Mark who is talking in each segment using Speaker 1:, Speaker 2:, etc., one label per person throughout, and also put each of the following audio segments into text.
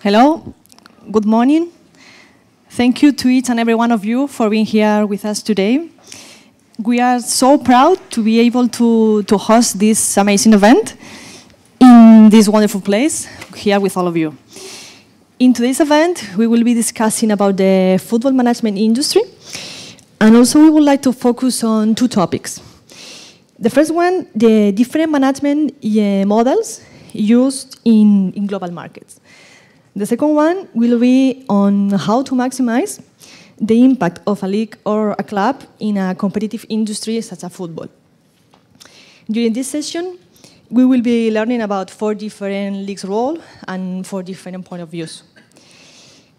Speaker 1: Hello, good morning. Thank you to each and every one of you for being here with us today. We are so proud to be able to host this amazing event in this wonderful place here with all of you. In today's event, we will be discussing about the football management industry, and also we would like to focus on two topics. The first one, the different management models used in global markets. The second one will be on how to maximize the impact of a league or a club in a competitive industry such as football. During this session, we will be learning about 4 different leagues' role and 4 different point of views.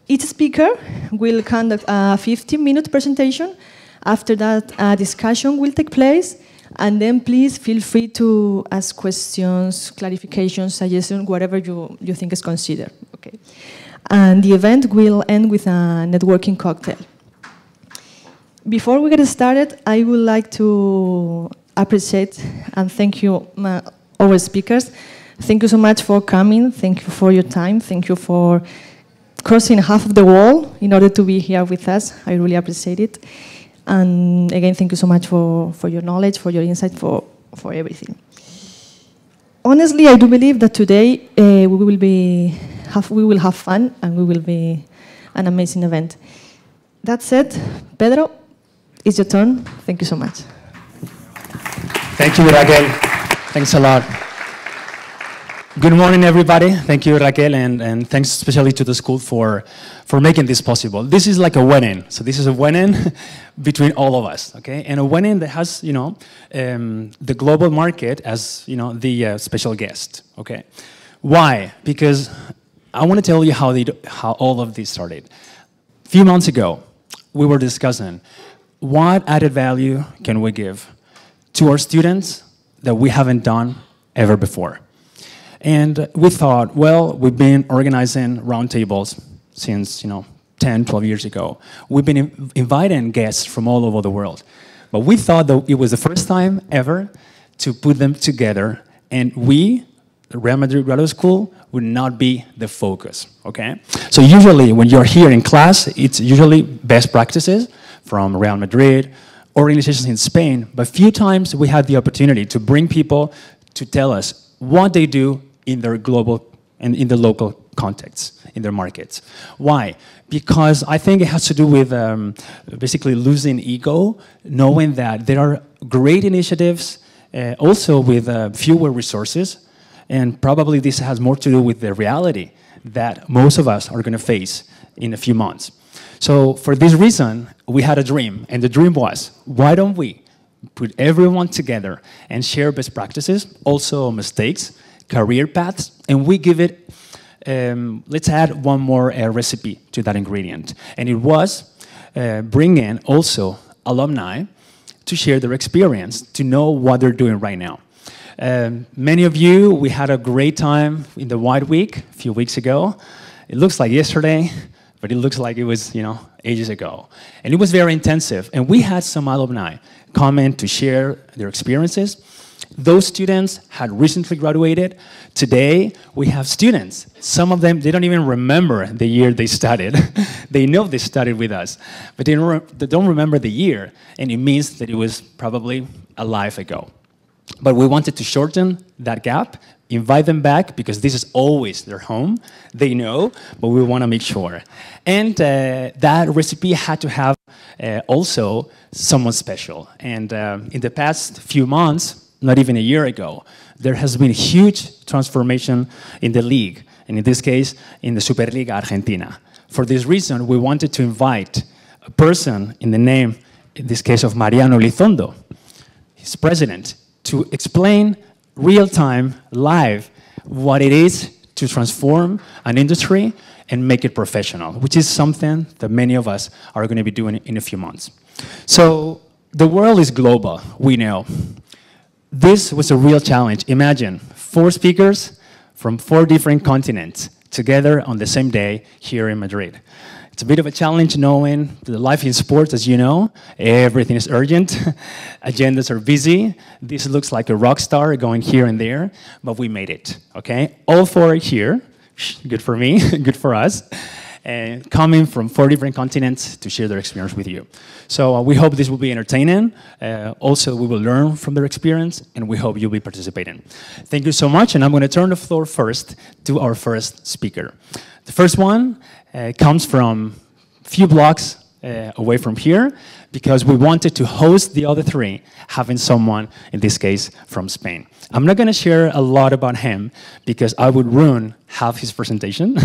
Speaker 1: Each speaker will conduct a 15-minute presentation. After that, a discussion will take place, and then please feel free to ask questions, clarifications, suggestions, whatever you think is considered. Okay. And the event will end with a networking cocktail. Before we get started, I would like to appreciate and thank you, our speakers. Thank you so much for coming. Thank you for your time. Thank you for crossing half of the wall in order to be here with us. I really appreciate it. And again, thank you so much for your knowledge, for your insight, for everything. Honestly, I do believe that today we will have fun and we will be an amazing event. That said, Pedro, it's your turn. Thank you so much.
Speaker 2: Thank you, Raquel. Thanks a lot. Good morning, everybody. Thank you, Raquel, and thanks especially to the school for making this possible. This is like a wedding. So this is a wedding between all of us, okay? And a wedding that has, the global market as, the special guest, okay? Why? Because I want to tell you how all of this started. A few months ago, we were discussing what added value can we give to our students that we haven't done ever before. And we thought, well, we've been organizing roundtables since, 10, 12 years ago. We've been inviting guests from all over the world. But we thought that it was the first time ever to put them together, and we, the Real Madrid Graduate School, would not be the focus, okay? So usually when you're here in class, it's usually best practices from Real Madrid, organizations in Spain, but few times we had the opportunity to bring people to tell us what they do in their global and in the local contexts, in their markets. Why? Because I think it has to do with basically losing ego, knowing that there are great initiatives, also with fewer resources, and probably this has more to do with the reality that most of us are going to face in a few months. So for this reason, we had a dream, and the dream was, why don't we put everyone together and share best practices, also mistakes, career paths, and we give it, let's add one more recipe to that ingredient. And it was bring in also alumni to share their experience, to know what they're doing right now. Many of you, we had a great time in the White Week a few weeks ago. It looks like yesterday, but it looks like it was, ages ago. And it was very intensive. And we had some alumni come in to share their experiences. Those students had recently graduated. Today, we have students. Some of them, they don't even remember the year they studied. They know they studied with us, but they don't remember the year, and it means that it was probably a life ago. But we wanted to shorten that gap, invite them back, because this is always their home. They know, but we want to make sure. And that recipe had to have also someone special. And in the past few months, not even a year ago, there has been a huge transformation in the league, and in this case, in the Superliga Argentina. For this reason, we wanted to invite a person in the name, in this case of Mariano Lizondo, his president, to explain real-time, live, what it is to transform an industry and make it professional, which is something that many of us are going to be doing in a few months. So the world is global, we know. This was a real challenge. Imagine 4 speakers from 4 different continents together on the same day here in Madrid. It's a bit of a challenge knowing the life in sports, as you know, everything is urgent, agendas are busy. This looks like a rock star going here and there, but we made it, okay? All 4 are here good for me, good for us, coming from 4 different continents to share their experience with you. So we hope this will be entertaining. Also, we will learn from their experience, and we hope you'll be participating. Thank you so much, and I'm going to turn the floor first to our first speaker. The first one comes from a few blocks away from here, because we wanted to host the other 3, having someone, in this case, from Spain. I'm not going to share a lot about him, because I would ruin half his presentation,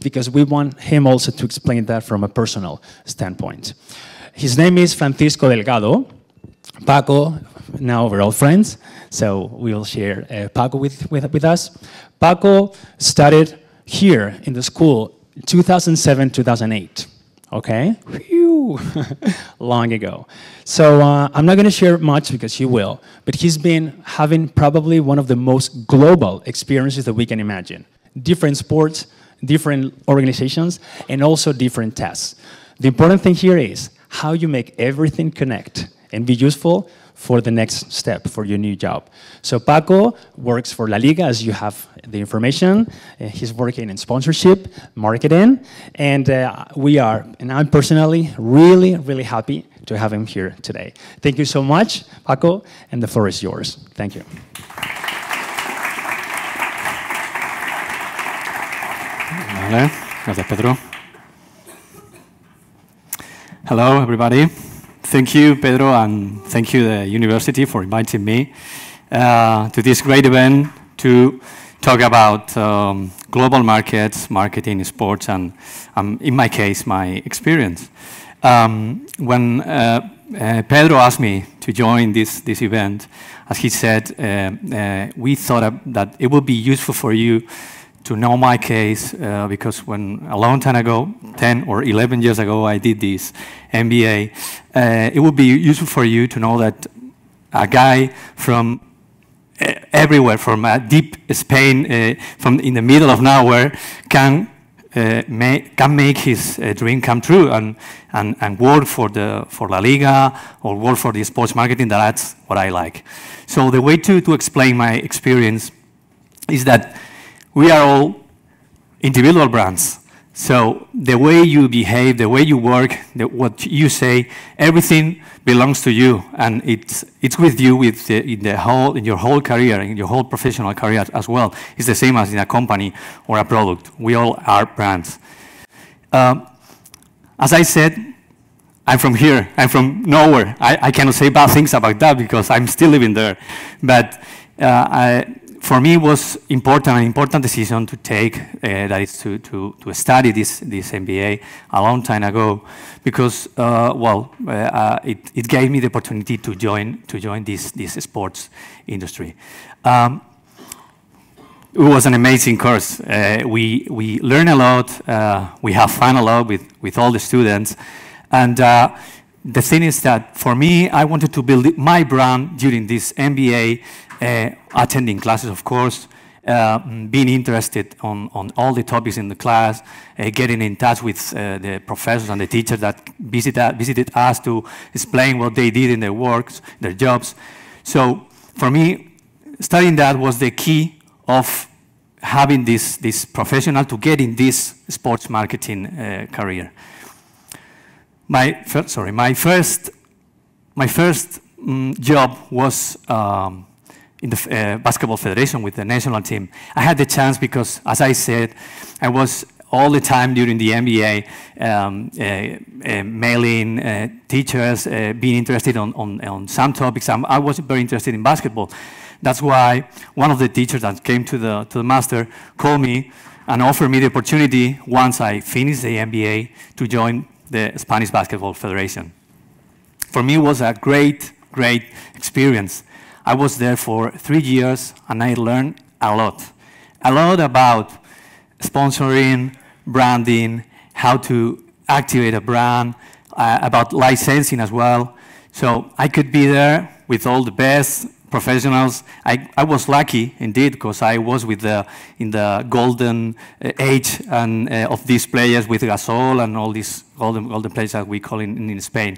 Speaker 2: because we want him also to explain that from a personal standpoint. His name is Francisco Delgado. Paco, now we're all friends, so we'll share Paco with us. Paco studied here in the school 2007-2008. Okay, whew, long ago. So I'm not going to share much because he will, but he's been having probably one of the most global experiences that we can imagine. Different sports, different organizations, and also different tasks. The important thing here is how you make everything connect and be useful for the next step, for your new job. So Paco works for La Liga, as you have the information. He's working in sponsorship, marketing, and I'm personally really, really happy to have him here today. Thank you so much, Paco, and the floor is yours. Thank you.
Speaker 3: Vale. Gracias, Pedro. Hello, everybody. Thank you, Pedro, and thank you, the university, for inviting me to this great event to talk about global markets, marketing, sports, and in my case, my experience. When Pedro asked me to join this event, as he said, we thought that it would be useful for you to know my case, because when a long time ago, 10 or 11 years ago, I did this MBA, it would be useful for you to know that a guy from everywhere, from deep Spain, from in the middle of nowhere, can make his dream come true and work for La Liga or work for the sports marketing. That's what I like. So the way to explain my experience is that we are all individual brands. So the way you behave, the way you work, what you say, everything belongs to you, and it's with you in your whole career, in your whole professional career as well. It's the same as in a company or a product. We all are brands. As I said, I'm from here. I'm from nowhere. I cannot say bad things about that because I'm still living there. But for me, it was an important decision to take, that is to study this MBA a long time ago, because it gave me the opportunity to join this sports industry. It was an amazing course. We learn a lot. We have fun a lot with all the students, and the thing is that for me, I wanted to build my brand during this MBA. Attending classes, of course, being interested on all the topics in the class, getting in touch with the professors and the teachers that visited us to explain what they did in their works, their jobs. So for me, studying that was the key of having this professional to get in this sports marketing career. My first job was in the basketball federation with the national team. I had the chance because, as I said, I was all the time during the MBA mailing teachers, being interested on some topics. I was very interested in basketball. That's why one of the teachers that came to the master called me and offered me the opportunity, once I finished the MBA, to join the Spanish Basketball Federation. For me, it was a great experience. I was there for 3 years, and I learned a lot about sponsoring, branding, how to activate a brand, about licensing as well. So I could be there with all the best professionals. I was lucky indeed, because I was in the golden age of these players with Gasol and all these golden players that we call in Spain.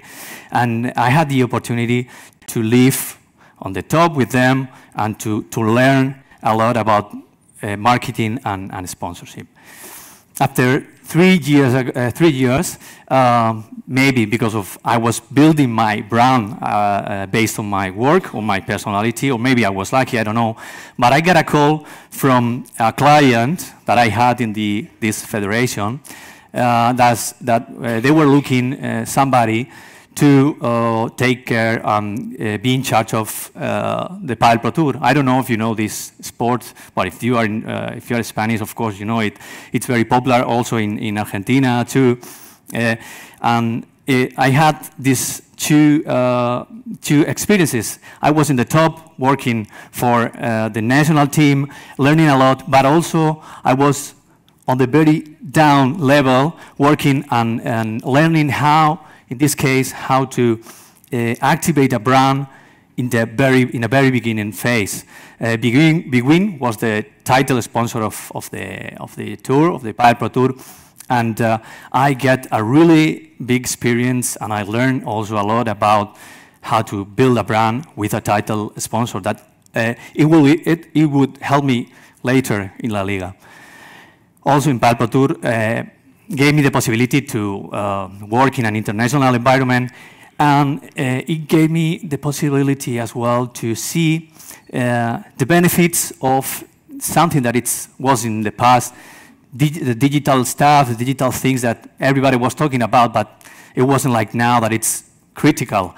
Speaker 3: And I had the opportunity to live on the top with them and to learn a lot about marketing and sponsorship. After 3 years, maybe because of I was building my brand based on my work or my personality, or maybe I was lucky, I don't know. But I got a call from a client that I had in this federation that they were looking somebody to take care and be in charge of the Padel Pro Tour. I don't know if you know this sport, but if you are Spanish, of course you know it. It's very popular also in Argentina too. And I had these two experiences. I was in the top working for the national team, learning a lot, but also I was on the very down level working and learning how, in this case, how to activate a brand in a very beginning phase. Big was the title sponsor of the tour, of the Padel Pro Tour, and I get a really big experience, and I learned also a lot about how to build a brand with a title sponsor that it would help me later in La Liga. Also in Padel Pro Tour, gave me the possibility to work in an international environment, and it gave me the possibility as well to see the benefits of something that was in the past, the digital stuff, the digital things that everybody was talking about, but it wasn't like now that it's critical.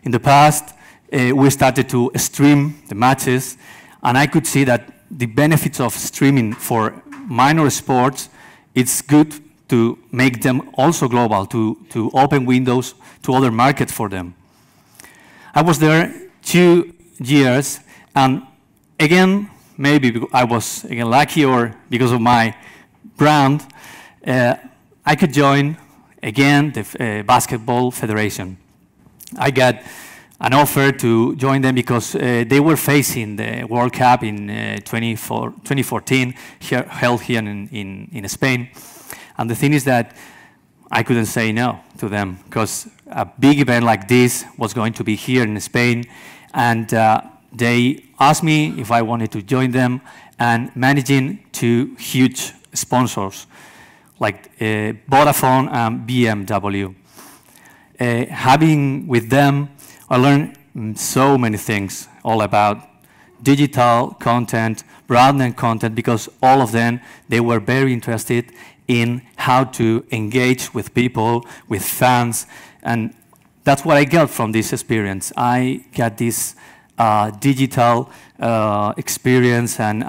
Speaker 3: In the past, we started to stream the matches, and I could see that the benefits of streaming for minor sports, it's good to make them also global, to open windows to other markets for them. I was there 2 years, and again, maybe I was again lucky, or because of my brand, I could join again the Basketball Federation. I got an offer to join them because they were facing the World Cup in 2014, held here in Spain. And the thing is that I couldn't say no to them, because a big event like this was going to be here in Spain, and they asked me if I wanted to join them, and managing 2 huge sponsors like Vodafone and BMW. Having with them, I learned so many things, all about digital content, brand content, because all of them, they were very interested in how to engage with people, with fans, and that's what I got from this experience. I got this digital experience and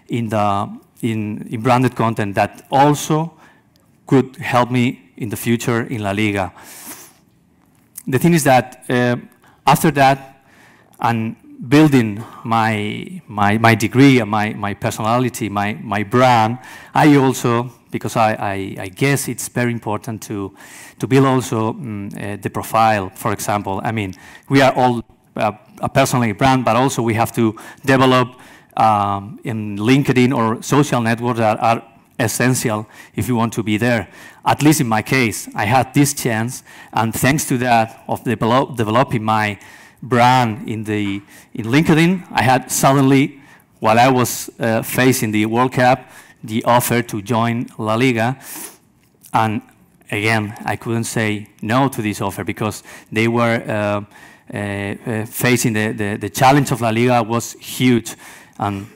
Speaker 3: in branded content that also could help me in the future in La Liga. The thing is that after that, and building my degree, my personality, my brand, I also, because I guess it's very important to build also the profile, for example. I mean, we are all a personal brand, but also we have to develop in LinkedIn or social networks that are essential if you want to be there. At least in my case, I had this chance, and thanks to that, of developing my brand in LinkedIn, I had suddenly, while I was facing the World Cup, the offer to join La Liga, and again, I couldn't say no to this offer because they were facing the challenge of La Liga was huge, and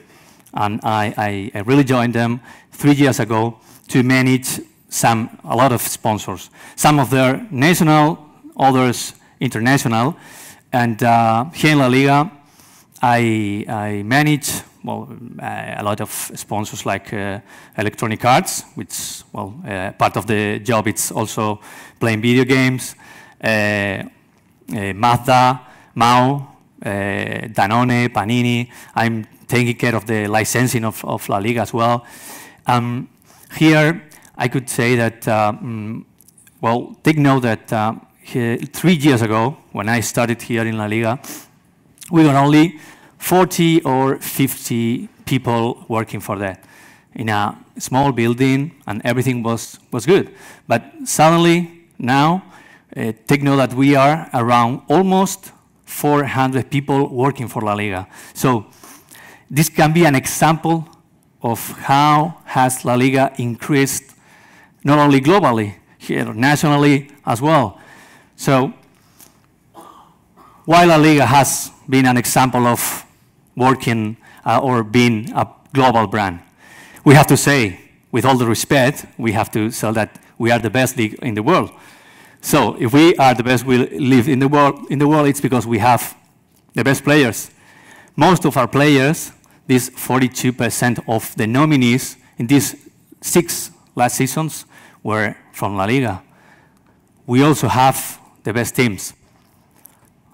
Speaker 3: I really joined them 3 years ago to manage a lot of sponsors. Some of their national, others international, and here in La Liga, I manage a lot of sponsors like Electronic Arts, which part of the job it's also playing video games, Mazda, Mau, Danone, Panini. I'm taking care of the licensing of La Liga as well. Here, I could say that, take note that 3 years ago, when I started here in La Liga, we were only 40 or 50 people working for that in a small building, and everything was good. But suddenly, now, take note that we are around almost 400 people working for La Liga. So this can be an example of how has La Liga increased, not only globally, here nationally as well. So, while La Liga has been an example of working or being a global brand, we have to say, with all the respect, we have to say that we are the best league in the world. So, if we are the best we live in the world, it's because we have the best players. Most of our players, these 42% of the nominees in these 6 last seasons, were from La Liga. We also have the best teams.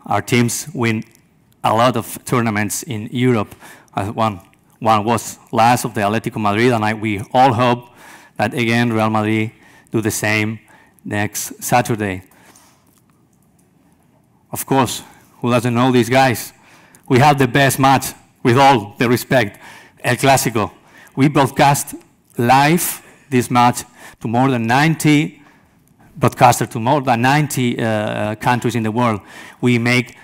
Speaker 3: Our teams win a lot of tournaments in Europe. One was last of the Atlético Madrid, and we all hope that again Real Madrid do the same next Saturday. Of course, who doesn't know these guys? We have the best match, with all the respect, El Clásico. We broadcast live this match to more than 90 broadcasters, to more than 90 countries in the world. We make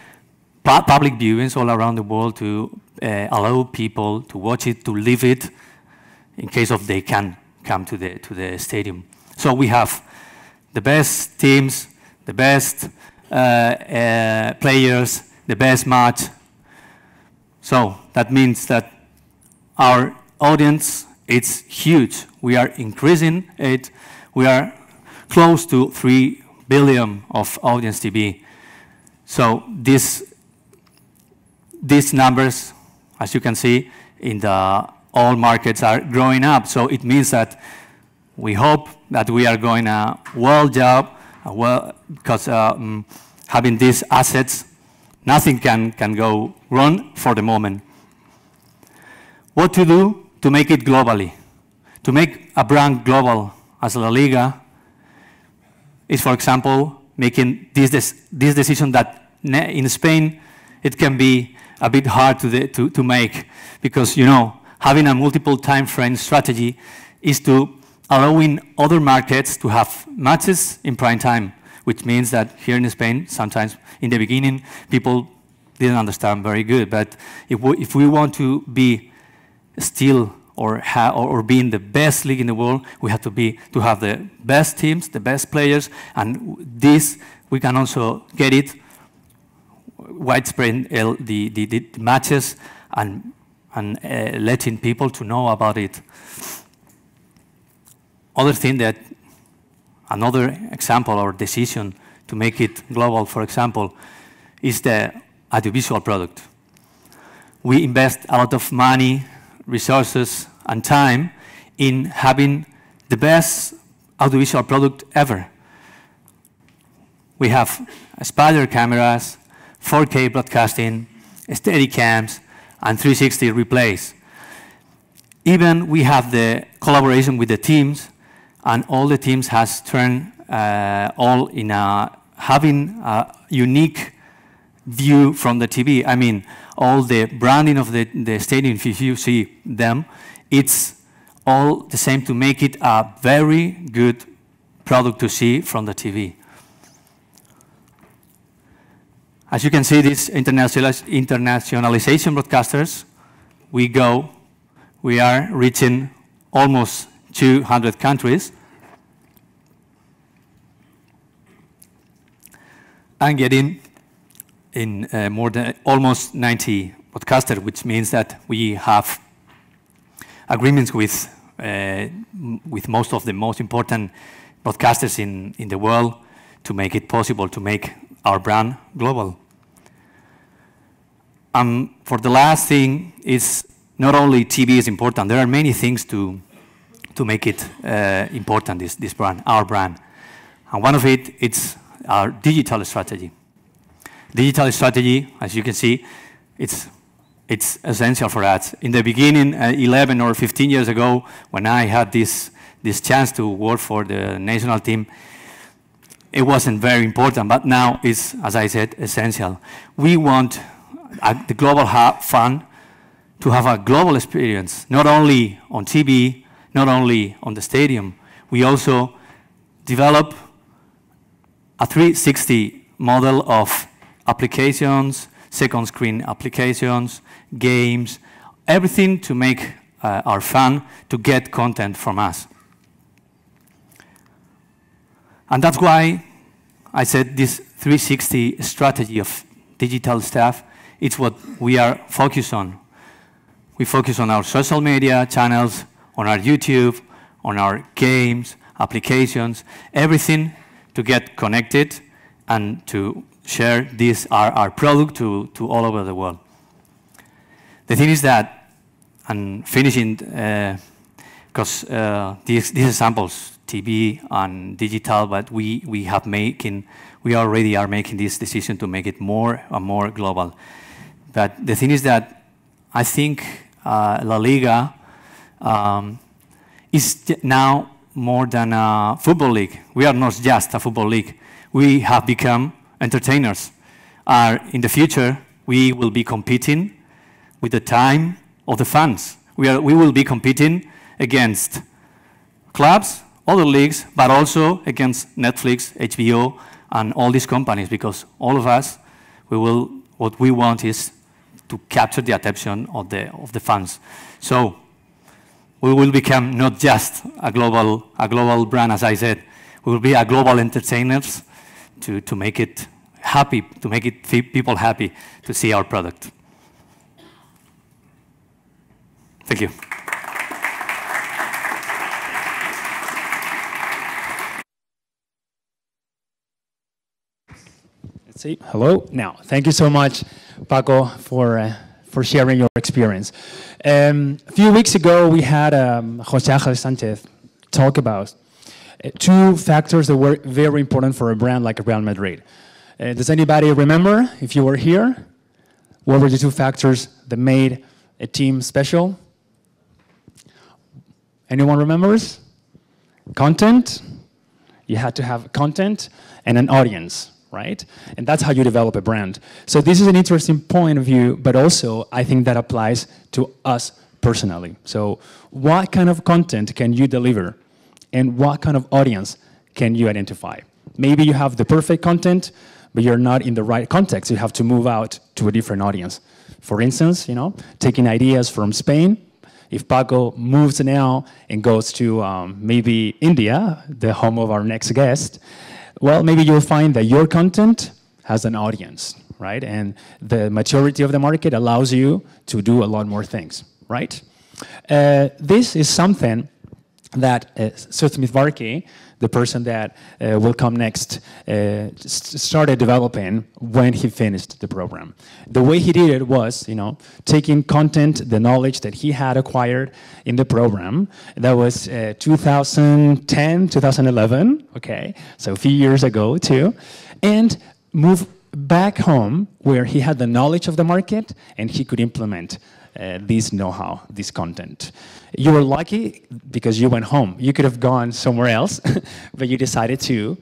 Speaker 3: public viewings all around the world to allow people to watch it, to live it, in case of they can come to the stadium. So we have the best teams, the best players, the best match. So that means that our audience, it's huge. We are increasing it. We are close to 3 billion of audience TV. So these numbers, as you can see, in all markets are growing up. So it means that we hope that we are going a well job, because having these assets, nothing can go wrong for the moment. What to do to make it globally? To make a brand global as La Liga is, for example, making this decision that in Spain it can be a bit hard to make, because, you know, having a multiple time frame strategy is to allowing other markets to have matches in prime time, which means that here in Spain, sometimes in the beginning, people didn't understand very good. But if we want to be still or being the best league in the world, we have to have the best teams, the best players, and this we can also get it widespread the matches and letting people to know about it. Another example or decision to make it global, for example, is the audiovisual product. We invest a lot of money, resources, and time in having the best audiovisual product ever. We have spider cameras, 4K broadcasting, Steadicams, and 360 replays. Even we have the collaboration with the teams, and all the teams has turned all in having a unique view from the TV. I mean, all the branding of the stadium, if you see them, it's all the same to make it a very good product to see from the TV. As you can see, these internationalization broadcasters, we are reaching almost 200 countries and getting in more than almost 90 broadcasters, which means that we have agreements with most of the most important broadcasters in the world to make it possible to make our brand global. For the last thing is not only TV is important, there are many things to make it important, this brand, our brand. And one of it, it's our digital strategy. Digital strategy, as you can see, it's essential for us. In the beginning, 11 or 15 years ago, when I had this chance to work for the national team, it wasn't very important, but now it's, as I said, essential. We want the Global Hub Fund to have a global experience, not only on TV, not only on the stadium. We also develop a 360 model of applications, second screen applications, games, everything to make our fan to get content from us. And that's why I said this 360 strategy of digital stuff, it's what we are focused on. We focus on our social media channels, on our YouTube, on our games, applications, everything to get connected and to share this, our product to all over the world. The thing is that, and finishing, because these examples, TV and digital, but we already are making this decision to make it more and more global. But the thing is that I think La Liga is now more than a football league. We are not just a football league. We have become entertainers. In the future, we will be competing with the time of the fans. We will be competing against clubs, other leagues, but also against Netflix, HBO, and all these companies, because all of us, what we want is to capture the attention of the fans. So we will become not just a global brand, as I said. We will be a global entertainers to make it happy, to make it people happy to see our product. Thank you.
Speaker 2: Let's see. Hello. Now, thank you so much, Paco, for sharing your experience. A few weeks ago, we had José Ángel Sánchez talk about two factors that were very important for a brand like Real Madrid. Does anybody remember, if you were here, what were the two factors that made a team special? Anyone remembers? Content. You had to have content and an audience, right? And that's how you develop a brand. So this is an interesting point of view, but also I think that applies to us personally. So what kind of content can you deliver? And what kind of audience can you identify? Maybe you have the perfect content, but you're not in the right context. You have to move out to a different audience. For instance, taking ideas from Spain. If Paco moves now and goes to maybe India, the home of our next guest, well, maybe you'll find that your content has an audience, right? And the maturity of the market allows you to do a lot more things, right? This is something that Smith Varkey, the person that will come next, started developing when he finished the program. The way he did it was, taking content, the knowledge that he had acquired in the program. That was 2010, 2011, okay, so a few years ago too, and move back home where he had the knowledge of the market and he could implement this know-how, this content. You were lucky because you went home. You could have gone somewhere else, but you decided to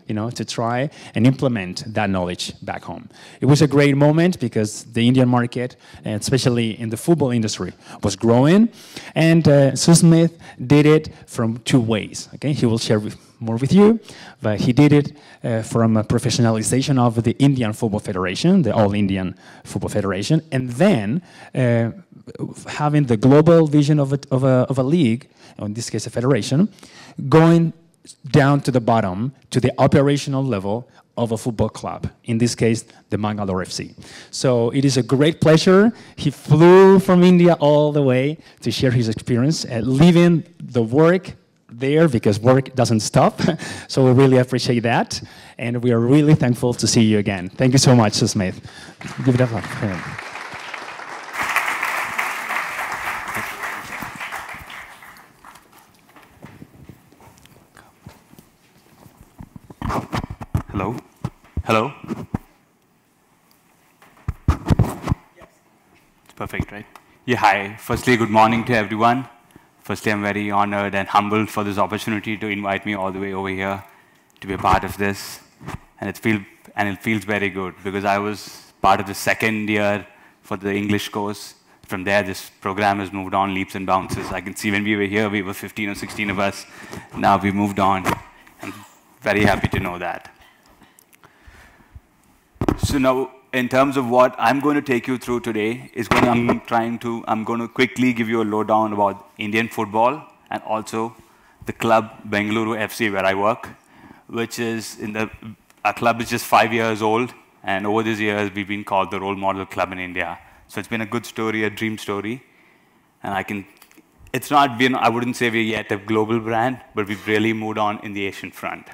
Speaker 2: try and implement that knowledge back home. It was a great moment because the Indian market, and especially in the football industry, was growing. And Smith did it from two ways. Okay, he will share more with you, but he did it from a professionalization of the Indian Football Federation, the All Indian Football Federation, and then having the global vision of a league, in this case a federation, going down to the bottom, to the operational level of a football club, in this case, the Mangalore FC. So it is a great pleasure. He flew from India all the way to share his experience, leaving the work there because work doesn't stop. So we really appreciate that. And we are really thankful to see you again. Thank you so much, Smith. Give it up for him.
Speaker 4: Hello? Hello? Yes. It's perfect, right? Yeah, hi. Firstly, good morning to everyone. Firstly, I'm very honored and humbled for this opportunity to invite me all the way over here to be a part of this. And it feels very good because I was part of the second year for the English course. From there, this program has moved on leaps and bounces. I can see when we were here, we were 15 or 16 of us. Now we've moved on. I'm very happy to know that. So now, in terms of what I'm going to take you through today, I'm going to quickly give you a lowdown about Indian football and also the club Bengaluru FC where I work, which is our club is just 5 years old, and over these years we've been called the role model club in India. So it's been a good story, a dream story, and I wouldn't say we're yet a global brand, but we've really moved on in the Asian front.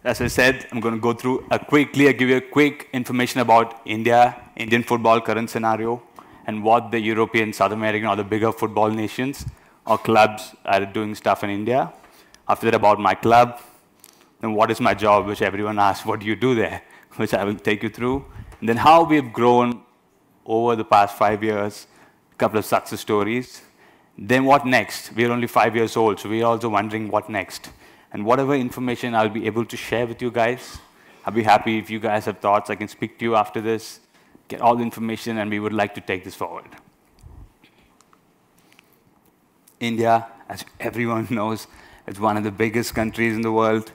Speaker 4: As I said, I'm going to go through give you a quick information about India, Indian football current scenario, and what the European, South American, or the bigger football nations or clubs are doing stuff in India. After that, about my club, then what is my job, which everyone asks, what do you do there, which I will take you through. And then how we've grown over the past 5 years, a couple of success stories. Then what next? We're only 5 years old, so we're also wondering what next. And whatever information I'll be able to share with you guys, I'll be happy if you guys have thoughts. I can speak to you after this, get all the information, and we would like to take this forward. India, as everyone knows, is one of the biggest countries in the world.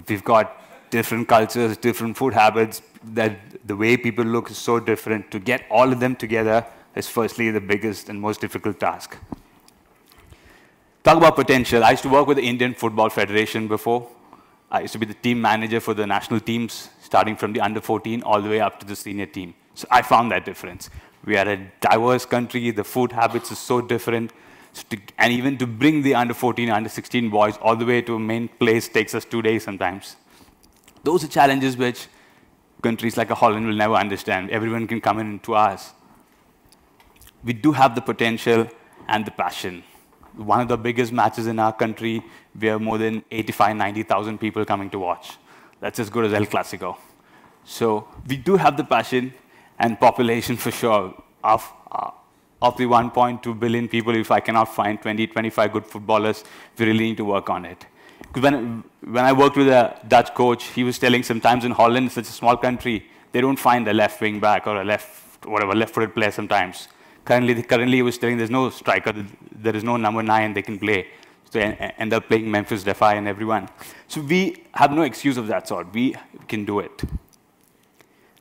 Speaker 4: We've got different cultures, different food habits, that the way people look is so different. To get all of them together is firstly the biggest and most difficult task. Talk about potential. I used to work with the Indian Football Federation before. I used to be the team manager for the national teams, starting from the under 14 all the way up to the senior team. So I found that difference. We are a diverse country. The food habits are so different. And even to bring the under 14, under 16 boys all the way to a main place takes us 2 days sometimes. Those are challenges which countries like Holland will never understand. Everyone can come in 2 hours. We do have the potential and the passion. One of the biggest matches in our country, we have more than 85, 90,000 people coming to watch. That's as good as El Clasico. So we do have the passion and population for sure. Of the 1.2 billion people, if I cannot find 20, 25 good footballers, we really need to work on it. Because when I worked with a Dutch coach, he was telling sometimes in Holland, such a small country, they don't find a left wing back or a left-footed player sometimes. Currently, he was telling there's no striker, there is no number 9 they can play. So they end up playing Memphis Depay and everyone. So we have no excuse of that sort. We can do it.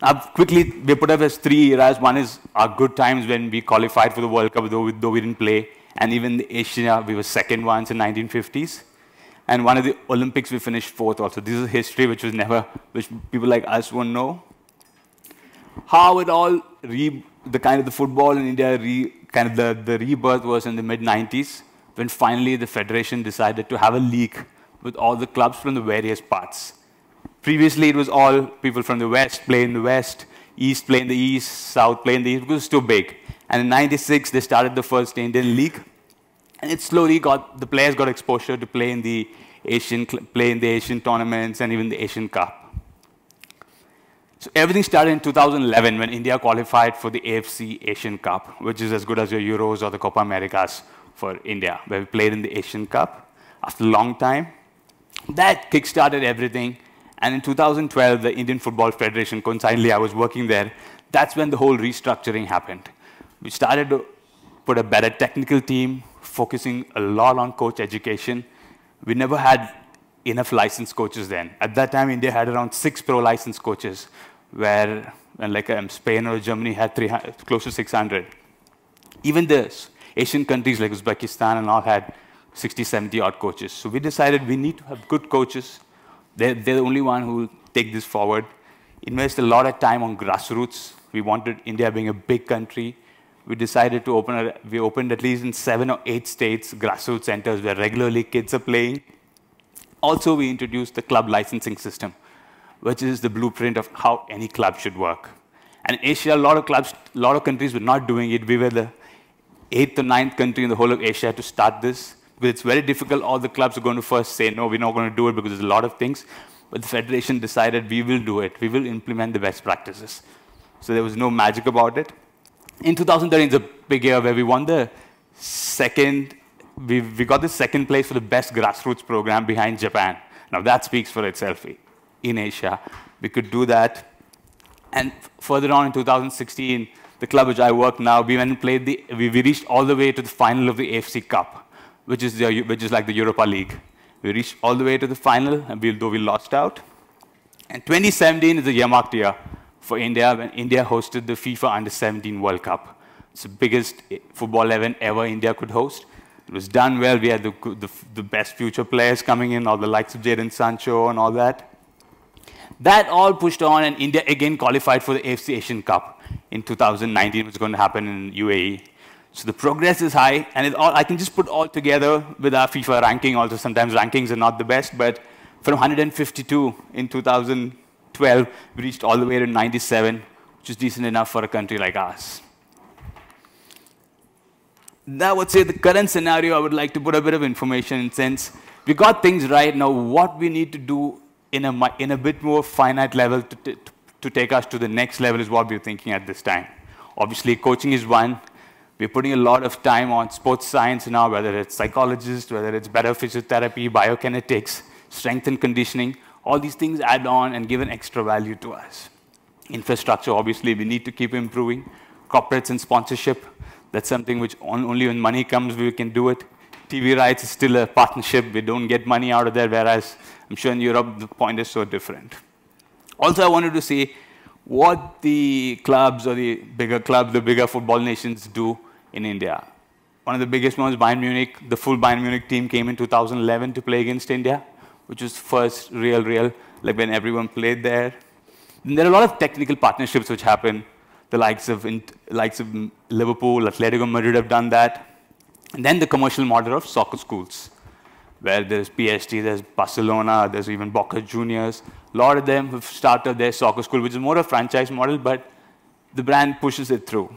Speaker 4: Now, quickly, we put up as 3 eras. One is our good times when we qualified for the World Cup, though we didn't play. And even the Asia, we were second once in 1950s. And one of the Olympics, we finished 4th also. This is history which people like us won't know. How it all, the football in India, the rebirth was in the mid-90s, when finally the federation decided to have a league with all the clubs from the various parts. Previously, it was all people from the West play in the West, East play in the East, South play in the East, because it was too big. And in '96, they started the first Indian league. And it slowly the players got exposure to play in the Asian tournaments and even the Asian Cup. So everything started in 2011 when India qualified for the AFC Asian Cup, which is as good as your Euros or the Copa Americas for India, where we played in the Asian Cup after a long time. That kick-started everything. And in 2012, the Indian Football Federation, coincidentally, I was working there, that's when the whole restructuring happened. We started to put a better technical team, focusing a lot on coach education. We never had enough licensed coaches then. At that time, India had around 6 pro licensed coaches, where Spain or Germany had close to 600. Even the Asian countries like Uzbekistan and all had 60, 70 odd coaches. So we decided we need to have good coaches. They're the only one who will take this forward. Invest a lot of time on grassroots. We wanted India being a big country. We decided to we opened at least in 7 or 8 states grassroots centers where regularly kids are playing. Also, we introduced the club licensing system, which is the blueprint of how any club should work. And in Asia, a lot of countries were not doing it. We were the 8th or 9th country in the whole of Asia to start this. But it's very difficult. All the clubs are going to first say, no, we're not going to do it because there's a lot of things. But the federation decided we will do it. We will implement the best practices. So there was no magic about it. In 2013, it's a big year where we won the we got the 2nd place for the best grassroots program behind Japan. Now that speaks for itself in Asia. We could do that. And further on in 2016, the club which I work now, we went and played we reached all the way to the final of the AFC Cup, which is like the Europa League. We reached all the way to the final, and though we lost out. And 2017 is the earmarked year for India when India hosted the FIFA Under-17 World Cup. It's the biggest football event ever India could host. It was done well. We had the best future players coming in, all the likes of Jadon Sancho and all that. That all pushed on, and India again qualified for the AFC Asian Cup in 2019, which is going to happen in UAE. So the progress is high, and I can just put all together with our FIFA ranking. Also, sometimes rankings are not the best, but from 152 in 2012, we reached all the way to 97, which is decent enough for a country like ours. Now, I would say the current scenario, I would like to put a bit of information in sense. We got things right. Now, what we need to do in a bit more finite level to take us to the next level is what we're thinking at this time. Obviously, coaching is one. We're putting a lot of time on sports science now, whether it's psychologists, whether it's better physiotherapy, biokinetics, strength and conditioning. All these things add on and give an extra value to us. Infrastructure, obviously, we need to keep improving. Corporates and sponsorship, that's something which only when money comes we can do it. TV rights is still a partnership. We don't get money out of there, whereas I'm sure in Europe the point is so different. Also, I wanted to see what the clubs or the bigger football nations do in India. One of the biggest ones, Bayern Munich. The full Bayern Munich team came in 2011 to play against India, which was first real, like when everyone played there. And there are a lot of technical partnerships which happen. The likes of Liverpool, Atletico Madrid have done that. And then the commercial model of soccer schools, where there's PSG, there's Barcelona, there's even Boca Juniors. A lot of them have started their soccer school, which is more a franchise model, but the brand pushes it through.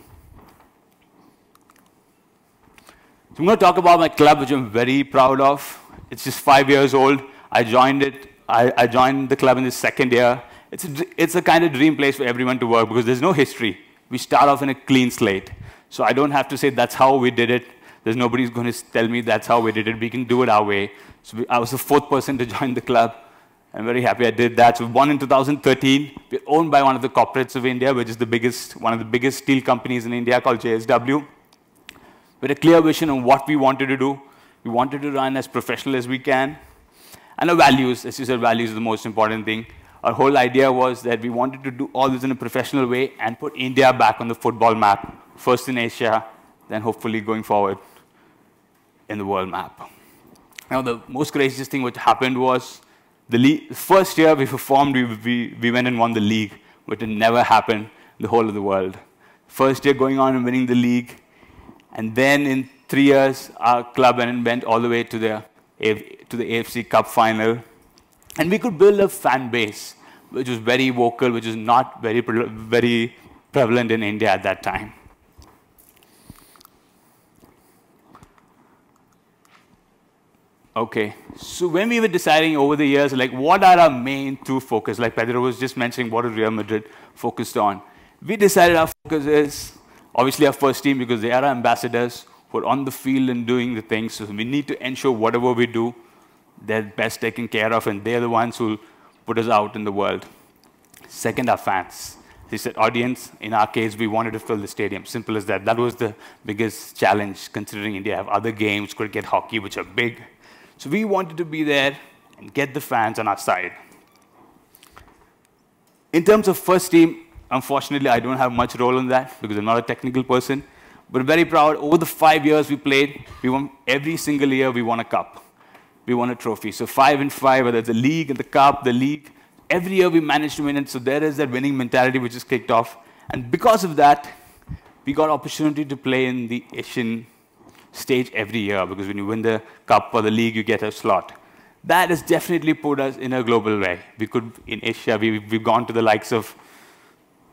Speaker 4: So I'm going to talk about my club, which I'm very proud of. It's just 5 years old. I joined it. I joined the club in the second year. It's a kind of dream place for everyone to work because there's no history. We start off in a clean slate. So I don't have to say that's how we did it. There's nobody who's going to tell me that's how we did it. We can do it our way. So I was the fourth person to join the club. I'm very happy I did that. So we won in 2013. We're owned by one of the corporates of India, which is one of the biggest steel companies in India called JSW. With a clear vision on what we wanted to do. We wanted to run as professional as we can. And our values, as you said, values is the most important thing. Our whole idea was that we wanted to do all this in a professional way and put India back on the football map, first in Asia, then hopefully going forward in the world map. Now, the most craziest thing which happened was the first year we performed, we went and won the league, which had never happened in the whole of the world. First year going on and winning the league, and then in 3 years, our club went all the way to the AFC Cup final. And we could build a fan base, which was very vocal, which was not very prevalent in India at that time. Okay, so when we were deciding over the years, like what are our main two focus? Like Pedro was just mentioning, what is Real Madrid focused on? We decided our focus is obviously our first team because they are our ambassadors who are on the field and doing the things. So we need to ensure whatever we do, they're best taken care of, and they're the ones who put us out in the world. Second, our fans. They said audience. In our case, we wanted to fill the stadium. Simple as that. That was the biggest challenge, considering India have other games, cricket, hockey, which are big. So we wanted to be there and get the fans on our side. In terms of first team, unfortunately, I don't have much role in that because I'm not a technical person. But very proud. Over the 5 years we played, we won every single year. We won a cup. We won a trophy. So 5 and 5, whether it's the league and the cup, the league, every year we managed to win it. So there is that winning mentality which is kicked off. And because of that, we got opportunity to play in the Asian stage every year because when you win the cup or the league, you get a slot. That has definitely put us in a global way. We could, in Asia, we've gone to the likes of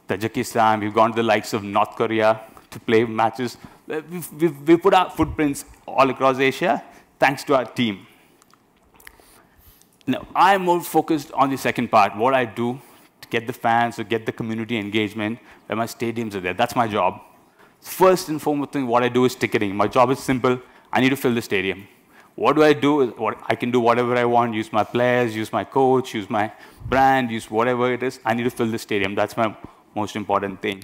Speaker 4: Tajikistan, we've gone to the likes of North Korea to play matches. We've put our footprints all across Asia thanks to our team. Now, I'm more focused on the second part, what I do to get the fans, to get the community engagement, where my stadiums are there. That's my job. First and foremost thing, what I do is ticketing. My job is simple. I need to fill the stadium. What do? I can do whatever I want, use my players, use my coach, use my brand, use whatever it is. I need to fill the stadium. That's my most important thing.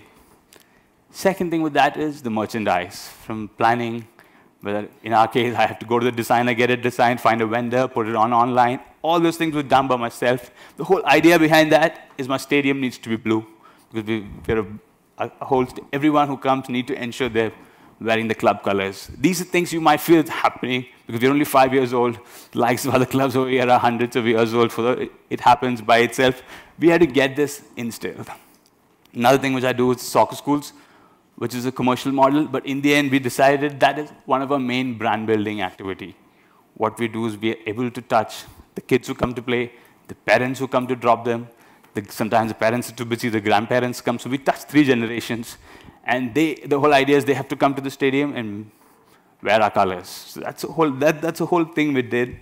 Speaker 4: Second thing with that is the merchandise, from planning Whether in our case, I have to go to the designer, get it designed, find a vendor, put it on online. All those things were done by myself. The whole idea behind that is my stadium needs to be blue. Because everyone who comes need to ensure they're wearing the club colors. These are things you might feel happening because we're only 5 years old. The likes of other clubs over here are hundreds of years old. It happens by itself. We had to get this instilled. Another thing which I do with soccer schools, which is a commercial model, but in the end we decided that is one of our main brand building activity. What we do is we are able to touch the kids who come to play, the parents who come to drop them, sometimes the parents are too busy, the grandparents come, so we touch 3 generations, and the whole idea is they have to come to the stadium and wear our colors. So that's a whole thing we did.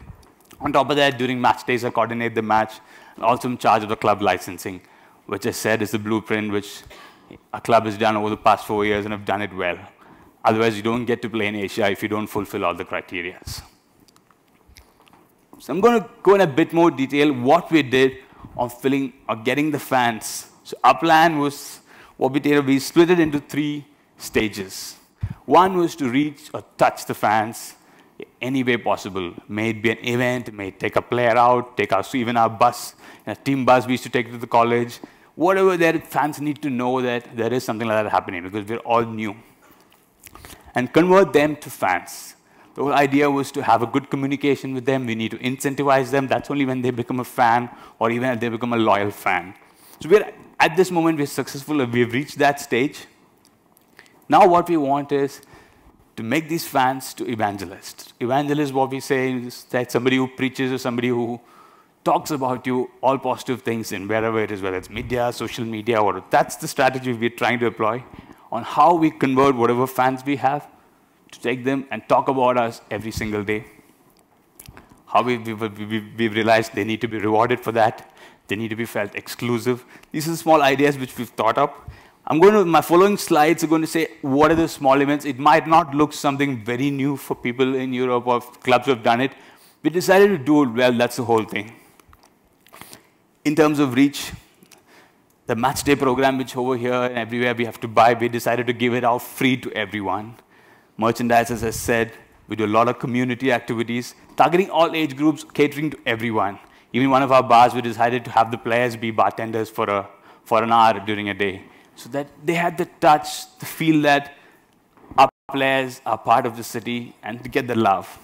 Speaker 4: On top of that, during match days, I coordinate the match, and also in charge of the club licensing, which I said is the blueprint which our club has done over the past 4 years and have done it well. Otherwise, you don't get to play in Asia if you don't fulfill all the criteria. So I'm going to go in a bit more detail what we did on filling or getting the fans. So our plan was, what we did, we split it into 3 stages. One was to reach or touch the fans any way possible. May it be an event, may take a player out, take us even our bus, a team bus we used to take to the college. Whatever their fans need to know that there is something like that happening because we're all new. And convert them to fans. The whole idea was to have a good communication with them. We need to incentivize them. That's only when they become a fan or even if they become a loyal fan. So at this moment, we're successful. We've reached that stage. Now what we want is to make these fans to evangelists. Evangelists, what we say is that somebody who preaches or somebody who talks about you all positive things in wherever it is, whether it's media, social media, or that's the strategy we're trying to employ on how we convert whatever fans we have to take them and talk about us every single day. How we've realized they need to be rewarded for that. They need to be felt exclusive. These are small ideas which we've thought up. My following slides are going to say what are the small events. It might not look something very new for people in Europe or clubs who have done it. We decided to do it well. That's the whole thing. In terms of reach, the match day program, which over here and everywhere we have to buy, we decided to give it out free to everyone. Merchandise, as I said, we do a lot of community activities, targeting all age groups, catering to everyone. Even one of our bars, we decided to have the players be bartenders for an hour during a day, so that they had the touch, the feel that our players are part of the city and to get the love.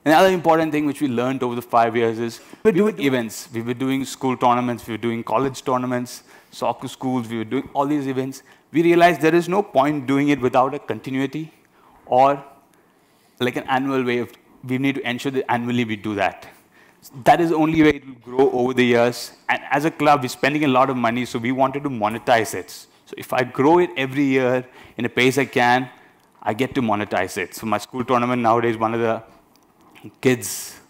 Speaker 4: Another important thing which we learned over the 5 years is we were doing events. We were doing school tournaments, we were doing college tournaments, soccer schools, we were doing all these events. We realized there is no point doing it without a continuity or like an annual way of, we need to ensure that annually we do that. That is the only way it will grow over the years. And as a club, we're spending a lot of money, so we wanted to monetize it. So if I grow it every year in a pace I can, I get to monetize it. So my school tournament nowadays, one of the kids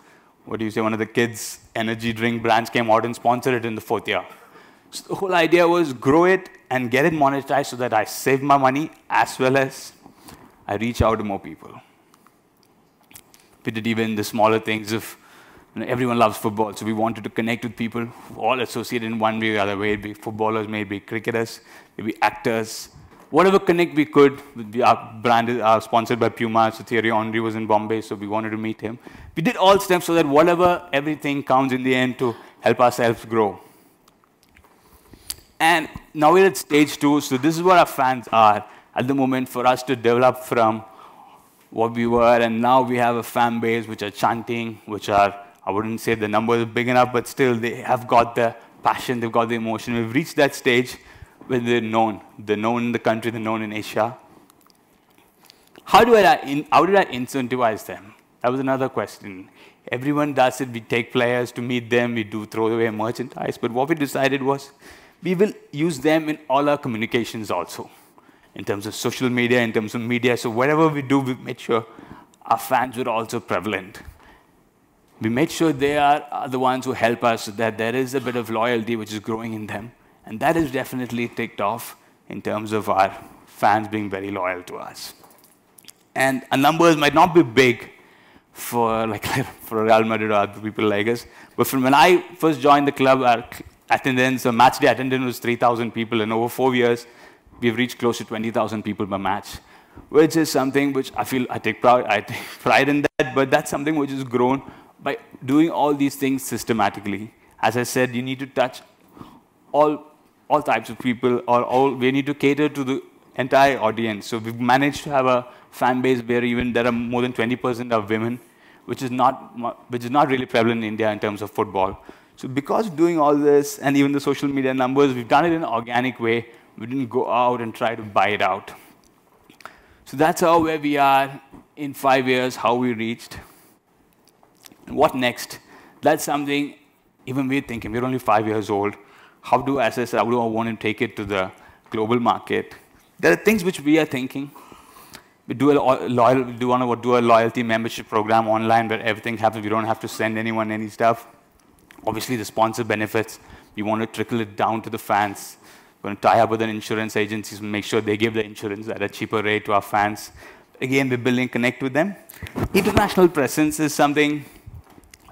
Speaker 4: energy drink brands came out and sponsored it in the 4th year. So the whole idea was grow it and get it monetized so that I save my money as well as I reach out to more people. We did even the smaller things of, everyone loves football, so we wanted to connect with people who all associated in one way or other way. Maybe footballers, maybe cricketers, maybe actors. Whatever connect we could. Our brand is sponsored by Puma, so Thierry Henry was in Bombay, so we wanted to meet him. We did all steps so that everything counts in the end to help ourselves grow. And now we're at stage 2, so this is what our fans are at the moment for us to develop from what we were, and now we have a fan base which are chanting, which are, I wouldn't say the numbers are big enough, but still they have got the passion, they've got the emotion. We've reached that stage where they're known in the country, they're known in Asia. How did I incentivize them? That was another question. Everyone does it. We take players to meet them. We do throw away merchandise. But what we decided was we will use them in all our communications also, in terms of social media, in terms of media. So whatever we do, we made sure our fans were also prevalent. We made sure they are the ones who help us so that there is a bit of loyalty which is growing in them. And that is definitely ticked off in terms of our fans being very loyal to us. And our numbers might not be big for Real Madrid or other people like us, but from when I first joined the club, our attendance, or match day attendance was 3,000 people, and over 4 years, we've reached close to 20,000 people per match. which is something which I feel I take pride in that, but that's something which is grown by doing all these things systematically. As I said, you need to touch all types of people, we need to cater to the entire audience. So we've managed to have a fan base where even there are more than 20% of women, which is not really prevalent in India in terms of football. So because of doing all this, and even the social media numbers, we've done it in an organic way. We didn't go out and try to buy it out. So that's how where we are in 5 years, how we reached. And what next? That's something even we're thinking. We're only 5 years old. How do I want to take it to the global market? There are things which we are thinking. We want to do a loyalty membership program online where everything happens. We don't have to send anyone any stuff. Obviously, the sponsor benefits. We want to trickle it down to the fans. We're going to tie up with an insurance agencies and make sure they give the insurance at a cheaper rate to our fans. Again, we're building connect with them. International presence is something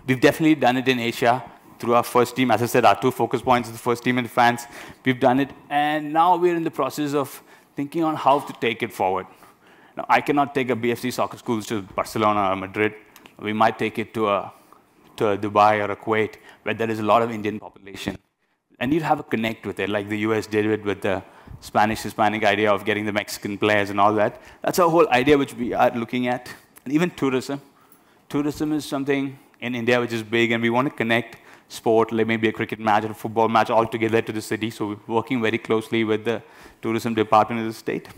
Speaker 4: we've definitely done it in Asia through our first team. As I said, our 2 focus points is the first team and the fans. We've done it, and now we're in the process of thinking on how to take it forward. Now, I cannot take a BFC soccer school to Barcelona or Madrid. We might take it to Dubai or a Kuwait, where there is a lot of Indian population. And you'd have a connect with it, like the US did it with the Spanish-Hispanic idea of getting the Mexican players and all that. That's a whole idea which we are looking at. And even tourism. Tourism is something in India which is big, and we want to connect sport, like maybe a cricket match or a football match, all together to the city. So we're working very closely with the tourism department of the state.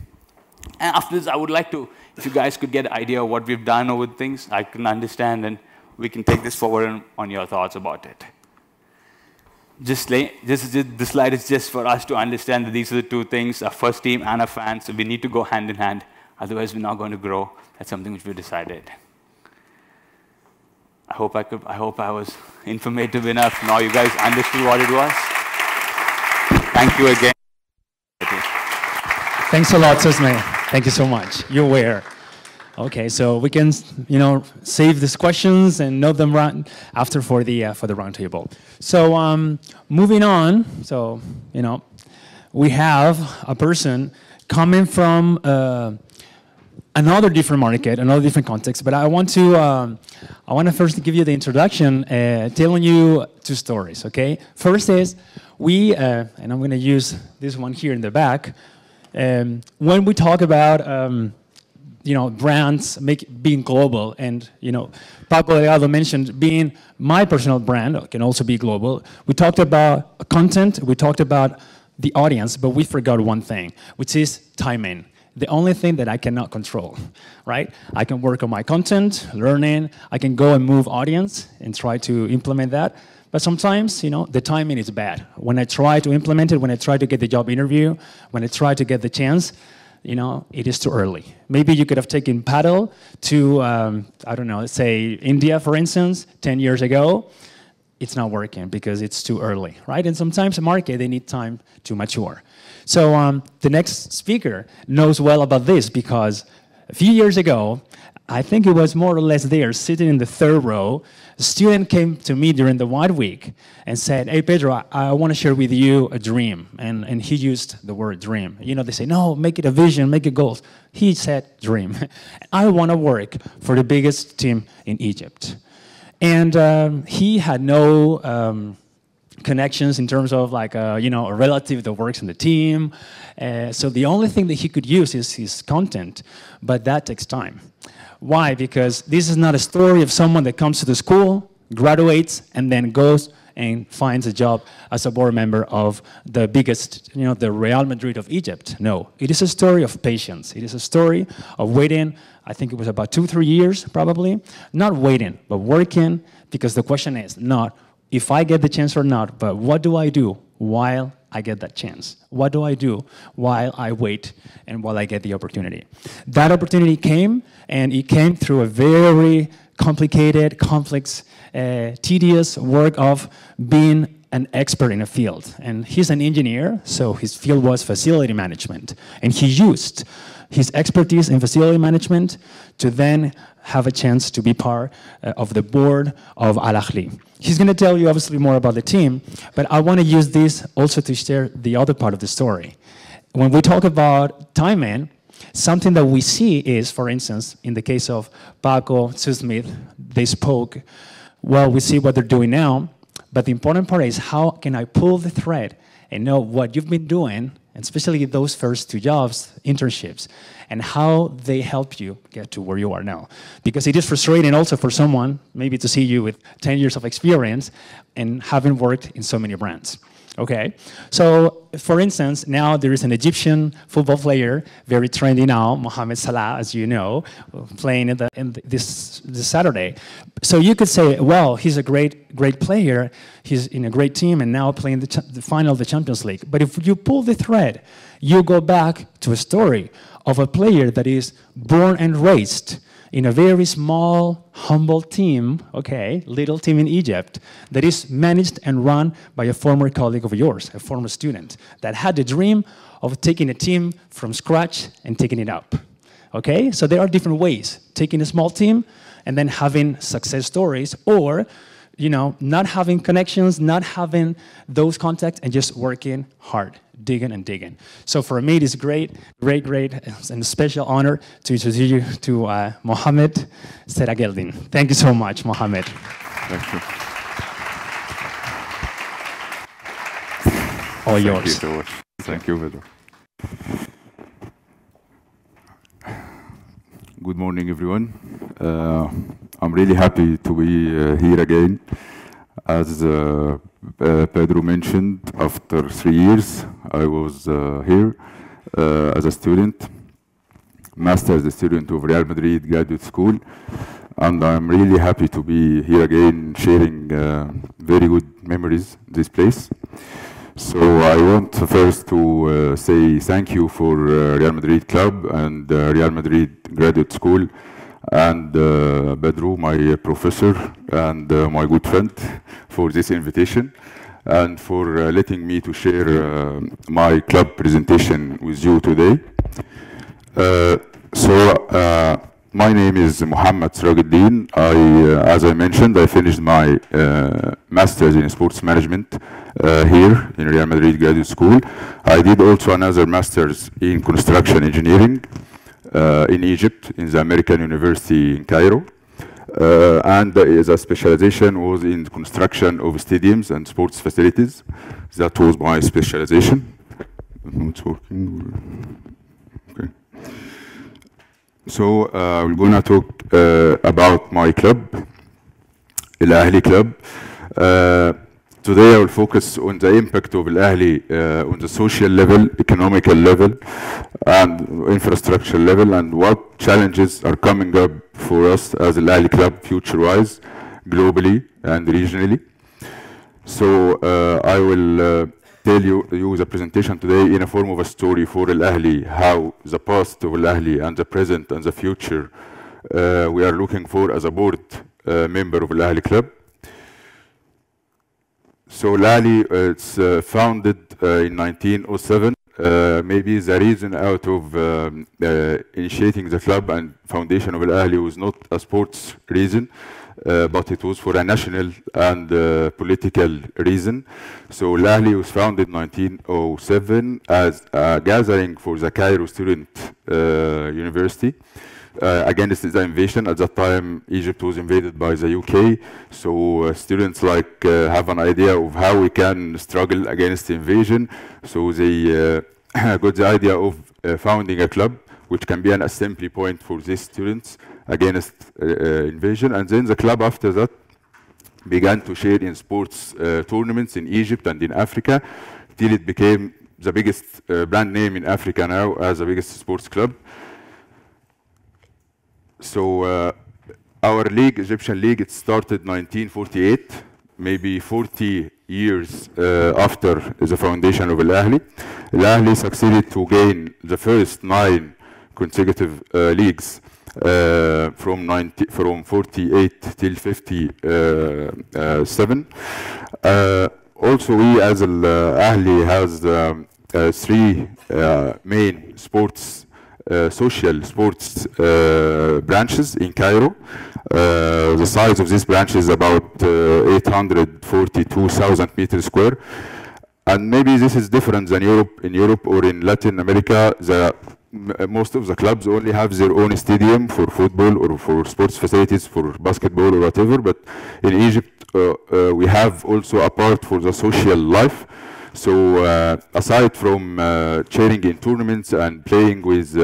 Speaker 4: And after this, I would like to, if you guys could get an idea of what we've done over things, I can understand, and we can take this forward on your thoughts about it. This slide is just for us to understand that these are the 2 things, our first team and our fans. So we need to go hand in hand. Otherwise, we're not going to grow. That's something which we decided. I hope I was informative enough. Now you guys understood what it was. Thank you again.
Speaker 2: Thanks a lot, Susme. Thank you so much. You're aware. Okay, so we can, save these questions and note them right after for the roundtable. So moving on. So we have a person coming from another different market, another different context. But I want to first give you the introduction, telling you 2 stories. Okay, first is and I'm going to use this one here in the back. When we talk about brands being global, and Paco Delgado mentioned being my personal brand can also be global. We talked about content, we talked about the audience, but we forgot one thing, which is timing. The only thing that I cannot control, right? I can work on my content, learning, I can go and move audience and try to implement that. But sometimes, the timing is bad. When I try to implement it, when I try to get the job interview, when I try to get the chance, it is too early. Maybe you could have taken paddle to, I don't know, let's say India, for instance, 10 years ago. It's not working because it's too early, right? And sometimes a market, they need time to mature. So the next speaker knows well about this because a few years ago, I think it was more or less there, sitting in the 3rd row, a student came to me during the White Week and said, "Hey, Pedro, I want to share with you a dream." And he used the word dream. They say, no, make it a vision, make it goals. He said dream. I want to work for the biggest team in Egypt. And he had no connections in terms of like a relative that works in the team. So the only thing that he could use is his content, but that takes time. Why? Because this is not a story of someone that comes to the school, graduates, and then goes and finds a job as a board member of the biggest, the Real Madrid of Egypt. No, it is a story of patience. It is a story of waiting. I think it was about 2-3 years, probably. Not waiting, but working, because the question is not if I get the chance or not, but what do I do while I get that chance? What do I do while I wait and while I get the opportunity? That opportunity came, and it came through a very complicated, complex, tedious work of being an expert in a field. And he's an engineer, so his field was facility management. And he used his expertise in facility management to then have a chance to be part of the board of Al Ahly. He's going to tell you obviously more about the team, but I want to use this also to share the other part of the story. When we talk about timing, Something that we see is, for instance, in the case of Paco, Sue Smith, they spoke. Well, we see what they're doing now, but the important part is how can I pull the thread and know what you've been doing, and especially those first 2 jobs, internships, and how they help you get to where you are now. Because it is frustrating also for someone, maybe to see you with 10 years of experience and having worked in so many brands. Okay, so for instance, now there is an Egyptian football player, very trendy now, Mohamed Salah, as you know, playing this Saturday. So you could say, well, he's a great player, he's in a great team, and now playing the final of the Champions League. But if you pull the thread, you go back to a story of a player that is born and raised in a very small, humble team, okay, little team in Egypt, that is managed and run by a former colleague of yours, a former student, that had the dream of taking a team from scratch and taking it up, okay? So there are different ways, taking a small team and then having success stories, or, you know, not having connections, not having those contacts, and just working hard, digging and digging. So for me, it is great, and a special honor to introduce you to Mohamed Serageldin. Thank you so much, Mohamed.
Speaker 5: Thank you.
Speaker 2: All yours.
Speaker 5: Thank you so much. Thank you, Pedro. Good morning, everyone. I'm really happy to be here again. As Pedro mentioned, after 3 years, I was here as a student, master's student of Real Madrid Graduate School, and I'm really happy to be here again, sharing very good memories in this place. So I want first to say thank you for Real Madrid Club and Real Madrid Graduate School, and Pedro, my professor and my good friend, for this invitation and for letting me to share my club presentation with you today. My name is Mohamed Serageldin. As I mentioned, I finished my master's in sports management here in Real Madrid Graduate School. I did also another master's in construction engineering in Egypt, in the American University in Cairo. And the specialization was in construction of stadiums and sports facilities. That was my specialization. It's working. Okay. So we're going to talk about my club, Al Ahly Club. Today I will focus on the impact of Al Ahly on the social level, economical level, and infrastructure level, and what challenges are coming up for us as Al Ahly Club future-wise, globally and regionally. So I will tell you the presentation today in a form of a story for Al Ahly, how the past of Al Ahly and the present and the future we are looking for as a board member of Al Ahly Club. So Al Ahly, it's founded in 1907. Maybe the reason out of initiating the club and foundation of Al Ahly was not a sports reason, but it was for a national and political reason. So Al Ahly was founded in 1907 as a gathering for the Cairo Student University. Against the invasion. At that time, Egypt was invaded by the UK, so students have an idea of how we can struggle against the invasion. So they got the idea of founding a club, which can be an assembly point for these students against invasion. And then the club after that began to share in sports tournaments in Egypt and in Africa, till it became the biggest brand name in Africa now as the biggest sports club. So our league, Egyptian league, it started 1948, maybe 40 years after the foundation of Al Ahly. Al Ahly succeeded to gain the first 9 consecutive leagues from 48 till 57. Also, we as Al Ahly has 3 main sports social sports branches in Cairo. The size of this branch is about 842,000 meters square. And maybe this is different than Europe. In Europe or in Latin America, the most of the clubs only have their own stadium for football or for sports facilities for basketball or whatever, but in Egypt we have also a part for the social life. So aside from cheering in tournaments and playing with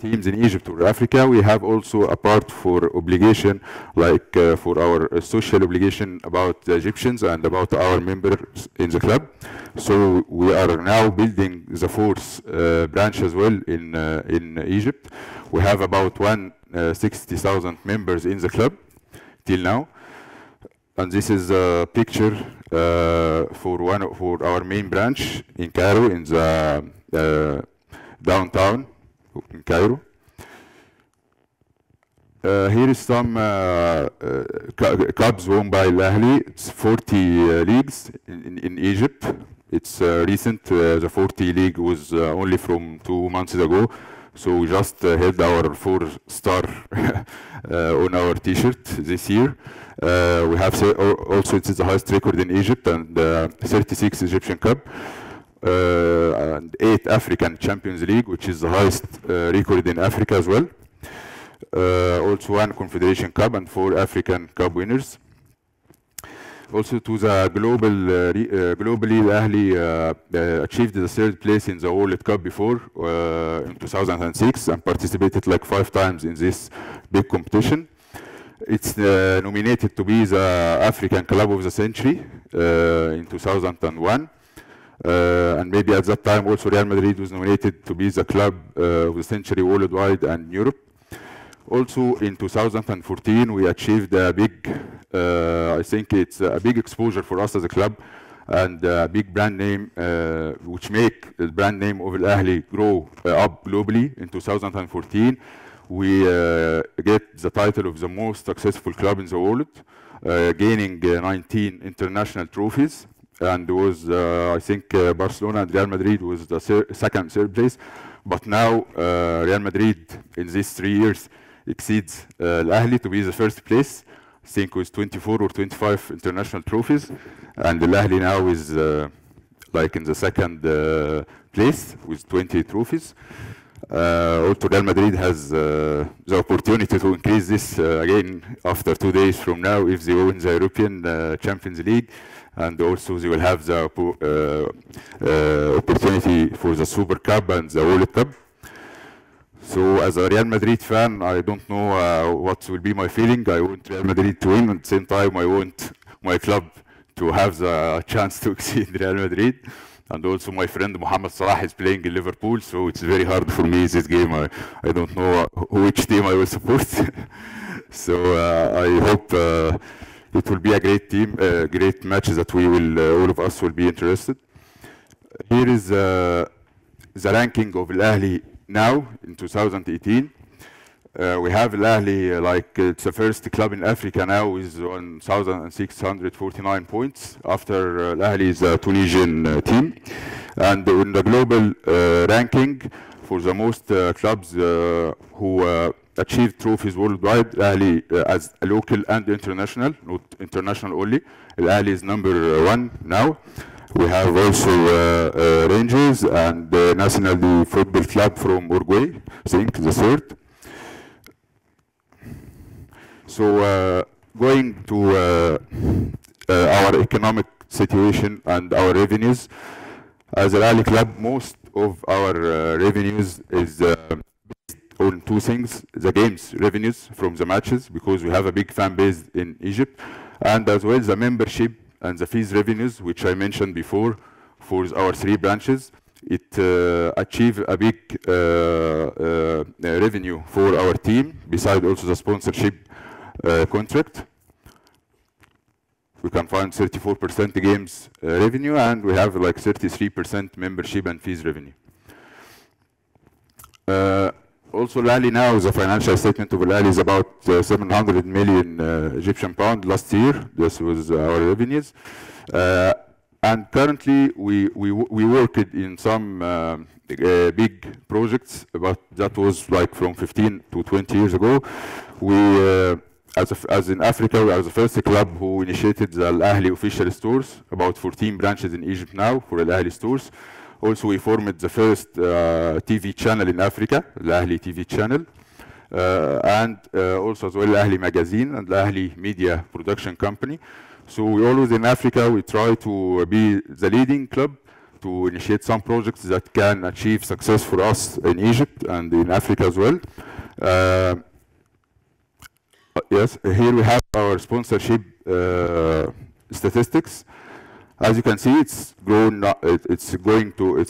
Speaker 5: teams in Egypt or Africa, we have also a part for obligation, like for our social obligation about the Egyptians and about our members in the club. So we are now building the fourth branch as well in Egypt. We have about 160,000 members in the club till now. And this is a picture for our main branch in Cairo, in the downtown in Cairo. Here is some clubs owned by Al Ahly. It's 40 leagues in Egypt. It's recent. The 40 league was only from 2 months ago. So we just held our 4-star on our T-shirt this year. We have also, it's the highest record in Egypt, and 36 Egyptian Cup, and 8 African Champions League, which is the highest record in Africa as well. Also 1 Confederation Cup and 4 African Cup winners. Also to the globally, Al Ahly achieved the 3rd place in the World Cup before in 2006 and participated like 5 times in this big competition. It's nominated to be the African Club of the Century in 2001. And maybe at that time also Real Madrid was nominated to be the Club of the Century worldwide and Europe. Also in 2014 we achieved a big, I think it's a big exposure for us as a club and a big brand name which make the brand name of Al Ahly grow up globally. In 2014 we get the title of the most successful club in the world, gaining 19 international trophies, and was I think Barcelona and Real Madrid was the second, third place. But now Real Madrid in these 3 years exceeds Al Ahly to be the 1st place, I think with 24 or 25 international trophies, and Al Ahly now is like in the 2nd place with 20 trophies. Also Real Madrid has the opportunity to increase this again after 2 days from now if they win the European Champions League, and also they will have the opportunity for the Super Cup and the World Cup. So as a Real Madrid fan, I don't know what will be my feeling. I want Real Madrid to win, at the same time I want my club to have the chance to exceed Real Madrid. And also my friend Mohamed Salah is playing in Liverpool, so it's very hard for me this game. I don't know which team I will support. So I hope it will be a great team, great matches that we will, all of us will be interested. Here is the ranking of Al Ahly now in 2018. We have Al Ahly, like it's the 1st club in Africa now with 1,649 points after Al Ahly's Tunisian team. And in the global ranking for the most clubs who achieved trophies worldwide, Al Ahly as a local and international, not international only, Al Ahly is number 1 now. We have also Rangers and the National Football Club from Uruguay, I think the 3rd. So going to our economic situation and our revenues, as Al Ahly Club, most of our revenues is based on 2 things: the games revenues from the matches, because we have a big fan base in Egypt, and as well the membership and the fees revenues, which I mentioned before, for our 3 branches. It achieved a big revenue for our team, besides also the sponsorship contract. We can find 34% games revenue, and we have like 33% membership and fees revenue. Also, Al Ahly now, the financial statement of Al Ahly is about 700 million Egyptian pound last year. This was our revenues. And currently, we worked in some big projects, but that was like from 15 to 20 years ago. We as in Africa, we are the 1st club who initiated the Al Ahly official stores, about 14 branches in Egypt now for Al Ahly stores. Also, we formed the first TV channel in Africa, the Ahli TV channel, and also as well Ahli magazine and Ahli media production company. So we always in Africa, we try to be the leading club to initiate some projects that can achieve success for us in Egypt and in Africa as well. Yes, here we have our sponsorship statistics. As you can see, it's grown. It's going to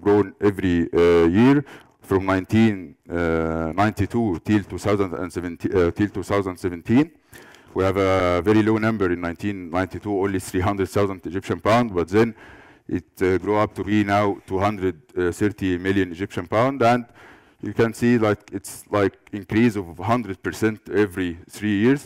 Speaker 5: grow every year from 1992 till 2017. We have a very low number in 1992, only 300,000 Egyptian pounds, but then it grew up to be now 230 million Egyptian pounds, and you can see like it's like increase of 100% every 3 years,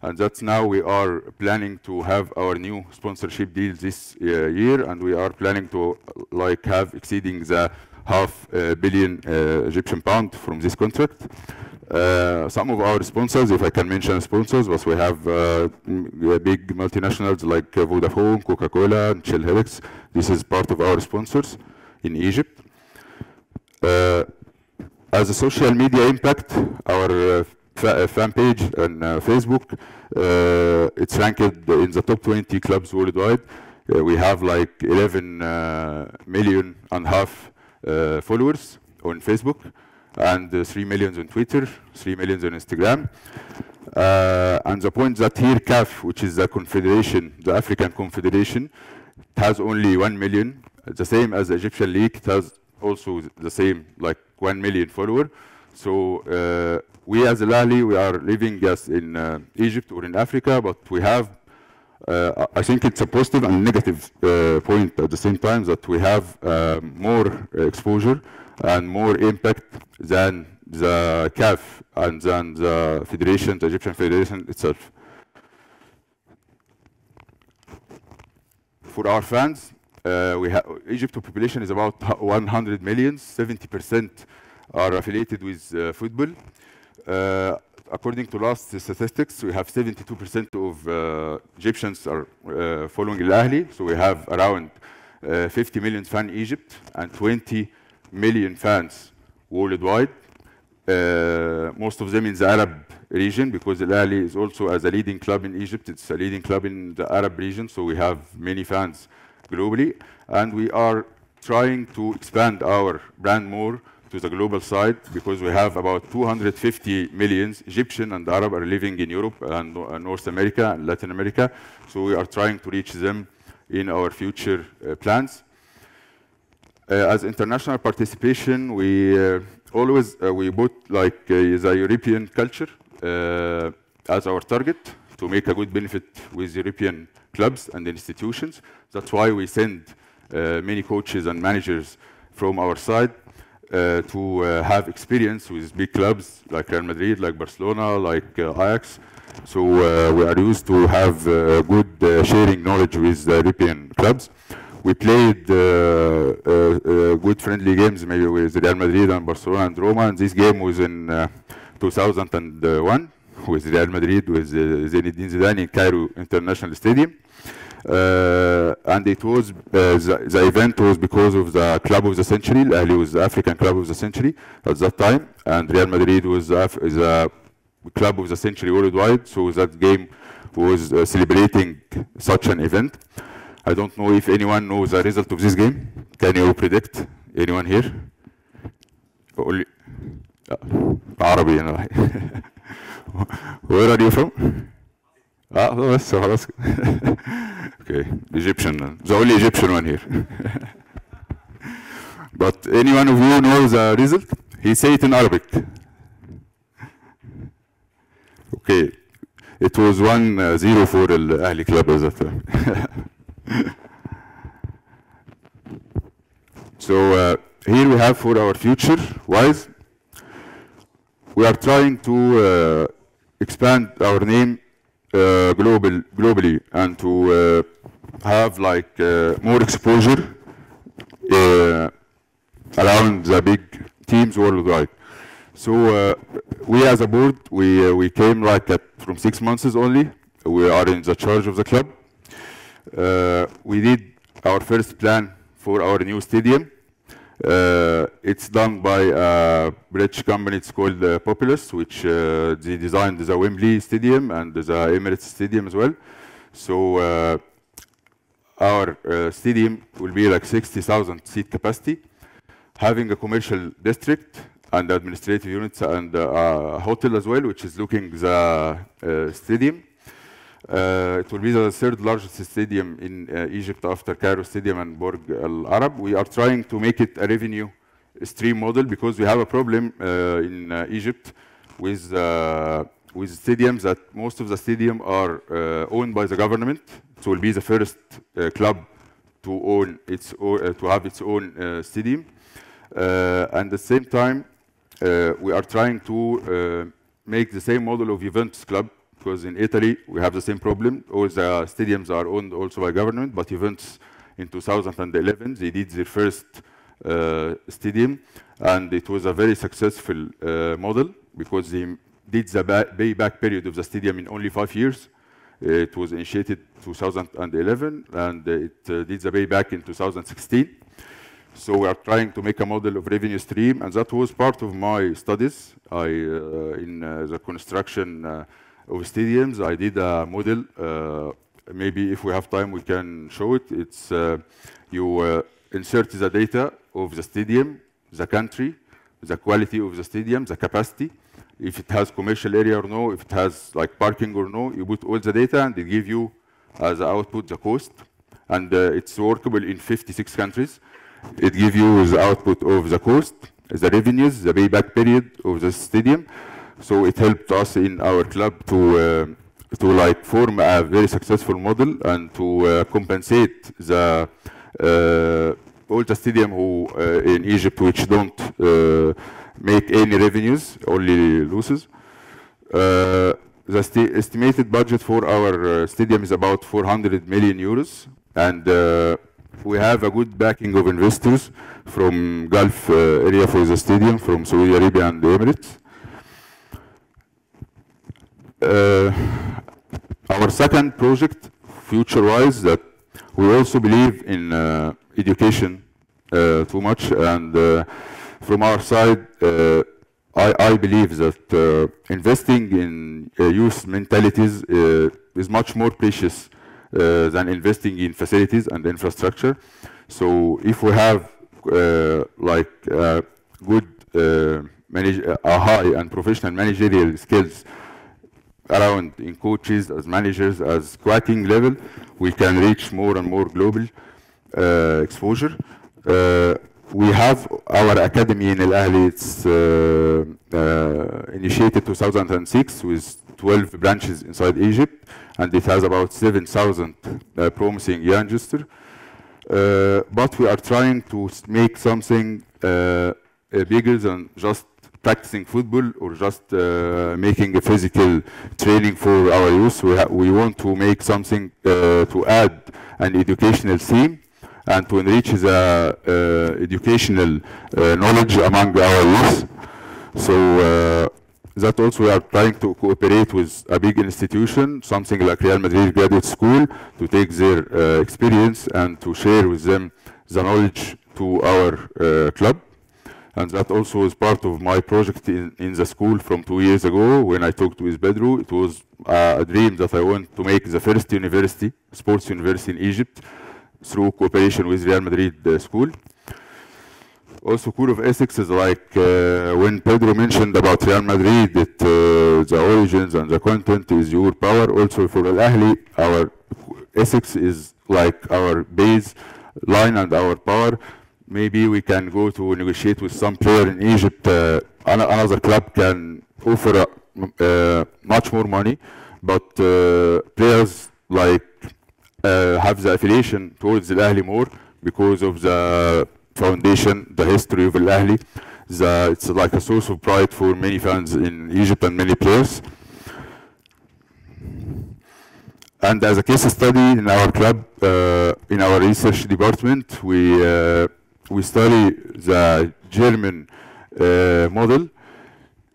Speaker 5: and that's now we are planning to have our new sponsorship deal this year, and we are planning to like have exceeding the $500 million Egyptian pound from this contract. Some of our sponsors, if I can mention sponsors, was we have big multinationals like Vodafone, Coca-Cola, and Shell Helix. This is part of our sponsors in Egypt. As a social media impact, our fan page on Facebook, it's ranked in the top 20 clubs worldwide. We have like 11.5 million followers on Facebook, and 3 million on Twitter, 3 million on Instagram. And the point that here CAF, which is the confederation, the African Confederation, has only 1 million, the same as the Egyptian League. It has also the same, like 1 million follower. So we as Al Ahly, we are living just in Egypt or in Africa, but we have, I think it's a positive and negative point at the same time, that we have more exposure and more impact than the CAF and than the federation, the Egyptian Federation itself. For our fans, Egypt's population is about 100 million. 70% are affiliated with football. According to last statistics, we have 72% of Egyptians are following Al Ahly. So we have around 50 million fans in Egypt and 20 million fans worldwide. Most of them in the Arab region, because Al Ahly is also as a leading club in Egypt. It's a leading club in the Arab region, so we have many fans globally. And we are trying to expand our brand more to the global side, because we have about 250 million Egyptian and Arab are living in Europe and North America and Latin America. So we are trying to reach them in our future plans. As international participation, we always we put like the European culture as our target to make a good benefit with European clubs and institutions. That's why we send many coaches and managers from our side to have experience with big clubs like Real Madrid, like Barcelona, like Ajax. So we are used to have good sharing knowledge with the European clubs. We played good friendly games maybe with Real Madrid and Barcelona and Roma, and this game was in 2001 with Real Madrid, with Zinedine Zidane in Cairo International Stadium. And it was, the event was because of the Club of the Century. Al Ahly was the African Club of the Century at that time, and Real Madrid was the Club of the Century worldwide, so that game was celebrating such an event. I don't know if anyone knows the result of this game. Can you predict? Anyone here? Only Arabi, you know. Where are you from? Okay, Egyptian. The only Egyptian one here. But anyone of you knows the result? He said it in Arabic. Okay, it was 1-0 for Al Ahly Club at that time. So here we have for our future wise, we are trying to expand our name globally and to have like more exposure around the big teams worldwide. So we as a board, we came like from 6 months only. We are in the charge of the club. We did our first plan for our new stadium. It's done by a British company. It's called Populous, which they designed the Wembley Stadium and the Emirates Stadium as well. So our stadium will be like 60,000 seat capacity, having a commercial district and administrative units and a hotel as well, which is looking the stadium. It will be the third largest stadium in Egypt after Cairo Stadium and Burj Al Arab. We are trying to make it a revenue stream model because we have a problem in Egypt with stadiums that most of the stadiums are owned by the government. It will be the first club to own its to have its own stadium. And at the same time, we are trying to make the same model of Juventus club, because in Italy we have the same problem. All the stadiums are owned also by government, but Juventus in 2011 they did their first stadium, and it was a very successful model because they did the payback period of the stadium in only 5 years. It was initiated 2011, and it did the payback in 2016. So we are trying to make a model of revenue stream, and that was part of my studies. In the construction of stadiums, I did a model. Maybe if we have time, we can show it. It's you insert the data of the stadium, the country, the quality of the stadium, the capacity, if it has commercial area or no, if it has like parking or no. You put all the data, and they give you as output the cost, and it's workable in 56 countries. It gives you the output of the cost, the revenues, the payback period of the stadium. So it helped us in our club to like form a very successful model and to compensate the all the stadium who in Egypt which don't make any revenues, only losses. The estimated budget for our stadium is about 400 million euros, and we have a good backing of investors from Gulf area for the stadium, from Saudi Arabia and the Emirates. Our second project, future-wise, that we also believe in education too much, and from our side, I believe that investing in youth mentalities is much more precious than investing in facilities and infrastructure. So if we have like good high and professional managerial skills around in coaches, as managers, as quacking level, we can reach more and more global exposure. We have our academy in Al Ahly. It's initiated 2006 with 12 branches inside Egypt, and it has about 7,000 promising youngsters. But we are trying to make something bigger than just practicing football or just making a physical training for our youth. We want to make something to add an educational theme and to enrich the educational knowledge among our youth. So that also we are trying to cooperate with a big institution, something like Real Madrid Graduate School, to take their experience and to share with them the knowledge to our club. And that also is part of my project in the school from 2 years ago when I talked with Pedro. It was a dream that I want to make the first university, sports university in Egypt, through cooperation with Real Madrid School. Also, core of ethics is like when Pedro mentioned about Real Madrid, that the origins and the content is your power. Also for Al Ahly, our ethics is like our base line and our power. Maybe we can go to negotiate with some player in Egypt. Another club can offer much more money, but players like have the affiliation towards Al Ahly more because of the foundation, the history of Al Ahly. It's like a source of pride for many fans in Egypt and many players. And as a case study in our club, in our research department, we study the German model.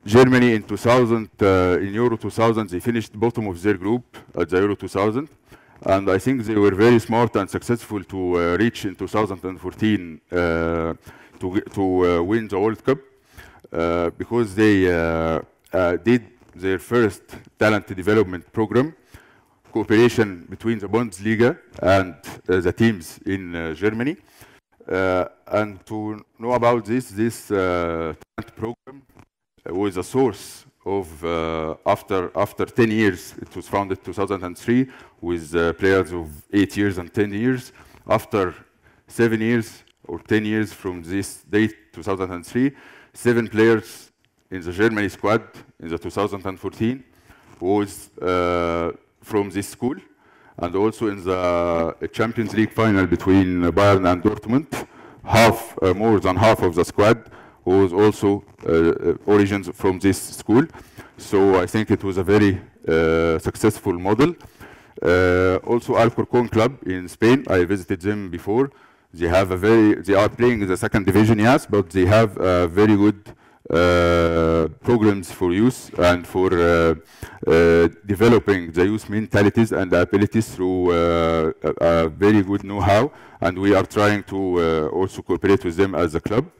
Speaker 5: Germany in 2000, in Euro 2000, they finished bottom of their group at the Euro 2000. And I think they were very smart and successful to reach in 2014 to win the World Cup because they did their first talent development program, cooperation between the Bundesliga and the teams in Germany. And to know about this talent program was a source of, after 10 years, it was founded in 2003 with players of 8 years and 10 years. After 7 years or 10 years from this date, 2003, 7 players in the Germany squad in the 2014 was from this school. And also in the Champions League final between Bayern and Dortmund, more than half of the squad was also origins from this school. So I think it was a very successful model. Also Alcorcon club in Spain, I visited them before. They are playing in the second division, yes, but they have very good programs for youth and for developing the youth mentalities and abilities through a very good know-how. And we are trying to also cooperate with them as a club.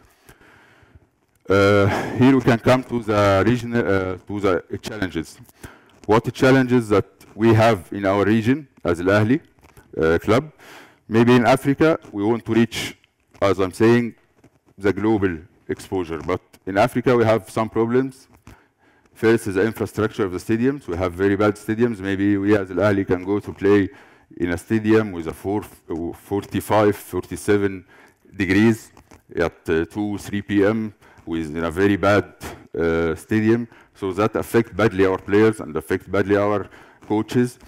Speaker 5: Here we can come to the regional, to the challenges. What the challenges that we have in our region as Al Ahly club? Maybe in Africa, we want to reach, as I'm saying, the global exposure. But in Africa, we have some problems. First is the infrastructure of the stadiums. We have very bad stadiums. Maybe we as Al Ahly can go to play in a stadium with a 45, 47 degrees at 2, 3 p.m. with a very bad stadium. So that affects badly our players and affects badly our coaches.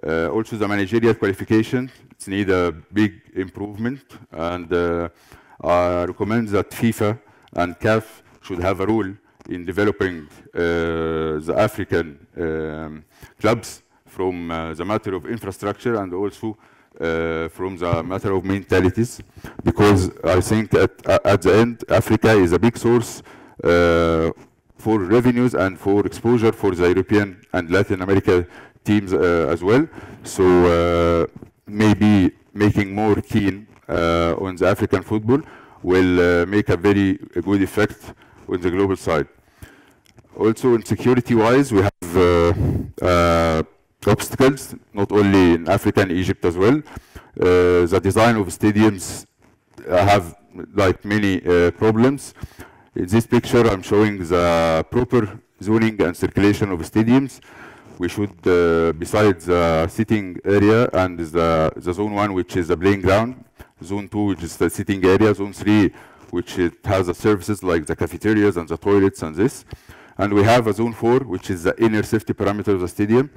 Speaker 5: Also the managerial qualification, it needs a big improvement. And I recommend that FIFA and CAF should have a role in developing the African clubs from the matter of infrastructure and also from the matter of mentalities, because I think at the end, Africa is a big source for revenues and for exposure for the European and Latin America teams as well. So maybe making more keen on the African football will make a very good effect on the global side. Also, in security-wise, we have obstacles, not only in Africa and Egypt as well. The design of stadiums have like many problems. In this picture, I'm showing the proper zoning and circulation of stadiums. We should, besides the sitting area and the zone 1, which is the playing ground, zone 2, which is the sitting area, zone 3, which it has the services like the cafeterias and the toilets and this. And we have a zone 4, which is the inner safety parameter of the stadium,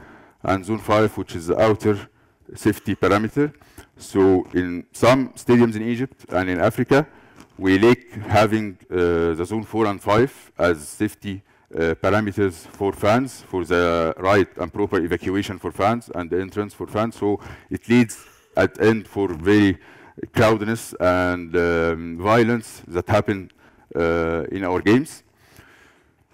Speaker 5: and zone 5, which is the outer safety parameter. So in some stadiums in Egypt and in Africa, we like having the zone 4 and 5 as safety parameters for fans, for the right and proper evacuation for fans and the entrance for fans. So it leads at the end for very crowdedness and violence that happen in our games.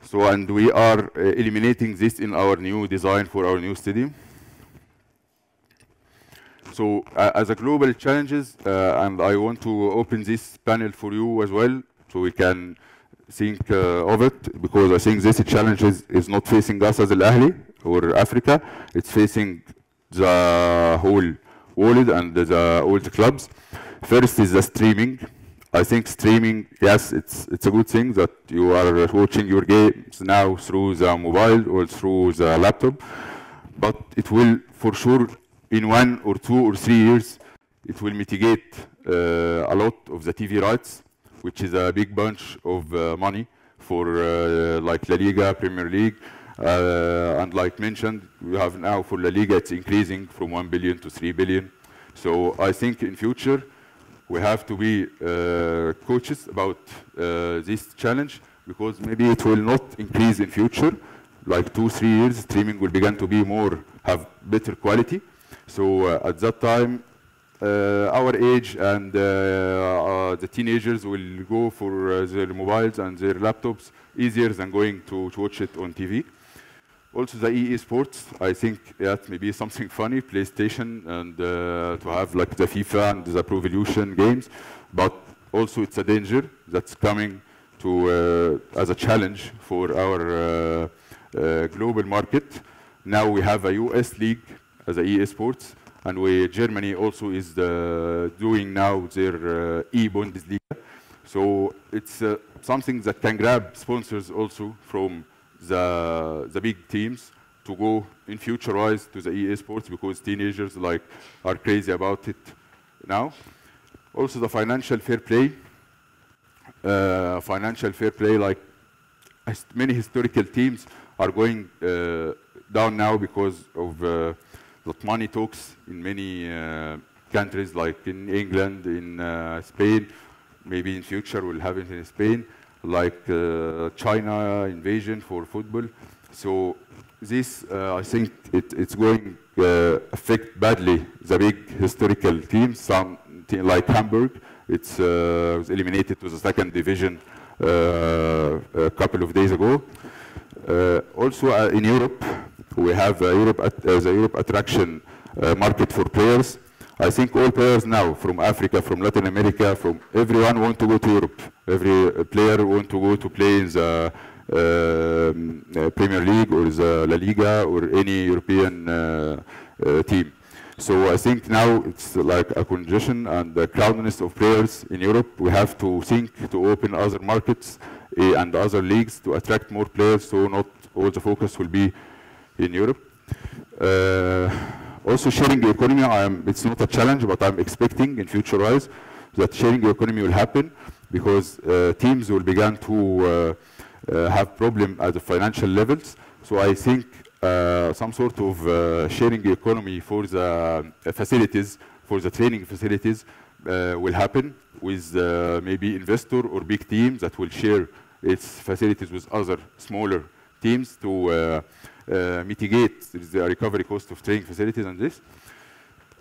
Speaker 5: So, and we are eliminating this in our new design for our new stadium. So, as a global challenges, and I want to open this panel for you as well, so we can think of it, because I think this challenge is not facing us as Al Ahly or Africa, it's facing the whole world and all the clubs. First is the streaming. I think streaming, yes, it's a good thing that you are watching your games now through the mobile or through the laptop, but it will for sure in 1 or 2 or 3 years, it will mitigate a lot of the TV rights, which is a big bunch of money for like La Liga, Premier League, and like mentioned, we have now for La Liga, it's increasing from 1 billion to 3 billion. So I think in future, we have to be cautious about this challenge, because maybe it will not increase in future. Like 2-3 years, streaming will begin to be more, have better quality. So at that time, our age and the teenagers will go for their mobiles and their laptops easier than going to watch it on TV. Also the EA Sports, I think that may be something funny, PlayStation, and to have like the FIFA and the Pro Evolution games, but also it's a danger that's coming to as a challenge for our global market. Now we have a US league as a EA Sports, and Germany also is doing now their E-Bundesliga. So it's something that can grab sponsors also from the big teams to go in future-wise to the EA Sports, because teenagers like are crazy about it now. Also the financial fair play. Like many historical teams are going down now because of that money talks in many countries, like in England, in Spain, maybe in future we'll have it in Spain, like China invasion for football. So this, I think it's going to affect badly the big historical teams. Some team like Hamburg, it's was eliminated to the second division a couple of days ago. Also in Europe, we have the Europe attraction market for players. I think all players now from Africa, from Latin America, from everyone want to go to Europe. Every player want to go to play in the Premier League or the La Liga or any European team. So I think now it's like a congestion and the crowdedness of players in Europe. We have to think to open other markets and other leagues to attract more players, so not all the focus will be in Europe. Also sharing the economy, it's not a challenge, but I'm expecting in future-wise that sharing the economy will happen, because teams will begin to have problem at the financial levels. So I think some sort of sharing the economy for the facilities, for the training facilities will happen with maybe investor or big teams that will share its facilities with other smaller teams to mitigate the recovery cost of training facilities and this.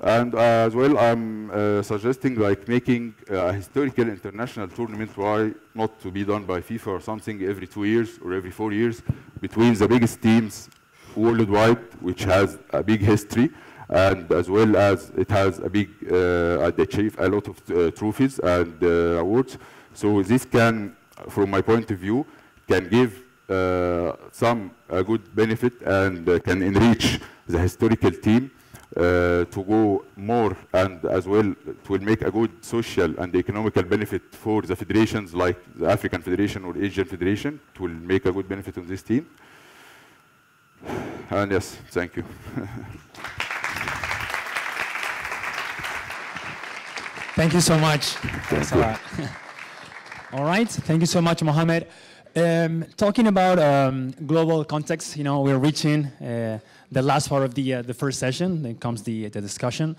Speaker 5: And as well, I'm suggesting like making a historical international tournament, why not to be done by FIFA or something every 2 years or every 4 years between the biggest teams worldwide, which has a big history, and as well as it has a big, they achieve a lot of trophies and awards. So this can, from my point of view, can give some good benefit and can enrich the historical team to go more, and as well it will make a good social and economical benefit for the federations like the African Federation or Asian Federation. It will make a good benefit on this team. And yes, thank you.
Speaker 2: Thank you so much. Thanks a lot. All right, thank you so much, Mohammed. Talking about global context, you know, we're reaching the last part of the first session. Then comes the discussion,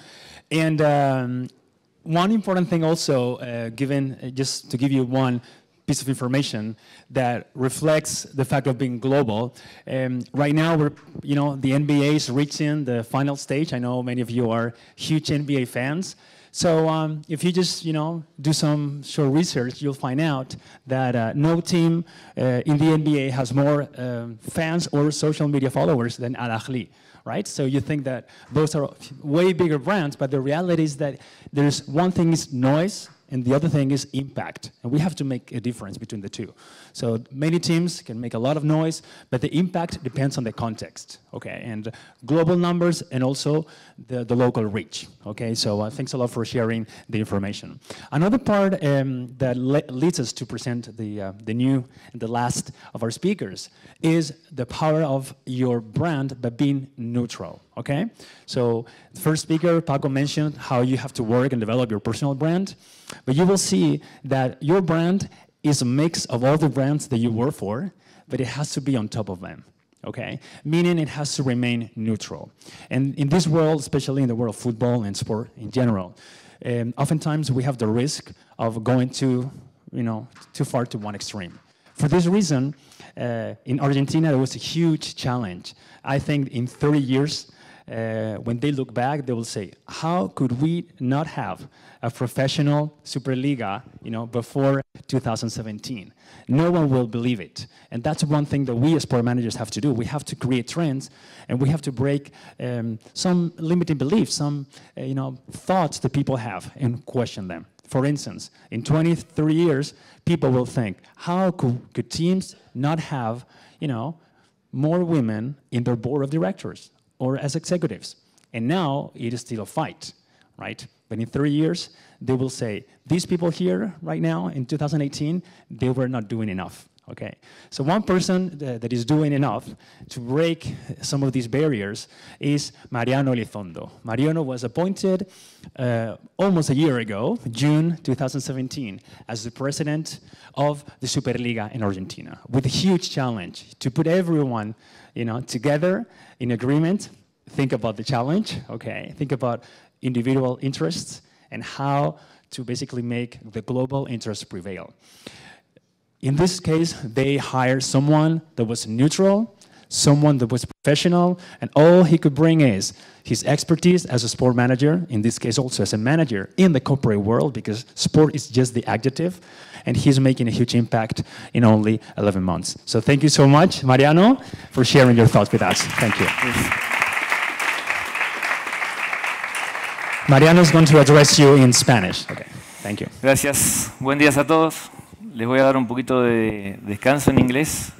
Speaker 2: and one important thing also, given just to give you one piece of information that reflects the fact of being global. Right now, the NBA is reaching the final stage. I know many of you are huge NBA fans. So if you just, do some short research, you'll find out that no team in the NBA has more fans or social media followers than Al Ahly, right? So you think that those are way bigger brands, but the reality is that there's one thing is noise, and the other thing is impact. And we have to make a difference between the two. So many teams can make a lot of noise, but the impact depends on the context, okay? And global numbers and also the local reach, okay? So thanks a lot for sharing the information. Another part that leads us to present the new and the last of our speakers is the power of your brand by being neutral, okay? So the first speaker, Paco, mentioned how you have to work and develop your personal brand. But you will see that your brand is a mix of all the brands that you work for, but it has to be on top of them, okay? Meaning it has to remain neutral. And in this world, especially in the world of football and sport in general, oftentimes we have the risk of going too far to one extreme. For this reason, in Argentina, there was a huge challenge. I think in 30 years, when they look back, they will say, how could we not have a professional Superliga, before 2017? No one will believe it. And that's one thing that we as sport managers have to do. We have to create trends, and we have to break some limiting beliefs, some thoughts that people have, and question them. For instance, in 23 years, people will think, how could teams not have, more women in their board of directors or as executives? And now it is still a fight, right? But in 3 years, they will say, these people here right now in 2018, they were not doing enough. Okay, so one person that is doing enough to break some of these barriers is Mariano Elizondo. Mariano was appointed almost a year ago, June 2017, as the president of the Superliga in Argentina, with a huge challenge to put everyone, together in agreement. Think about the challenge, okay? Think about individual interests and how to basically make the global interest prevail. In this case, they hired someone that was neutral, someone that was professional, and all he could bring is his expertise as a sport manager, in this case also as a manager in the corporate world, because sport is just the adjective, and he's making a huge impact in only 11 months. So thank you so much, Mariano, for sharing your thoughts with us. Thank you. Mariano is going to address you in Spanish. Okay, thank you.
Speaker 6: Gracias. Buen día a todos. Les voy a dar un poquito de descanso en inglés,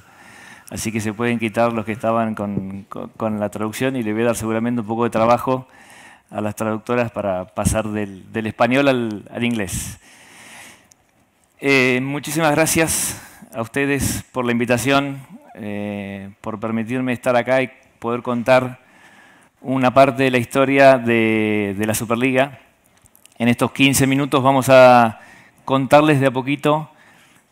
Speaker 6: así que se pueden quitar los que estaban con la traducción, y le voy a dar seguramente un poco de trabajo a las traductoras para pasar del español al inglés. Muchísimas gracias a ustedes por la invitación, por permitirme estar acá y poder contar una parte de la historia de la Superliga. En estos 15 minutos vamos a contarles de a poquito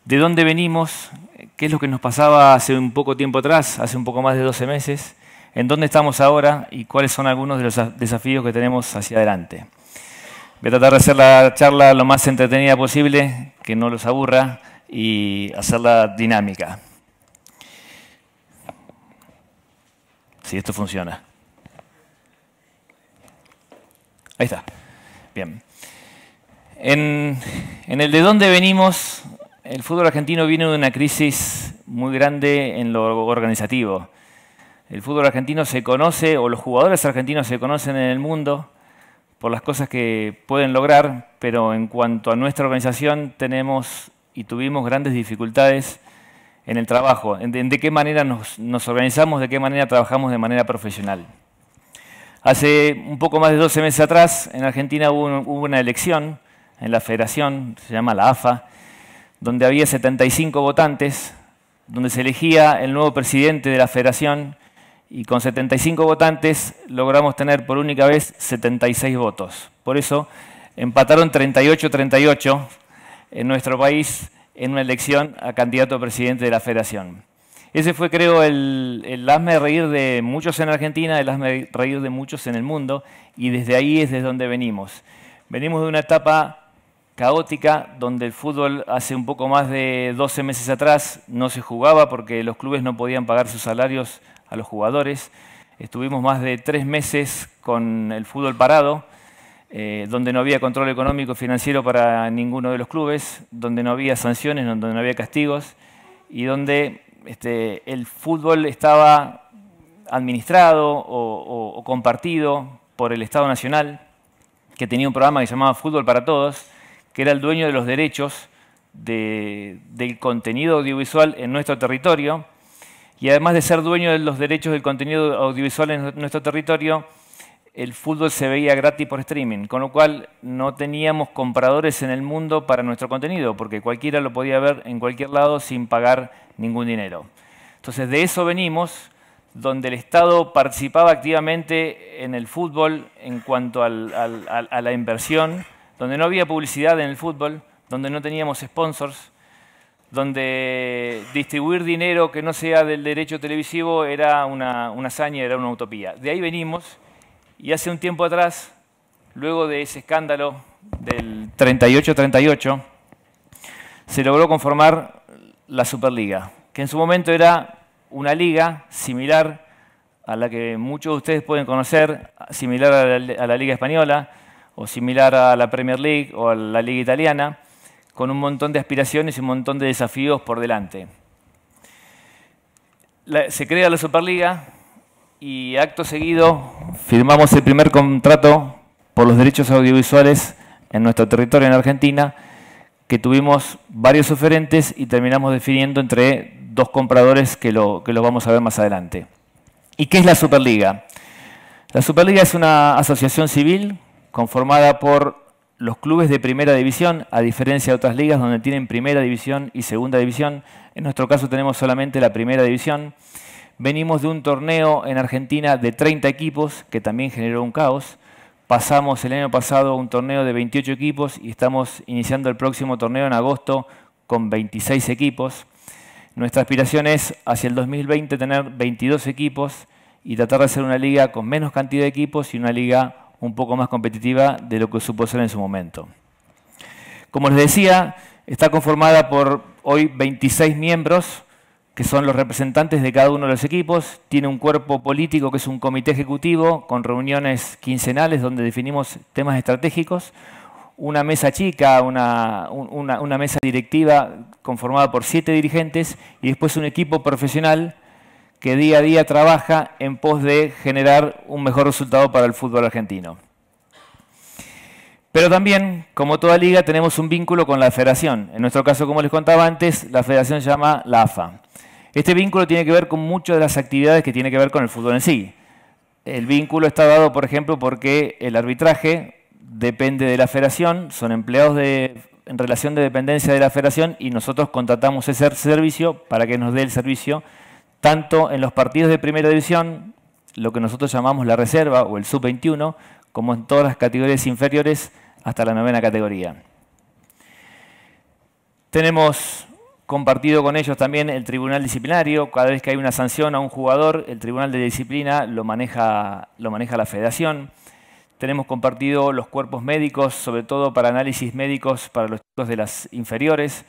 Speaker 6: de dónde venimos, qué es lo que nos pasaba hace un poco tiempo atrás, hace un poco más de 12 meses, en dónde estamos ahora y cuáles son algunos de los desafíos que tenemos hacia adelante. Voy a tratar de hacer la charla lo más entretenida posible, que no los aburra, y hacerla dinámica. Si esto funciona. Ahí está. Bien. En el de dónde venimos, el fútbol argentino viene de una crisis muy grande en lo organizativo. El fútbol argentino se conoce, o los jugadores argentinos se conocen en el mundo por las cosas que pueden lograr, pero en cuanto a nuestra organización tenemos y tuvimos grandes dificultades en el trabajo, de qué manera nos organizamos, de qué manera trabajamos de manera profesional. Hace un poco más de 12 meses atrás, en Argentina hubo una elección en la federación, se llama la AFA, donde había 75 votantes, donde se elegía el nuevo presidente de la federación, y con 75 votantes logramos tener por única vez 76 votos. Por eso empataron 38-38 en nuestro país en una elección a candidato a presidente de la federación. Ese fue, creo, el hazme de reír de muchos en Argentina, el hazme de reír de muchos en el mundo, y desde ahí es desde donde venimos. Venimos de una etapa caótica, donde el fútbol hace un poco más de 12 meses atrás no se jugaba porque los clubes no podían pagar sus salarios a los jugadores. Estuvimos más de 3 meses con el fútbol parado, donde no había control económico y financiero para ninguno de los clubes, donde no había sanciones, donde no había castigos, y donde el fútbol estaba administrado o compartido por el Estado Nacional, que tenía un programa que se llamaba Fútbol para Todos, que era el dueño de los derechos del contenido audiovisual en nuestro territorio, y además de ser dueño de los derechos del contenido audiovisual en nuestro territorio, el fútbol se veía gratis por streaming, con lo cual no teníamos compradores en el mundo para nuestro contenido, porque cualquiera lo podía ver en cualquier lado sin pagar ningún dinero. Entonces, de eso venimos, donde el Estado participaba activamente en el fútbol en cuanto a la inversión, donde no había publicidad en el fútbol, donde no teníamos sponsors, donde distribuir dinero que no sea del derecho televisivo era una hazaña, era una utopía. De ahí venimos, y hace un tiempo atrás, luego de ese escándalo del 38-38, se logró conformar la Superliga, que en su momento era una liga similar a la que muchos de ustedes pueden conocer, similar a la Liga Española, o similar a la Premier League o a la Liga Italiana, con un montón de aspiraciones y un montón de desafíos por delante. Se crea la Superliga y acto seguido firmamos el primer contrato por los derechos audiovisuales en nuestro territorio en Argentina, que tuvimos varios oferentes y terminamos definiendo entre dos compradores que lo vamos a ver más adelante. ¿Y qué es la Superliga? La Superliga es una asociación civil conformada por los clubes de primera división, a diferencia de otras ligas donde tienen primera división y segunda división. En nuestro caso tenemos solamente la primera división. Venimos de un torneo en Argentina de 30 equipos, que también generó un caos. Pasamos el año pasado a un torneo de 28 equipos y estamos iniciando el próximo torneo en agosto con 26 equipos. Nuestra aspiración es hacia el 2020 tener 22 equipos y tratar de hacer una liga con menos cantidad de equipos y una liga un poco más competitiva de lo que supo ser en su momento. Como les decía, está conformada por hoy 26 miembros, que son los representantes de cada uno de los equipos. Tiene un cuerpo político que es un comité ejecutivo con reuniones quincenales donde definimos temas estratégicos. Una mesa chica, una mesa directiva conformada por 7 dirigentes y después un equipo profesional que día a día trabaja en pos de generar un mejor resultado para el fútbol argentino. Pero también, como toda liga, tenemos un vínculo con la federación. En nuestro caso, como les contaba antes, la federación se llama la AFA. Este vínculo tiene que ver con muchas de las actividades que tiene que ver con el fútbol en sí. El vínculo está dado, por ejemplo, porque el arbitraje depende de la federación, son empleados en relación de dependencia de la federación y nosotros contratamos ese servicio para que nos dé el servicio tanto en los partidos de primera división, lo que nosotros llamamos la reserva o el sub-21, como en todas las categorías inferiores hasta la 9ª categoría. Tenemos compartido con ellos también el tribunal disciplinario. Cada vez que hay una sanción a un jugador, el tribunal de disciplina lo maneja la federación. Tenemos compartido los cuerpos médicos, sobre todo para análisis médicos para los chicos de las inferiores.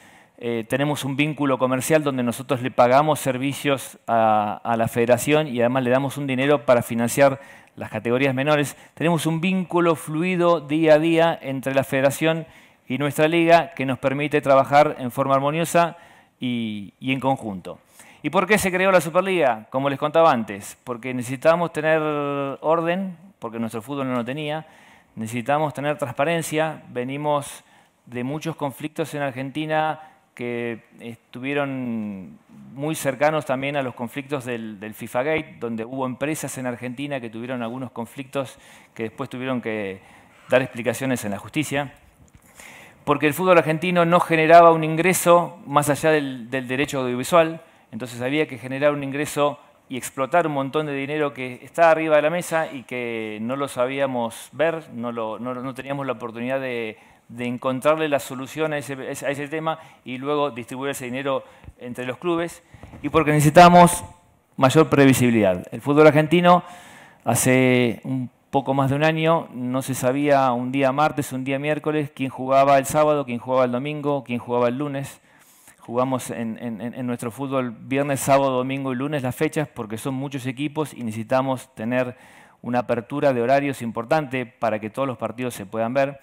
Speaker 6: Tenemos un vínculo comercial donde nosotros le pagamos servicios a la federación y además le damos un dinero para financiar las categorías menores. Tenemos un vínculo fluido día a día entre la federación y nuestra liga que nos permite trabajar en forma armoniosa y en conjunto. ¿Y por qué se creó la Superliga? Como les contaba antes, porque necesitábamos tener orden, porque nuestro fútbol no lo tenía, necesitábamos tener transparencia, venimos de muchos conflictos en Argentina que estuvieron muy cercanos también a los conflictos del FIFA Gate, donde hubo empresas en Argentina que tuvieron algunos conflictos que después tuvieron que dar explicaciones en la justicia, porque el fútbol argentino no generaba un ingreso más allá del derecho audiovisual, entonces había que generar un ingreso y explotar un montón de dinero que está arriba de la mesa y que no lo sabíamos ver, no teníamos la oportunidad de encontrarle la solución a ese tema y luego distribuir ese dinero entre los clubes, y porque necesitábamos mayor previsibilidad. El fútbol argentino hace un poco más de un año no se sabía un día martes, un día miércoles, quién jugaba el sábado, quién jugaba el domingo, quién jugaba el lunes. Jugamos en nuestro fútbol viernes, sábado, domingo y lunes las fechas porque son muchos equipos y necesitamos tener una apertura de horarios importante para que todos los partidos se puedan ver.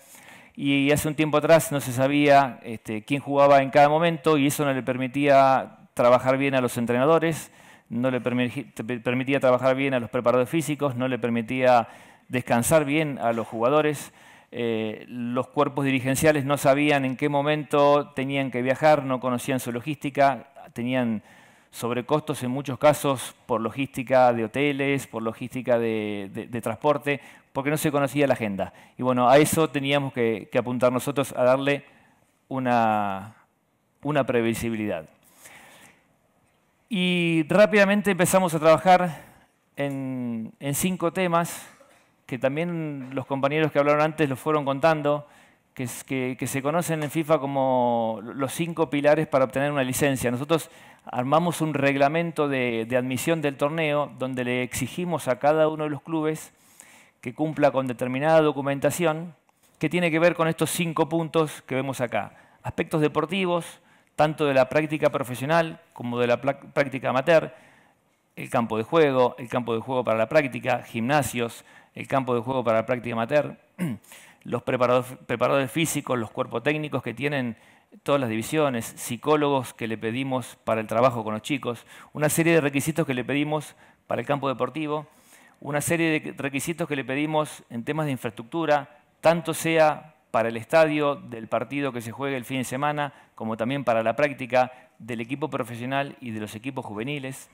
Speaker 6: Y hace un tiempo atrás no se sabía quién jugaba en cada momento y eso no le permitía trabajar bien a los entrenadores, no le permitía trabajar bien a los preparadores físicos, no le permitía descansar bien a los jugadores. Los cuerpos dirigenciales no sabían en qué momento tenían que viajar, no conocían su logística, tenían sobrecostos en muchos casos por logística de hoteles, por logística de transporte, porque no se conocía la agenda. Y bueno, a eso teníamos que apuntar nosotros a darle una previsibilidad. Y rápidamente empezamos a trabajar en 5 temas que también los compañeros que hablaron antes los fueron contando, que se conocen en FIFA como los 5 pilares para obtener una licencia. Nosotros armamos un reglamento de admisión del torneo donde le exigimos a cada uno de los clubes que cumpla con determinada documentación que tiene que ver con estos 5 puntos que vemos acá. Aspectos deportivos, tanto de la práctica profesional como de la práctica amateur, el campo de juego para la práctica, gimnasios, el campo de juego para la práctica amateur, los preparadores físicos, los cuerpos técnicos que tienen todas las divisiones, psicólogos que le pedimos para el trabajo con los chicos, una serie de requisitos que le pedimos para el campo deportivo, una serie de requisitos que le pedimos en temas de infraestructura, tanto sea para el estadio del partido que se juegue el fin de semana, como también para la práctica del equipo profesional y de los equipos juveniles.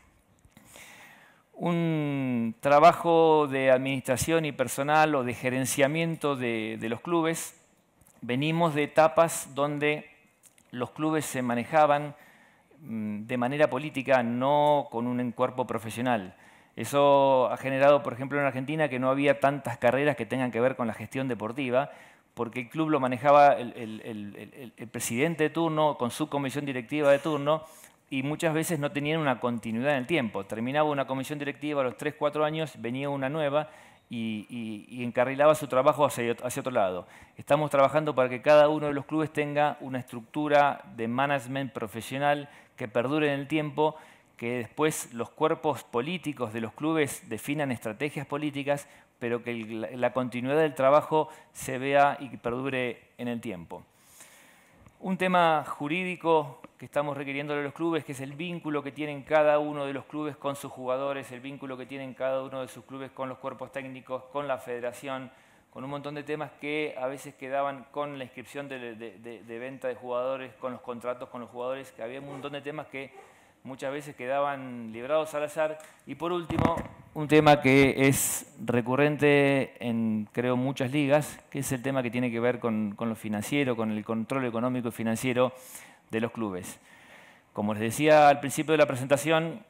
Speaker 6: Un trabajo de administración y personal o de gerenciamiento de los clubes. Venimos de etapas donde los clubes se manejaban de manera política, no con un cuerpo profesional. Eso ha generado, por ejemplo, en Argentina, que no había tantas carreras que tengan que ver con la gestión deportiva, porque el club lo manejaba el presidente de turno con su comisión directiva de turno, y muchas veces no tenían una continuidad en el tiempo. Terminaba una comisión directiva a los 3, 4 años, venía una nueva y encarrilaba su trabajo hacia otro lado. Estamos trabajando para que cada uno de los clubes tenga una estructura de management profesional que perdure en el tiempo, que después los cuerpos políticos de los clubes definan estrategias políticas, pero que la continuidad del trabajo se vea y perdure en el tiempo. Un tema jurídico que estamos requiriendo de los clubes, que es el vínculo que tienen cada uno de los clubes con sus jugadores, el vínculo que tienen cada uno de sus clubes con los cuerpos técnicos, con la federación, con un montón de temas que a veces quedaban con la inscripción de venta de jugadores, con los contratos con los jugadores, que había un montón de temas que muchas veces quedaban librados al azar. Y por último, un tema que es recurrente en, creo, muchas ligas, que es el tema que tiene que ver con lo financiero, con el control económico y financiero de los clubes. Como les decía al principio de la presentación,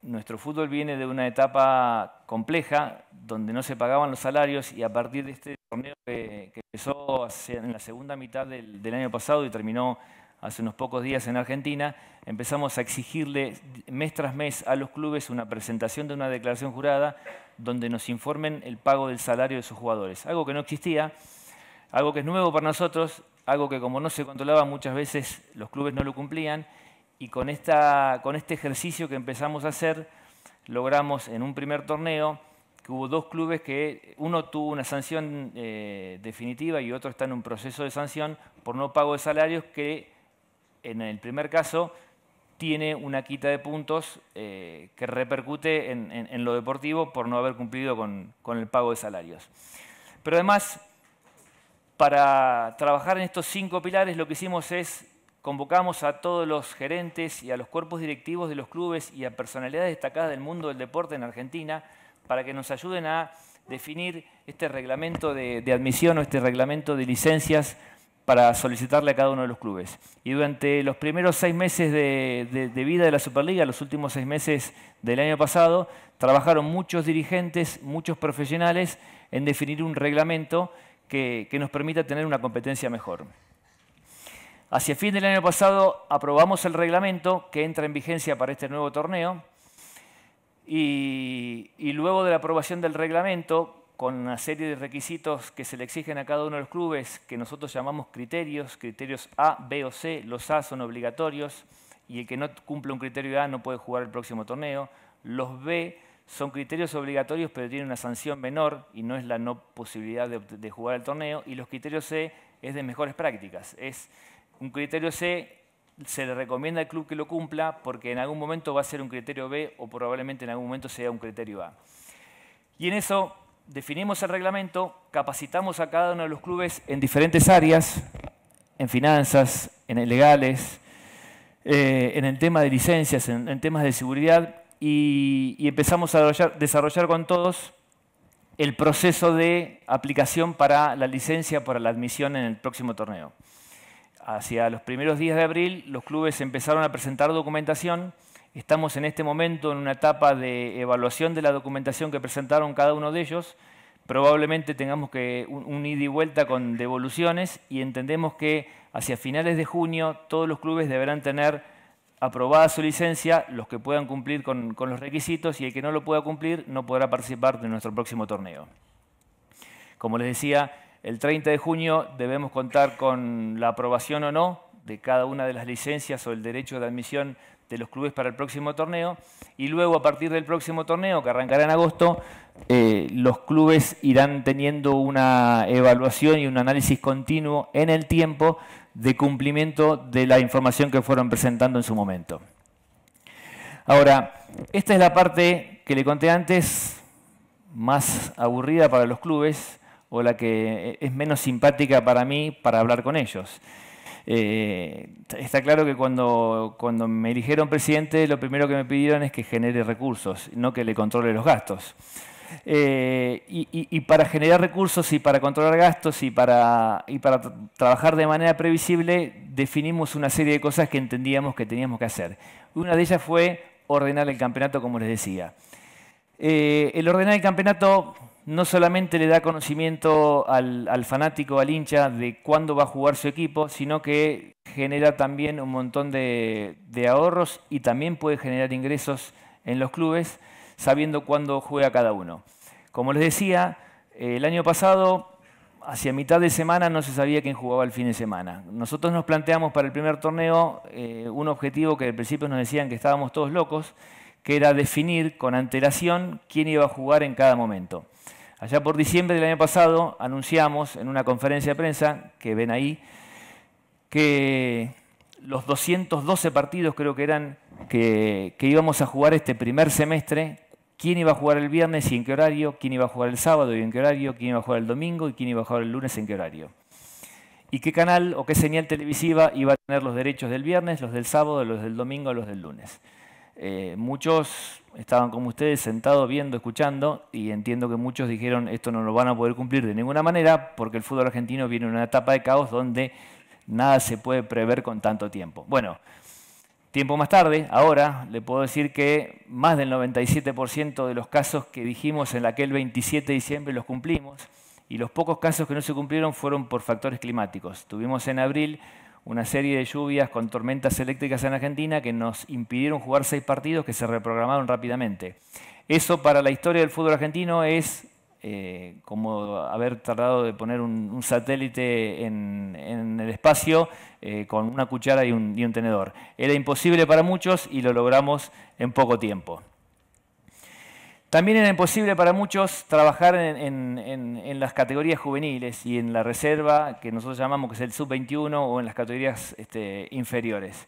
Speaker 6: nuestro fútbol viene de una etapa compleja, donde no se pagaban los salarios, y a partir de este torneo que empezó en la segunda mitad del año pasado y terminó hace unos pocos días en Argentina, empezamos a exigirle mes tras mes a los clubes una presentación de una declaración jurada donde nos informen el pago del salario de sus jugadores. Algo que no existía, algo que es nuevo para nosotros, algo que como no se controlaba muchas veces los clubes no lo cumplían, y con este ejercicio que empezamos a hacer logramos en un primer torneo que hubo 2 clubes que uno tuvo una sanción definitiva y otro está en un proceso de sanción por no pago de salarios, que en el primer caso tiene una quita de puntos que repercute en lo deportivo por no haber cumplido con el pago de salarios. Pero además, para trabajar en estos 5 pilares, lo que hicimos es convocamos a todos los gerentes y a los cuerpos directivos de los clubes y a personalidades destacadas del mundo del deporte en Argentina para que nos ayuden a definir este reglamento de admisión o este reglamento de licencias para solicitarle a cada uno de los clubes. Y durante los primeros 6 meses de vida de la Superliga, los últimos 6 meses del año pasado, trabajaron muchos dirigentes, muchos profesionales en definir un reglamento que nos permita tener una competencia mejor. Hacia fin del año pasado aprobamos el reglamento que entra en vigencia para este nuevo torneo, y luego de la aprobación del reglamento, con una serie de requisitos que se le exigen a cada uno de los clubes, que nosotros llamamos criterios A, B o C. Los A son obligatorios y el que no cumple un criterio A no puede jugar el próximo torneo. Los B son criterios obligatorios pero tienen una sanción menor y no es la no posibilidad de jugar el torneo. Y los criterios C es de mejores prácticas. Es un criterio C, se le recomienda al club que lo cumpla porque en algún momento va a ser un criterio B o probablemente en algún momento sea un criterio A. Y en eso definimos el reglamento, capacitamos a cada uno de los clubes en diferentes áreas, en finanzas, en legales, en el tema de licencias, en temas de seguridad, y empezamos a desarrollar con todos el proceso de aplicación para la licencia para la admisión en el próximo torneo. Hacia los primeros días de abril, los clubes empezaron a presentar documentación. Estamos en este momento en una etapa de evaluación de la documentación que presentaron cada uno de ellos. Probablemente tengamos que un ida y vuelta con devoluciones, y entendemos que hacia finales de junio todos los clubes deberán tener aprobada su licencia, los que puedan cumplir con los requisitos, y el que no lo pueda cumplir no podrá participar de nuestro próximo torneo. Como les decía, el 30 de junio debemos contar con la aprobación o no de cada una de las licencias o el derecho de admisión de los clubes para el próximo torneo, y luego a partir del próximo torneo, que arrancará en agosto, los clubes irán teniendo una evaluación y un análisis continuo en el tiempo de cumplimiento de la información que fueron presentando en su momento. Ahora, esta es la parte que le conté antes, más aburrida para los clubes, o la que es menos simpática para mí para hablar con ellos. Está claro que cuando me eligieron presidente, lo primero que me pidieron es que genere recursos, no que le controle los gastos. Y para generar recursos y para controlar gastos y para trabajar de manera previsible, definimos una serie de cosas que entendíamos que teníamos que hacer. Una de ellas fue ordenar el campeonato, como les decía. El ordenar el campeonato no solamente le da conocimiento al fanático, al hincha, de cuándo va a jugar su equipo, sino que genera también un montón de ahorros y también puede generar ingresos en los clubes, sabiendo cuándo juega cada uno. Como les decía, el año pasado, hacia mitad de semana, no se sabía quién jugaba el fin de semana. Nosotros nos planteamos para el primer torneo un objetivo que al principio nos decían que estábamos todos locos, que era definir con antelación quién iba a jugar en cada momento. Allá por diciembre del año pasado anunciamos en una conferencia de prensa, que ven ahí, que los 212 partidos creo que eran que íbamos a jugar este primer semestre, quién iba a jugar el viernes y en qué horario, quién iba a jugar el sábado y en qué horario, quién iba a jugar el domingo y quién iba a jugar el lunes en qué horario. Y qué canal o qué señal televisiva iba a tener los derechos del viernes, los del sábado, los del domingo, los del lunes. Muchos estaban como ustedes sentados viendo, escuchando, y entiendo que muchos dijeron esto no lo van a poder cumplir de ninguna manera porque el fútbol argentino viene en una etapa de caos donde nada se puede prever con tanto tiempo. Bueno, tiempo más tarde, ahora le puedo decir que más del 97% de los casos que dijimos en aquel 27 de diciembre los cumplimos, y los pocos casos que no se cumplieron fueron por factores climáticos. Tuvimos en abril una serie de lluvias con tormentas eléctricas en Argentina que nos impidieron jugar 6 partidos que se reprogramaron rápidamente. Eso para la historia del fútbol argentino es como haber tratado de poner un satélite en el espacio con una cuchara y un tenedor. Era imposible para muchos y lo logramos en poco tiempo. También era imposible para muchos trabajar en las categorías juveniles y en la reserva, que nosotros llamamos que es el sub-21, o en las categorías inferiores.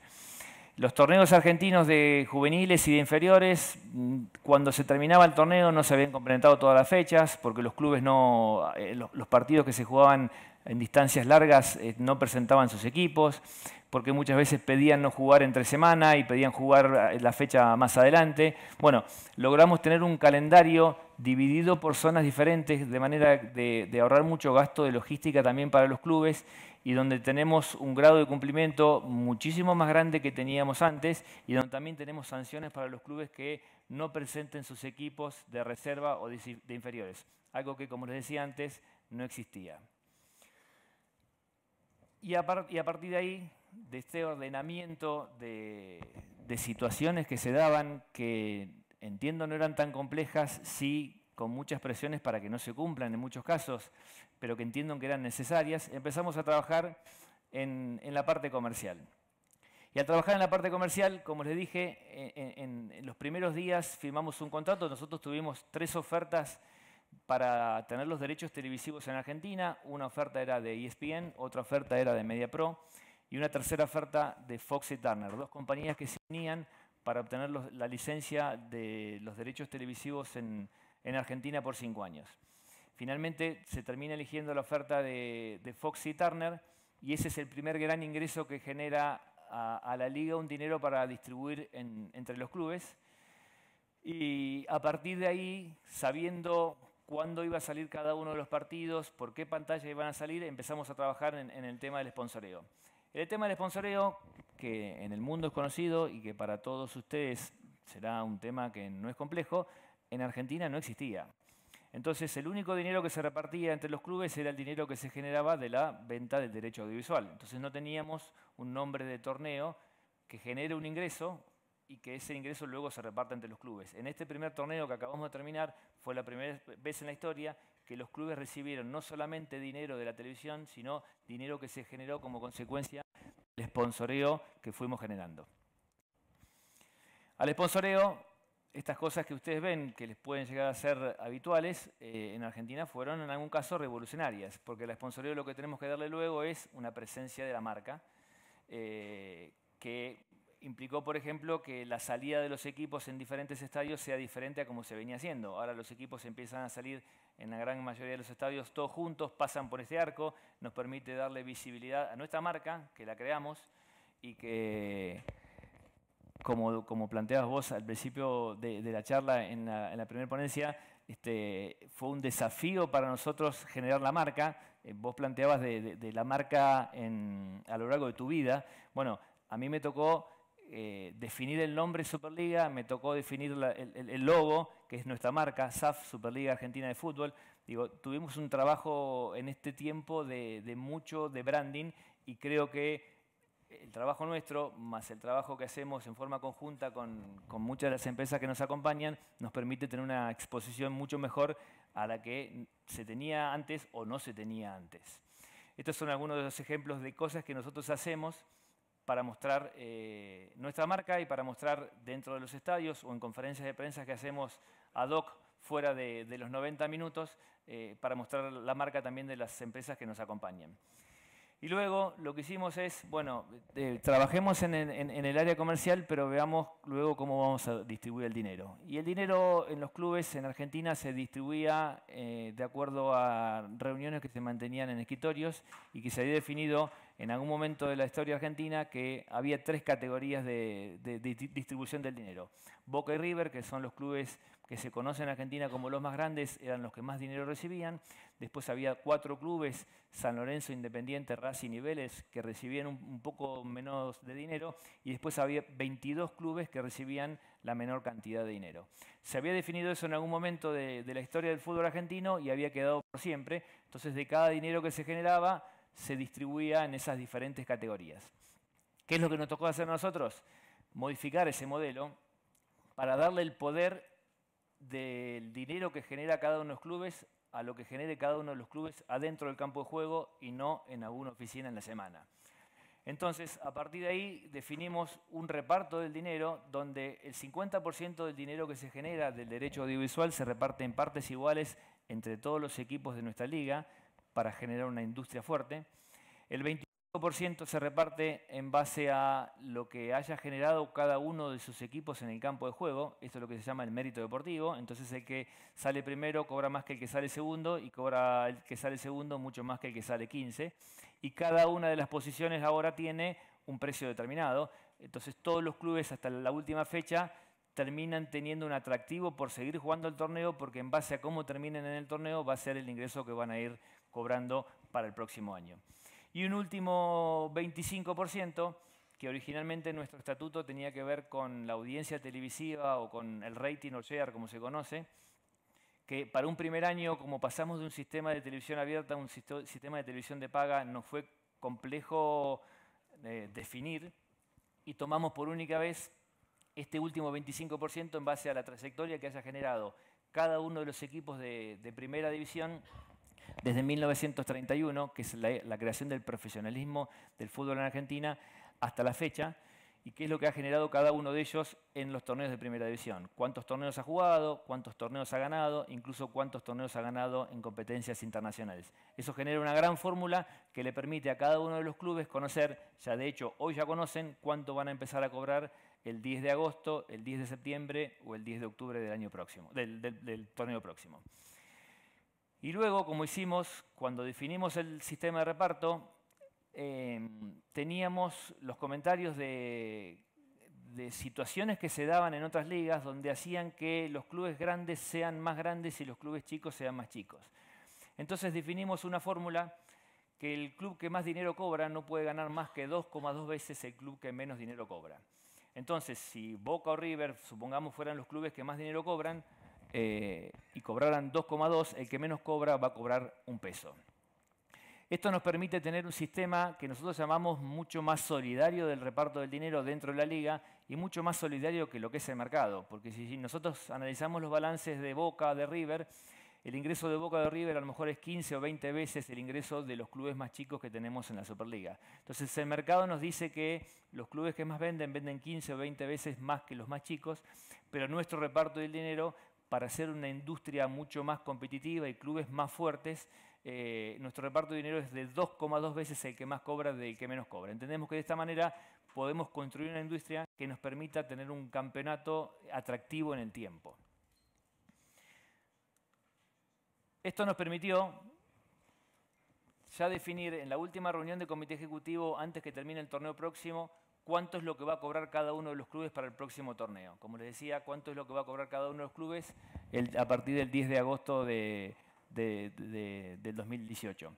Speaker 6: Los torneos argentinos de juveniles y de inferiores, cuando se terminaba el torneo no se habían completado todas las fechas, porque los clubes los partidos que se jugaban en distancias largas no presentaban sus equipos, porque muchas veces pedían no jugar entre semana y pedían jugar la fecha más adelante. Bueno, logramos tener un calendario dividido por zonas diferentes, de manera de ahorrar mucho gasto de logística también para los clubes, y donde tenemos un grado de cumplimiento muchísimo más grande que teníamos antes, y donde también tenemos sanciones para los clubes que no presenten sus equipos de reserva o de inferiores, algo que, como les decía antes, no existía. Y a partir de ahí, de este ordenamiento de situaciones que se daban, que entiendo no eran tan complejas, sí con muchas presiones para que no se cumplan en muchos casos, pero que entiendo que eran necesarias, empezamos a trabajar en la parte comercial. Y al trabajar en la parte comercial, como les dije, en los primeros días firmamos un contrato. Nosotros tuvimos 3 ofertas para tener los derechos televisivos en Argentina. Una oferta era de ESPN, otra oferta era de MediaPro y una tercera oferta de Fox y Turner, 2 compañías que se unían para obtener la licencia de los derechos televisivos en Argentina por 5 años. Finalmente se termina eligiendo la oferta de Fox y Turner, y ese es el primer gran ingreso que genera a la liga, un dinero para distribuir entre los clubes. Y a partir de ahí, sabiendo cuándo iba a salir cada uno de los partidos, por qué pantalla iban a salir, empezamos a trabajar en el tema del sponsoreo. El tema del sponsoreo, que en el mundo es conocido y que para todos ustedes será un tema que no es complejo, en Argentina no existía. Entonces, el único dinero que se repartía entre los clubes era el dinero que se generaba de la venta del derecho audiovisual. Entonces, no teníamos un nombre de torneo que genere un ingreso y que ese ingreso luego se reparta entre los clubes. En este primer torneo que acabamos de terminar, fue la primera vez en la historia que los clubes recibieron no solamente dinero de la televisión, sino dinero que se generó como consecuencia sponsoreo que fuimos generando. Al sponsoreo, estas cosas que ustedes ven, que les pueden llegar a ser habituales, en Argentina fueron en algún caso revolucionarias, porque el sponsoreo lo que tenemos que darle luego es una presencia de la marca, que implicó, por ejemplo, que la salida de los equipos en diferentes estadios sea diferente a como se venía haciendo. Ahora los equipos empiezan a salir en la gran mayoría de los estadios todos juntos, pasan por este arco, nos permite darle visibilidad a nuestra marca, que la creamos, y que, como planteabas vos al principio de la charla en la primera ponencia, fue un desafío para nosotros generar la marca. Vos planteabas de la marca a lo largo de tu vida. Bueno, a mí me tocó definir el nombre Superliga, me tocó definir el logo, que es nuestra marca, SAF, Superliga Argentina de Fútbol. Digo, tuvimos un trabajo en este tiempo de mucho de branding, y creo que el trabajo nuestro, más el trabajo que hacemos en forma conjunta con muchas de las empresas que nos acompañan, nos permite tener una exposición mucho mejor a la que se tenía antes o no se tenía antes. Estos son algunos de los ejemplos de cosas que nosotros hacemos para mostrar nuestra marca y para mostrar dentro de los estadios o en conferencias de prensa que hacemos ad hoc fuera de los 90 minutos, para mostrar la marca también de las empresas que nos acompañan. Y luego lo que hicimos es, bueno, trabajemos en el área comercial, pero veamos luego cómo vamos a distribuir el dinero. Y el dinero en los clubes en Argentina se distribuía de acuerdo a reuniones que se mantenían en escritorios, y que se había definido en algún momento de la historia argentina que había 3 categorías de distribución del dinero. Boca y River, que son los clubes que se conocen en Argentina como los más grandes, eran los que más dinero recibían. Después había 4 clubes, San Lorenzo, Independiente, Racing y Vélez, que recibían un poco menos de dinero, y después había 22 clubes que recibían la menor cantidad de dinero. Se había definido eso en algún momento de la historia del fútbol argentino y había quedado por siempre. Entonces, de cada dinero que se generaba, se distribuía en esas diferentes categorías. ¿Qué es lo que nos tocó hacer nosotros? Modificar ese modelo para darle el poder del dinero que genera cada uno de los clubes a lo que genere cada uno de los clubes adentro del campo de juego, y no en alguna oficina en la semana. Entonces, a partir de ahí definimos un reparto del dinero donde el 50% del dinero que se genera del derecho audiovisual se reparte en partes iguales entre todos los equipos de nuestra liga para generar una industria fuerte. El 25% se reparte en base a lo que haya generado cada uno de sus equipos en el campo de juego. Esto es lo que se llama el mérito deportivo. Entonces, el que sale primero cobra más que el que sale segundo, y cobra el que sale segundo mucho más que el que sale 15. Y cada una de las posiciones ahora tiene un precio determinado. Entonces, todos los clubes hasta la última fecha terminan teniendo un atractivo por seguir jugando el torneo, porque en base a cómo terminen en el torneo va a ser el ingreso que van a ir cobrando para el próximo año. Y un último 25%, que originalmente nuestro estatuto tenía que ver con la audiencia televisiva o con el rating o share, como se conoce, que para un primer año, como pasamos de un sistema de televisión abierta a un sistema de televisión de paga, nos fue complejo definir, y tomamos por única vez este último 25% en base a la trayectoria que haya generado cada uno de los equipos de primera división desde 1931, que es la creación del profesionalismo del fútbol en Argentina, hasta la fecha, y qué es lo que ha generado cada uno de ellos en los torneos de primera división. Cuántos torneos ha jugado, cuántos torneos ha ganado, incluso cuántos torneos ha ganado en competencias internacionales. Eso genera una gran fórmula que le permite a cada uno de los clubes conocer, ya de hecho hoy ya conocen cuánto van a empezar a cobrar el 10 de agosto, el 10 de septiembre o el 10 de octubre del año próximo, del torneo próximo. Y luego, como hicimos cuando definimos el sistema de reparto, teníamos los comentarios de situaciones que se daban en otras ligas donde hacían que los clubes grandes sean más grandes y los clubes chicos sean más chicos. Entonces definimos una fórmula que el club que más dinero cobra no puede ganar más que 2,2 veces el club que menos dinero cobra. Entonces, si Boca o River, supongamos, fueran los clubes que más dinero cobran y cobraran 2,2, el que menos cobra va a cobrar 1 peso. Esto nos permite tener un sistema que nosotros llamamos mucho más solidario del reparto del dinero dentro de la liga y mucho más solidario que lo que es el mercado. Porque si nosotros analizamos los balances de Boca, de River, el ingreso de Boca de River a lo mejor es 15 o 20 veces el ingreso de los clubes más chicos que tenemos en la Superliga. Entonces el mercado nos dice que los clubes que más venden 15 o 20 veces más que los más chicos, pero nuestro reparto del dinero, para hacer una industria mucho más competitiva y clubes más fuertes, nuestro reparto de dinero es de 2,2 veces el que más cobra del que menos cobra. Entendemos que de esta manera podemos construir una industria que nos permita tener un campeonato atractivo en el tiempo. Esto nos permitió ya definir en la última reunión del comité ejecutivo, antes que termine el torneo próximo, cuánto es lo que va a cobrar cada uno de los clubes para el próximo torneo. Como les decía, cuánto es lo que va a cobrar cada uno de los clubes a partir del 10 de agosto del 2018.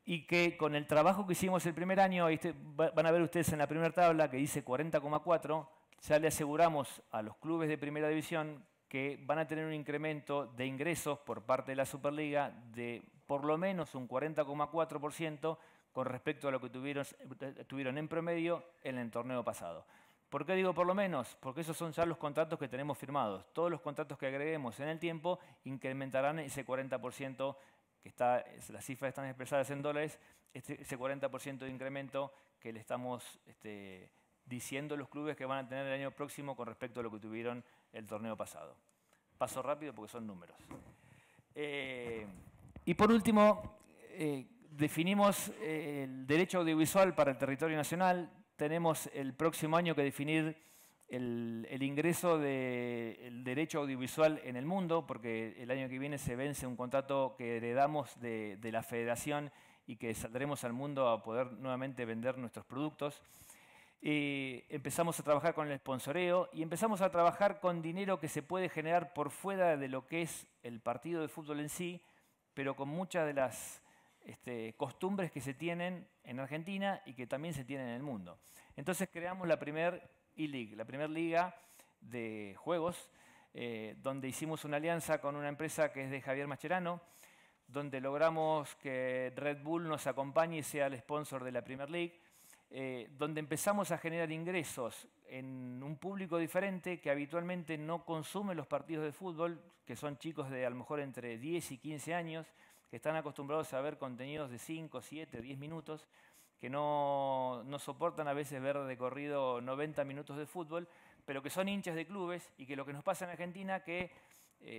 Speaker 6: Y que con el trabajo que hicimos el primer año, van a ver ustedes en la primera tabla que dice 40,4, ya le aseguramos a los clubes de primera división que van a tener un incremento de ingresos por parte de la Superliga de por lo menos un 40,4% con respecto a lo que tuvieron en promedio en el torneo pasado. ¿Por qué digo por lo menos? Porque esos son ya los contratos que tenemos firmados. Todos los contratos que agreguemos en el tiempo incrementarán ese 40%, que las cifras están expresadas en dólares, ese 40% de incremento que le estamos diciendo a los clubes que van a tener el año próximo con respecto a lo que tuvieron el torneo pasado. Paso rápido porque son números. Y por último, definimos el derecho audiovisual para el territorio nacional. Tenemos el próximo año que definir el ingreso del derecho audiovisual en el mundo, porque el año que viene se vence un contrato que heredamos de la federación y que saldremos al mundo a poder nuevamente vender nuestros productos. Empezamos a trabajar con el sponsoreo y empezamos a trabajar con dinero que se puede generar por fuera de lo que es el partido de fútbol en sí, pero con muchas de las costumbres que se tienen en Argentina y que también se tienen en el mundo. Entonces creamos la primera E-League, la primera liga de juegos, donde hicimos una alianza con una empresa que es de Javier Mascherano, donde logramos que Red Bull nos acompañe y sea el sponsor de la Premier League, donde empezamos a generar ingresos en un público diferente que habitualmente no consume los partidos de fútbol, que son chicos de a lo mejor entre 10 y 15 años, que están acostumbrados a ver contenidos de 5, 7, 10 minutos, que no soportan a veces ver de corrido 90 minutos de fútbol, pero que son hinchas de clubes y que lo que nos pasa en Argentina que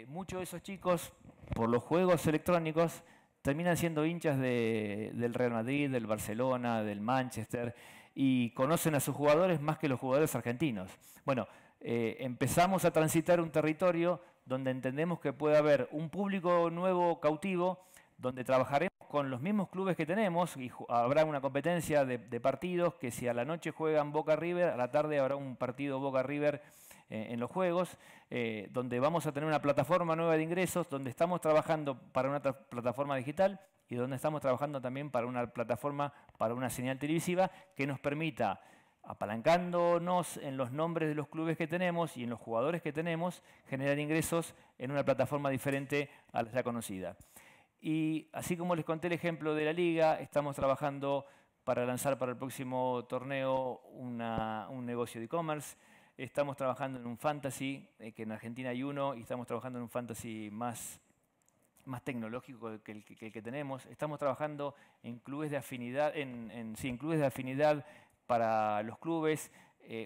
Speaker 6: muchos de esos chicos, por los juegos electrónicos, terminan siendo hinchas del Real Madrid, del Barcelona, del Manchester, y conocen a sus jugadores más que los jugadores argentinos. Bueno, empezamos a transitar un territorio donde entendemos que puede haber un público nuevo cautivo, donde trabajaremos con los mismos clubes que tenemos y habrá una competencia de partidos que si a la noche juegan Boca-River, a la tarde habrá un partido Boca-River en los juegos, donde vamos a tener una plataforma nueva de ingresos, donde estamos trabajando para una plataforma digital y donde estamos trabajando también para una plataforma, para una señal televisiva que nos permita, apalancándonos en los nombres de los clubes que tenemos y en los jugadores que tenemos, generar ingresos en una plataforma diferente a la ya conocida. Y así como les conté el ejemplo de la liga, estamos trabajando para lanzar para el próximo torneo un negocio de e-commerce. Estamos trabajando en un fantasy, que en Argentina hay uno, y estamos trabajando en un fantasy más tecnológico que el que tenemos. Estamos trabajando en clubes de afinidad, en clubes de afinidad para los clubes.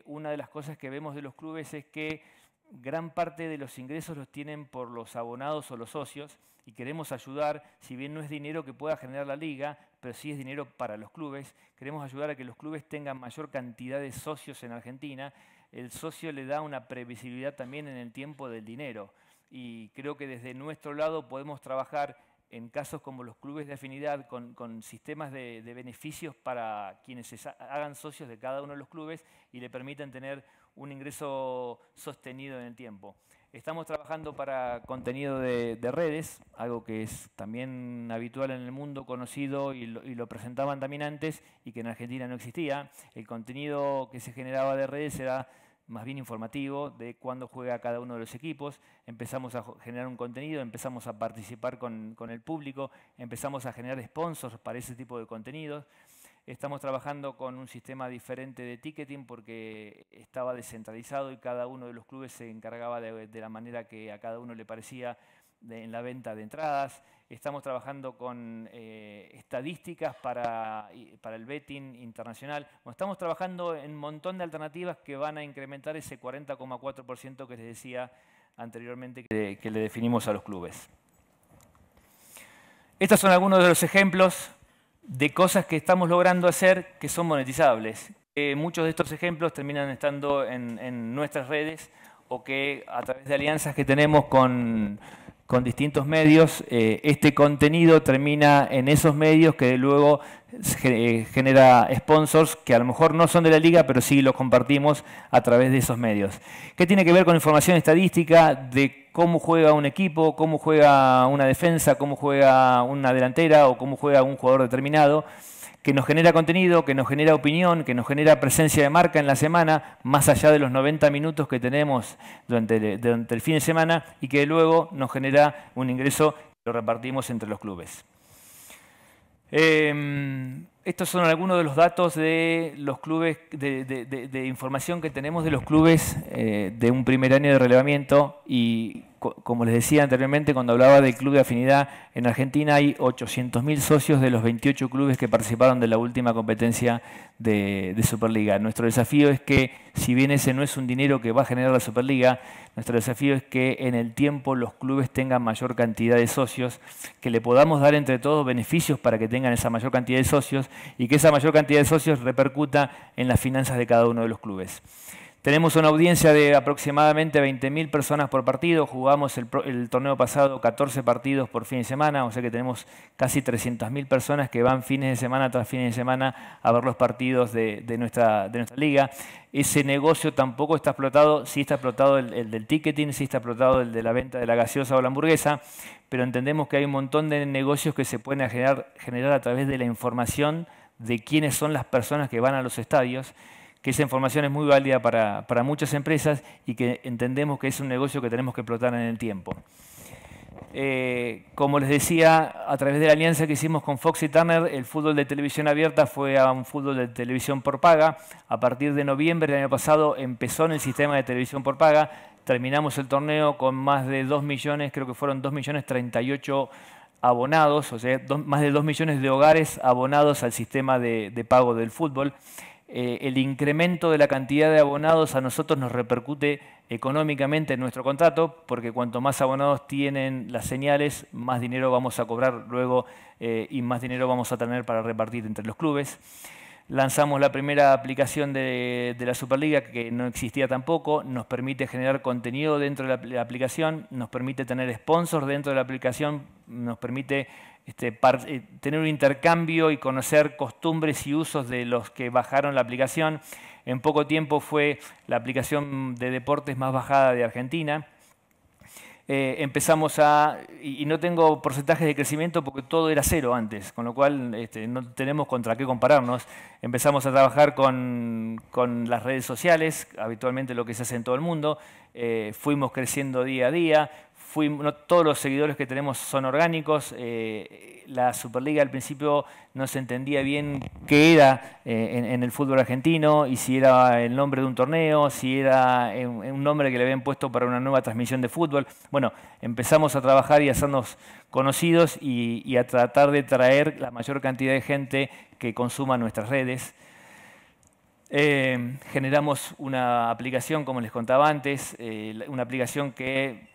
Speaker 6: Una de las cosas que vemos de los clubes es que gran parte de los ingresos los tienen por los abonados o los socios y queremos ayudar, si bien no es dinero que pueda generar la liga, pero sí es dinero para los clubes, queremos ayudar a que los clubes tengan mayor cantidad de socios en Argentina. El socio le da una previsibilidad también en el tiempo del dinero y creo que desde nuestro lado podemos trabajar en casos como los clubes de afinidad, con sistemas de beneficios para quienes se hagan socios de cada uno de los clubes y le permitan tener un ingreso sostenido en el tiempo. Estamos trabajando para contenido de redes, algo que es también habitual en el mundo, conocido y lo presentaban también antes y que en Argentina no existía. El contenido que se generaba de redes era más bien informativo de cuándo juega cada uno de los equipos. Empezamos a generar un contenido, empezamos a participar con el público, empezamos a generar sponsors para ese tipo de contenidos. Estamos trabajando con un sistema diferente de ticketing porque estaba descentralizado y cada uno de los clubes se encargaba de la manera que a cada uno le parecía en la venta de entradas. Estamos trabajando con estadísticas para el betting internacional. Bueno, estamos trabajando en un montón de alternativas que van a incrementar ese 40,4% que les decía anteriormente que le definimos a los clubes. Estos son algunos de los ejemplos de cosas que estamos logrando hacer que son monetizables. Muchos de estos ejemplos terminan estando en nuestras redes o que a través de alianzas que tenemos con distintos medios, este contenido termina en esos medios que luego genera sponsors que a lo mejor no son de la liga, pero sí los compartimos a través de esos medios. ¿Qué tiene que ver con información estadística de cómo juega un equipo, cómo juega una defensa, cómo juega una delantera o cómo juega un jugador determinado? Que nos genera contenido, que nos genera opinión, que nos genera presencia de marca en la semana, más allá de los 90 minutos que tenemos durante el fin de semana, y que luego nos genera un ingreso que lo repartimos entre los clubes. Estos son algunos de los datos de los clubes, de información que tenemos de los clubes de un primer año de relevamiento, y como les decía anteriormente, cuando hablaba del club de afinidad, en Argentina hay 800.000 socios de los 28 clubes que participaron de la última competencia de Superliga. Nuestro desafío es que, si bien ese no es un dinero que va a generar la Superliga, nuestro desafío es que en el tiempo los clubes tengan mayor cantidad de socios, que le podamos dar entre todos beneficios para que tengan esa mayor cantidad de socios y que esa mayor cantidad de socios repercuta en las finanzas de cada uno de los clubes. Tenemos una audiencia de aproximadamente 20.000 personas por partido. Jugamos el torneo pasado 14 partidos por fin de semana, o sea que tenemos casi 300.000 personas que van fines de semana tras fines de semana a ver los partidos de nuestra liga. Ese negocio tampoco está explotado. Sí está explotado el del ticketing, sí está explotado el de la venta de la gaseosa o la hamburguesa, pero entendemos que hay un montón de negocios que se pueden generar a través de la información de quiénes son las personas que van a los estadios, que esa información es muy válida para muchas empresas y que entendemos que es un negocio que tenemos que explotar en el tiempo. Como les decía, a través de la alianza que hicimos con Fox y Turner, el fútbol de televisión abierta fue a un fútbol de televisión por paga. A partir de noviembre del año pasado empezó en el sistema de televisión por paga. Terminamos el torneo con más de 2 millones, creo que fueron 2.038.000 abonados, o sea, más de 2 millones de hogares abonados al sistema de pago del fútbol. El incremento de la cantidad de abonados a nosotros nos repercute económicamente en nuestro contrato, porque cuanto más abonados tienen las señales, más dinero vamos a cobrar luego y más dinero vamos a tener para repartir entre los clubes. Lanzamos la primera aplicación de la Superliga, que no existía tampoco. Nos permite generar contenido dentro de la aplicación, nos permite tener sponsors dentro de la aplicación, nos permite tener un intercambio y conocer costumbres y usos de los que bajaron la aplicación. En poco tiempo fue la aplicación de deportes más bajada de Argentina. Empezamos y no tengo porcentajes de crecimiento porque todo era cero antes, con lo cual no tenemos contra qué compararnos. Empezamos a trabajar con las redes sociales, habitualmente lo que se hace en todo el mundo. Fuimos creciendo día a día. No todos los seguidores que tenemos son orgánicos. La Superliga al principio no se entendía bien qué era en el fútbol argentino, y si era el nombre de un torneo, si era un nombre que le habían puesto para una nueva transmisión de fútbol. Bueno, empezamos a trabajar y a hacernos conocidos y a tratar de traer la mayor cantidad de gente que consuma nuestras redes. Generamos una aplicación, como les contaba antes, una aplicación que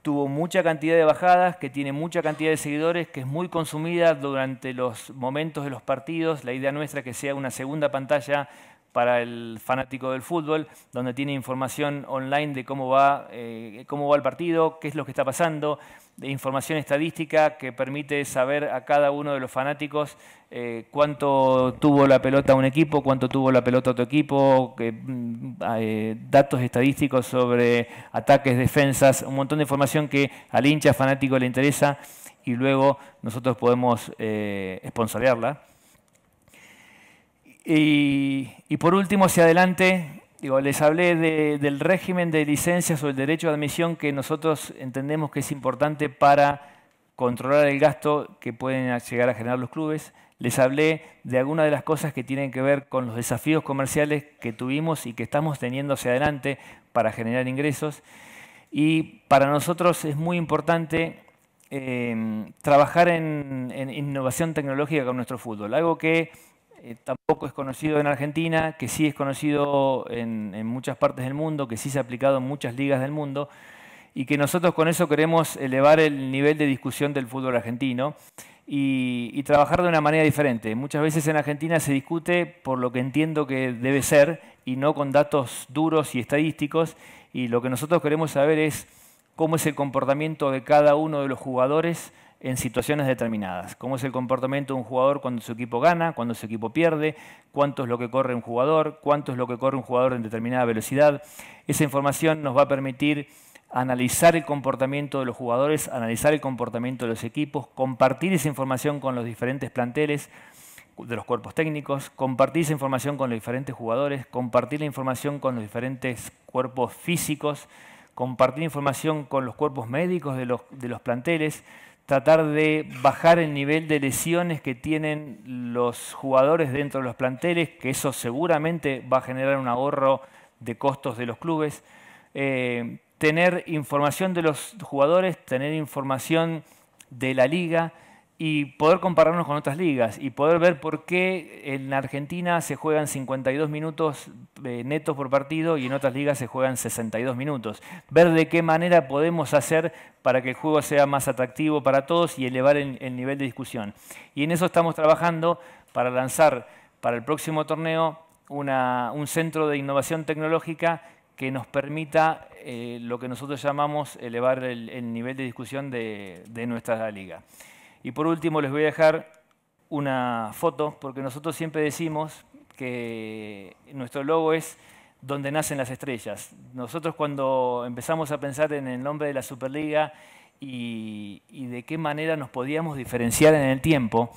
Speaker 6: tuvo mucha cantidad de bajadas, que tiene mucha cantidad de seguidores, que es muy consumida durante los momentos de los partidos. La idea nuestra es que sea una segunda pantalla para el fanático del fútbol, donde tiene información online de cómo va el partido, qué es lo que está pasando, de información estadística que permite saber a cada uno de los fanáticos cuánto tuvo la pelota un equipo, cuánto tuvo la pelota otro equipo, datos estadísticos sobre ataques, defensas, un montón de información que al hincha fanático le interesa, y luego nosotros podemos sponsorearla. Y por último, hacia adelante, les hablé del régimen de licencias o el derecho de admisión que nosotros entendemos que es importante para controlar el gasto que pueden llegar a generar los clubes. Les hablé de algunas de las cosas que tienen que ver con los desafíos comerciales que tuvimos y que estamos teniendo hacia adelante para generar ingresos. Y para nosotros es muy importante trabajar en innovación tecnológica con nuestro fútbol, algo que tampoco es conocido en Argentina, que sí es conocido en muchas partes del mundo, que sí se ha aplicado en muchas ligas del mundo, y que nosotros con eso queremos elevar el nivel de discusión del fútbol argentino y trabajar de una manera diferente. Muchas veces en Argentina se discute por lo que entiendo que debe ser y no con datos duros y estadísticos, y lo que nosotros queremos saber es cómo es el comportamiento de cada uno de los jugadores en situaciones determinadas. Cómo es el comportamiento de un jugador cuando su equipo gana, cuando su equipo pierde, cuánto es lo que corre un jugador, cuánto es lo que corre un jugador en determinada velocidad. Esa información nos va a permitir analizar el comportamiento de los jugadores, analizar el comportamiento de los equipos, compartir esa información con los diferentes planteles de los cuerpos técnicos, compartir esa información con los diferentes jugadores, compartir la información con los diferentes cuerpos físicos, compartir información con los cuerpos médicos de los planteles, tratar de bajar el nivel de lesiones que tienen los jugadores dentro de los planteles, que eso seguramente va a generar un ahorro de costos de los clubes. Tener información de los jugadores, tener información de la liga y poder compararnos con otras ligas y poder ver por qué en Argentina se juegan 52 minutos netos por partido y en otras ligas se juegan 62 minutos. Ver de qué manera podemos hacer para que el juego sea más atractivo para todos y elevar el nivel de discusión. Y en eso estamos trabajando para lanzar para el próximo torneo un centro de innovación tecnológica que nos permita lo que nosotros llamamos elevar el nivel de discusión de nuestra liga. Y por último les voy a dejar una foto, porque nosotros siempre decimos que nuestro logo es donde nacen las estrellas. Nosotros cuando empezamos a pensar en el nombre de la Superliga y de qué manera nos podíamos diferenciar en el tiempo,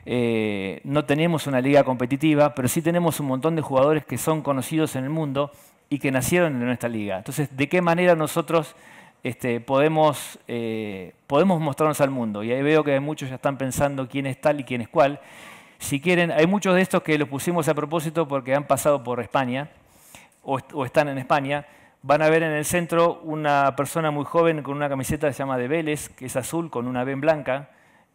Speaker 6: no teníamos una liga competitiva, pero sí tenemos un montón de jugadores que son conocidos en el mundo y que nacieron en nuestra liga. Entonces, ¿de qué manera nosotros podemos mostrarnos al mundo? Y ahí veo que muchos ya están pensando quién es tal y quién es cuál. Si quieren, hay muchos de estos que los pusimos a propósito porque han pasado por España o están en España. Van a ver en el centro una persona muy joven con una camiseta que se llama de Vélez, que es azul con una B en blanca.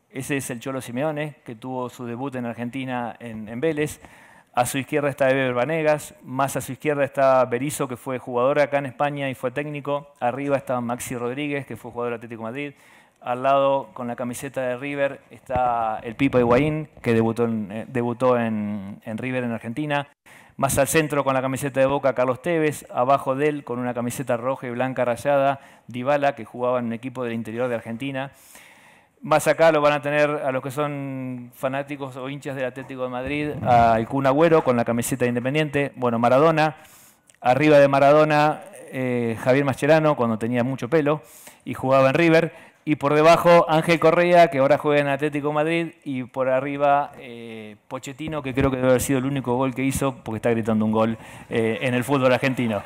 Speaker 6: Ese es el Cholo Simeone, que tuvo su debut en Argentina en Vélez. A su izquierda está Eber Banegas, más a su izquierda está Berizzo, que fue jugador acá en España y fue técnico. Arriba está Maxi Rodríguez, que fue jugador del Atlético de Madrid. Al lado, con la camiseta de River, está el Pipa Higuaín, que debutó en River en Argentina. Más al centro, con la camiseta de Boca, Carlos Tevez. Abajo de él, con una camiseta roja y blanca rayada, Dybala, que jugaba en un equipo del interior de Argentina. Más acá lo van a tener a los que son fanáticos o hinchas del Atlético de Madrid, al Kun Agüero con la camiseta de Independiente. Bueno, Maradona. Arriba de Maradona, Javier Mascherano, cuando tenía mucho pelo y jugaba en River. Y por debajo, Ángel Correa, que ahora juega en Atlético de Madrid. Y por arriba, Pochettino, que creo que debe haber sido el único gol que hizo, porque está gritando un gol en el fútbol argentino.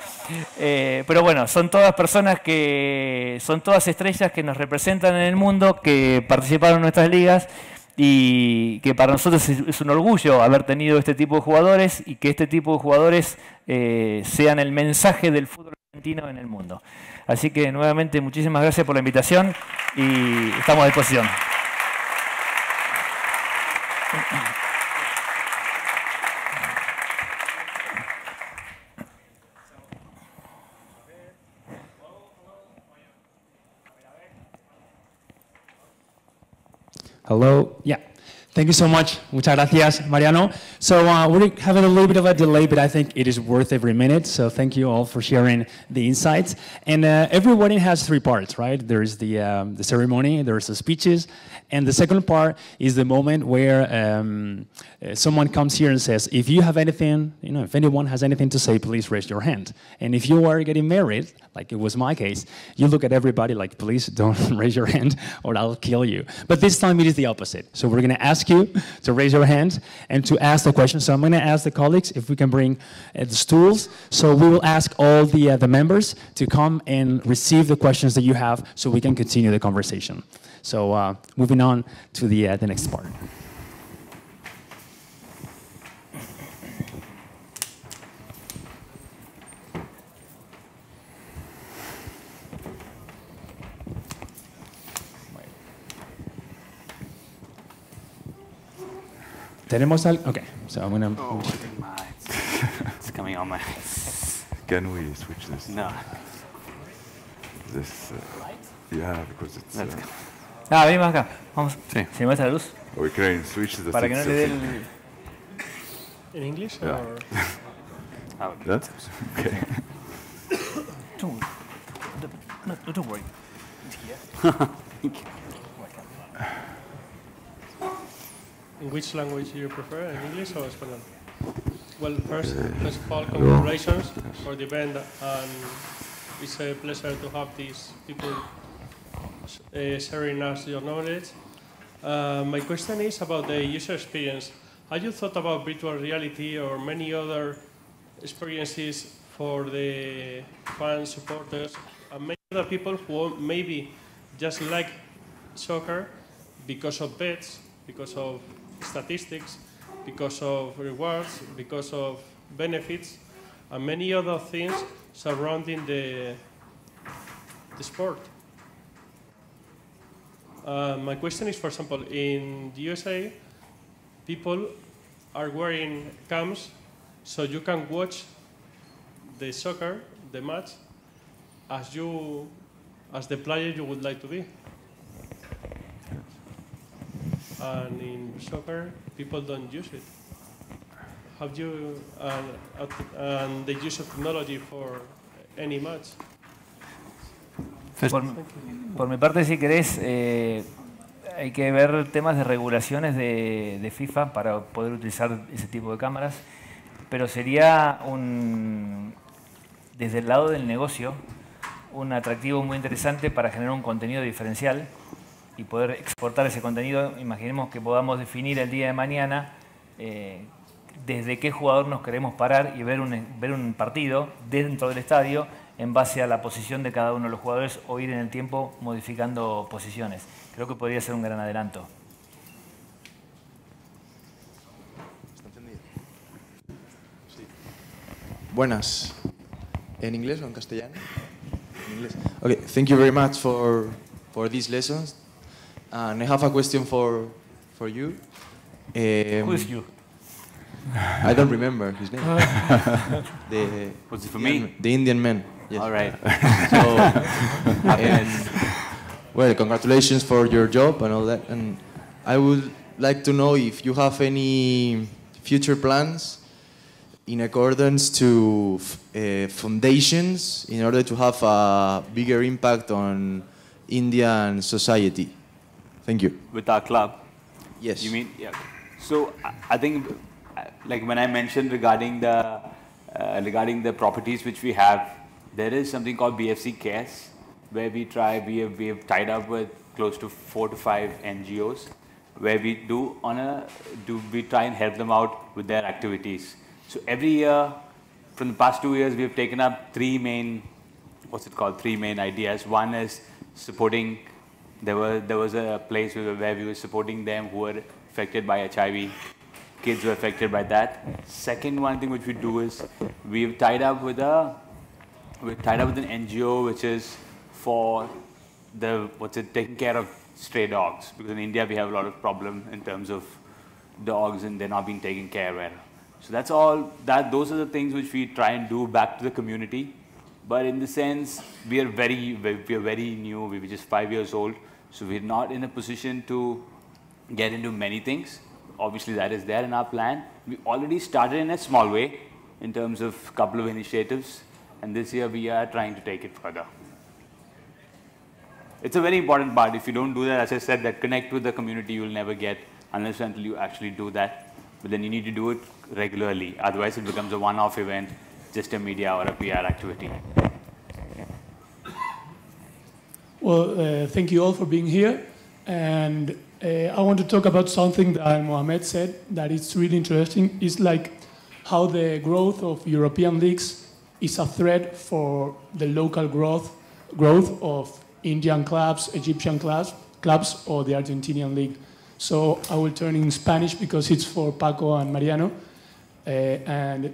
Speaker 6: Pero bueno, son todas personas son todas estrellas que nos representan en el mundo, que participaron en nuestras ligas y que para nosotros es un orgullo haber tenido este tipo de jugadores y que este tipo de jugadores sean el mensaje del fútbol argentino en el mundo. Así que nuevamente muchísimas gracias por la invitación y estamos a disposición.
Speaker 2: Hello. Yeah. Thank you so much. Muchas gracias, Mariano. So we're having a little bit of a delay, but I think it is worth every minute. So thank you all for sharing the insights. And every wedding has three parts, right? There's the ceremony, there's the speeches, and the second part is the moment where someone comes here and says, if you have anything, if anyone has anything to say, please raise your hand. And if you are getting married, like it was my case, you look at everybody like, please don't raise your hand or I'll kill you. But this time it is the opposite. So we're going to ask you to raise your hand and to ask the question. So I'm going to ask the colleagues if we can bring the stools. So we will ask all the members to come and receive the questions that you have so we can continue the conversation. So moving on to the next part. ¿Tenemos algo? Okay, so I'm gonna...
Speaker 4: It's coming on my...
Speaker 5: Can we switch this?
Speaker 4: No.
Speaker 5: This, yeah, because it's...
Speaker 6: venimos acá. Vamos.
Speaker 3: Sí.
Speaker 6: ¿Se muestra la luz?
Speaker 5: we can switch the
Speaker 6: Para que no le dé el...
Speaker 7: In English
Speaker 5: Yeah.
Speaker 7: or?
Speaker 5: That? Okay.
Speaker 6: Don't worry.
Speaker 7: In which language do you prefer, in English or Spanish? Well, first of all, congratulations for the event, and it's a pleasure to have these people sharing us your knowledge. My question is about the user experience. Have you thought about virtual reality or many other experiences for the fans, supporters, and many other people who maybe just like soccer because of bets, because of statistics, because of rewards, because of benefits, and many other things surrounding the sport? My question is, for example, in the USA, people are wearing cams so you can watch the soccer, the match, as the player you would like to be. And in soccer, people don't use it. Have you, and the use of technology for any match?
Speaker 6: Por mi parte, si querés, hay que ver temas de regulaciones de FIFA para poder utilizar ese tipo de cámaras, pero sería desde el lado del negocio un atractivo muy interesante para generar un contenido diferencial y poder exportar ese contenido. Imaginemos que podamos definir el día de mañana desde qué jugador nos queremos parar y ver un partido dentro del estadio en base a la posición de cada uno de los jugadores o ir en el tiempo modificando posiciones. Creo que podría ser un gran adelanto.
Speaker 8: Buenas. ¿En inglés o en castellano? En inglés. Okay, thank you very much for these lessons. And I have a question for you.
Speaker 6: Who is you?
Speaker 8: I don't remember his name.
Speaker 4: Was it for me?
Speaker 8: The Indian man. Yes.
Speaker 4: All right.
Speaker 8: Well, congratulations for your job and all that. And I would like to know if you have any future plans in accordance to foundations in order to have a bigger impact on Indian society. Thank you.
Speaker 4: With our club?
Speaker 8: Yes.
Speaker 4: You mean, yeah. So I think, like when I mentioned regarding the properties which we have, there is something called BFC Cares, where we have tied up with close to 4 to 5 NGOs, where we try and help them out with their activities. So every year, from the past 2 years, we have taken up three main ideas. One is supporting. There was a place where we were supporting them who were affected by HIV. Kids were affected by that. Second one thing which we do is we've tied up with an NGO which is for taking care of stray dogs, because in India we have a lot of problem in terms of dogs and they're not being taken care of. So that's all. Those are the things which we try and do back to the community. But in the sense, we are very new. We were just 5 years old, so we're not in a position to get into many things. Obviously, that is there in our plan. We already started in a small way in terms of a couple of initiatives, and this year we are trying to take it further. It's a very important part. If you don't do that, as I said, that connect with the community, you'll never get unless until you actually do that. But then you need to do it regularly. Otherwise, it becomes a one-off event, just a media or a PR activity.
Speaker 9: Well, thank you all for being here. And I want to talk about something that Mohamed said that is really interesting. It's like how the growth of European leagues is a threat for the local growth of Indian clubs, Egyptian clubs, or the Argentinian league. So I will turn in Spanish because it's for Paco and Mariano. And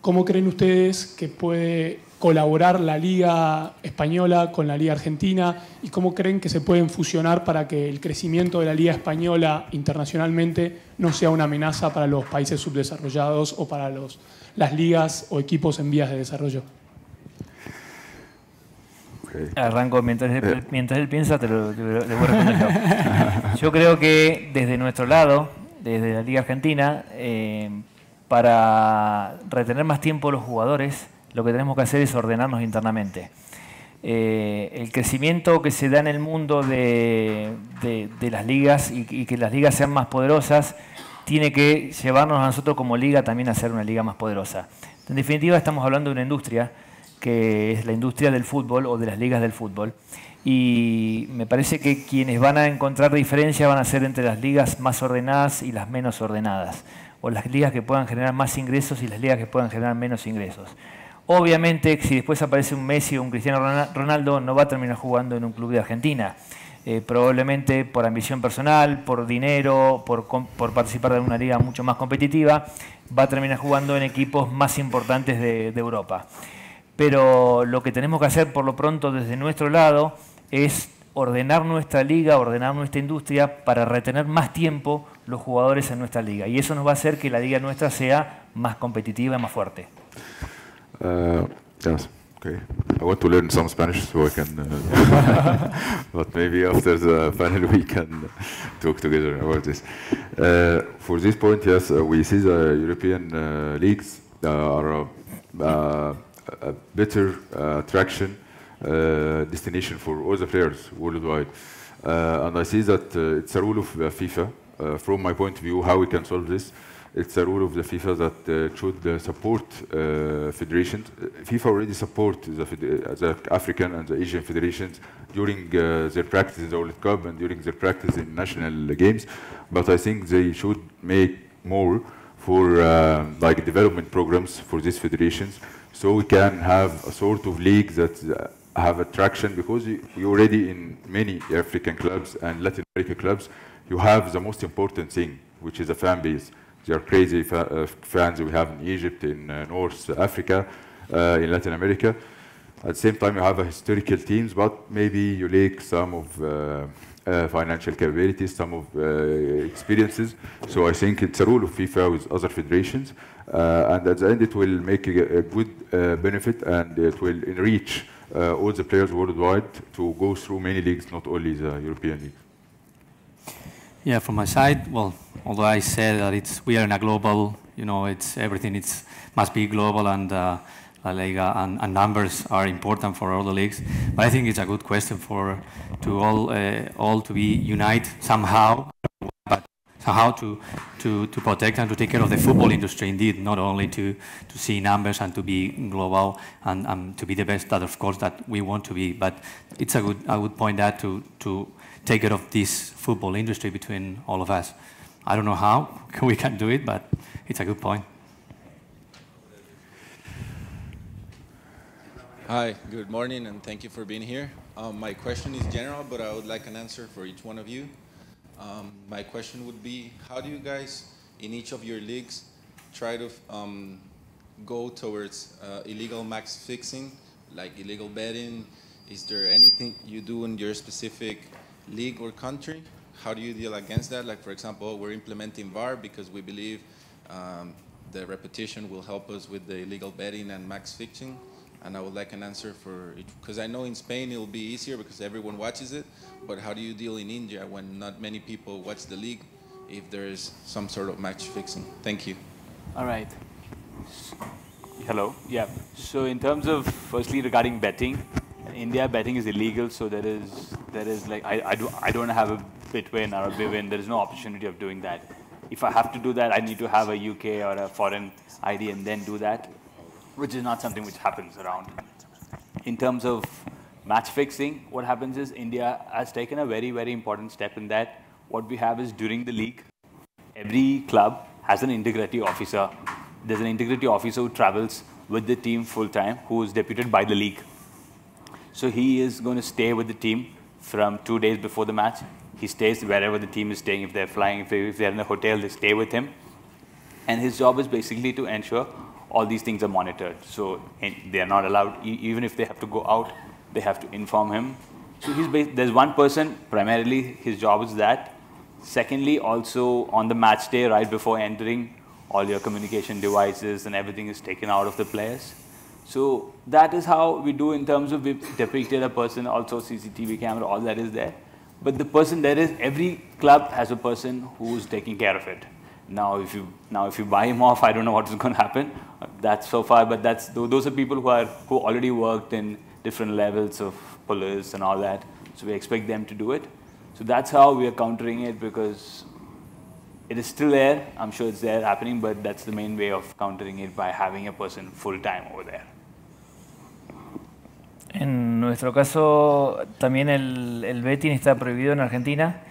Speaker 9: ¿cómo creen ustedes que puede colaborar la Liga Española con la Liga Argentina y cómo creen que se pueden fusionar para que el crecimiento de la Liga Española internacionalmente no sea una amenaza para los países subdesarrollados o para las ligas o equipos en vías de desarrollo.
Speaker 6: Arranco, mientras él piensa, le voy a responder yo. Yo creo que desde nuestro lado, desde la Liga Argentina, para retener más tiempo a los jugadores, lo que tenemos que hacer es ordenarnos internamente. El crecimiento que se da en el mundo de las ligas y que las ligas sean más poderosas, tiene que llevarnos a nosotros como liga también a ser una liga más poderosa. En definitiva, estamos hablando de una industria que es la industria del fútbol o de las ligas del fútbol. Y me parece que quienes van a encontrar diferencia van a ser entre las ligas más ordenadas y las menos ordenadas, o las ligas que puedan generar más ingresos y las ligas que puedan generar menos ingresos. Obviamente, si después aparece un Messi o un Cristiano Ronaldo, no va a terminar jugando en un club de Argentina. Probablemente por ambición personal, por dinero, por participar de una liga mucho más competitiva, va a terminar jugando en equipos más importantes de Europa. Pero lo que tenemos que hacer por lo pronto desde nuestro lado es ordenar nuestra liga, ordenar nuestra industria para retener más tiempo los jugadores en nuestra liga. Y eso nos va a hacer que la liga nuestra sea más competitiva y más fuerte.
Speaker 5: Yes, okay. I want to learn some Spanish so I can, but maybe after the panel we can talk together about this. For this point, yes, we see the European leagues are a better attraction destination for all the players worldwide. And I see that it's a rule of FIFA. From my point of view, how we can solve this, it's a rule of the FIFA that should support federations. FIFA already support the African and the Asian federations during their practice in the World Cup and during their practice in national games. But I think they should make more for like development programs for these federations, so we can have a sort of league that have attraction, because we already in many African clubs and Latin American clubs, you have the most important thing, which is a fan base. They are crazy fans we have in Egypt, in North Africa, in Latin America. At the same time, you have a historical teams, but maybe you lack some of financial capabilities, some of experiences. So I think it's a rule of FIFA with other federations. And at the end, it will make a good benefit, and it will enrich all the players worldwide to go through many leagues, not only the European League.
Speaker 3: Yeah, from my side, well, although I said that we are in a global, everything must be global, and La Liga and numbers are important for all the leagues. But I think it's a good question to all to be united somehow, but somehow to protect and to take care of the football industry. Indeed, not only to see numbers and to be global and to be the best that of course that we want to be. But it's a good point that to take care of this football industry between all of us. I don't know how we can do it, but it's a good point.
Speaker 10: Hi, good morning, and thank you for being here. My question is general, but I would like an answer for each one of you. My question would be, how do you guys, in each of your leagues, try to go towards illegal match fixing, like illegal betting? Is there anything you do in your specific league or country? How do you deal against that? Like, for example, we're implementing VAR because we believe the repetition will help us with the illegal betting and match fixing. And I would like an answer for it, because I know in Spain it'll be easier because everyone watches it, but how do you deal in India when not many people watch the league if there is some sort of match fixing? Thank you.
Speaker 4: All right. Hello. Yeah. So in terms of, firstly, regarding betting, in India betting is illegal, so there is like, I don't have a bit win or a big win. There is no opportunity of doing that. If I have to do that, I need to have a UK or a foreign ID and then do that, which is not something which happens around. In terms of match fixing, what happens is India has taken a very, very important step in that. What we have is during the league, every club has an integrity officer. There's an integrity officer who travels with the team full-time, who is deputed by the league. So he is going to stay with the team from 2 days before the match. He stays wherever the team is staying. If they're flying, if they're in a hotel, they stay with him. And his job is basically to ensure all these things are monitored. So they are not allowed, even if they have to go out, they have to inform him. So there's one person, primarily his job is that. Secondly, also on the match day, right before entering, all your communication devices and everything is taken out of the players. So that is how we do in terms of we depicted a person, also CCTV camera, all that is there. But the person there is, every club has a person who's taking care of it. Now if you buy him off, I don't know what is going to happen. That's so far, but those are people who already worked in different levels of police and all that. So we expect them to do it. So that's how we are countering it, because it is still there. I'm sure it's there happening, but that's the main way of countering it, by having a person full-time over there.
Speaker 6: En nuestro caso, también el betting está prohibido en Argentina,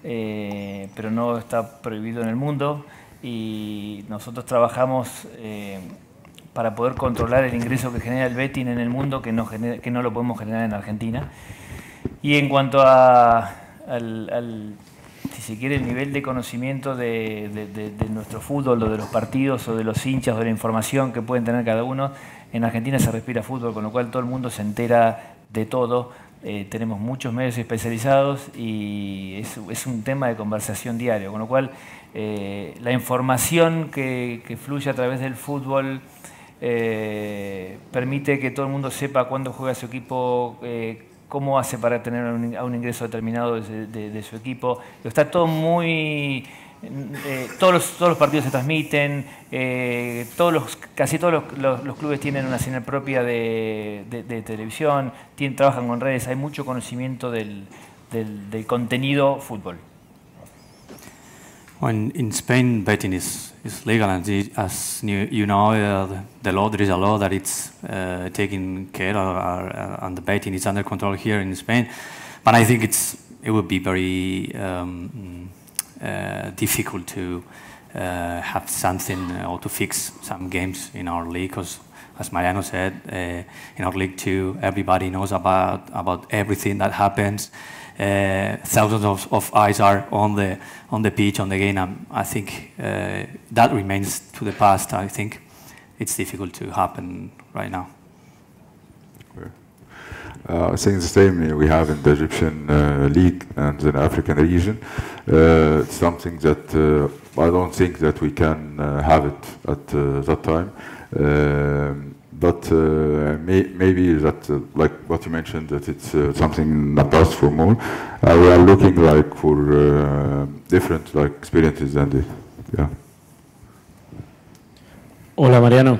Speaker 6: pero no está prohibido en el mundo. Y nosotros trabajamos para poder controlar el ingreso que genera el betting en el mundo, que no lo podemos generar en Argentina. Y en cuanto si se quiere, el nivel de conocimiento de nuestro fútbol, o de los partidos, o de los hinchas, o de la información que pueden tener cada uno, en Argentina se respira fútbol, con lo cual todo el mundo se entera de todo. Tenemos muchos medios especializados y es un tema de conversación diario, con lo cual la información que fluye a través del fútbol permite que todo el mundo sepa cuándo juega su equipo, cómo hace para tener un ingreso determinado de su equipo. Está todo muy... todos los partidos se transmiten, casi todos los clubes tienen una señal propia de televisión, trabajan con redes, hay mucho conocimiento del contenido fútbol.
Speaker 3: When in Spain, betting is legal, and as you know, there is a law that it's taking care of, and the betting is under control here in Spain. But I think it would be very difficult to have something or to fix some games in our league, because, as Mariano said, in our league too, everybody knows about everything that happens. Thousands of eyes are on the pitch, on the game. I think that remains to the past. I think it's difficult to happen right now.
Speaker 5: I think the same we have in the Egyptian league and the African region. It's something that I don't think that we can have it at that time. But maybe that, like what you mentioned, that it's something in the past for more. We are looking like for different experiences than this. Yeah.
Speaker 11: Hola Mariano,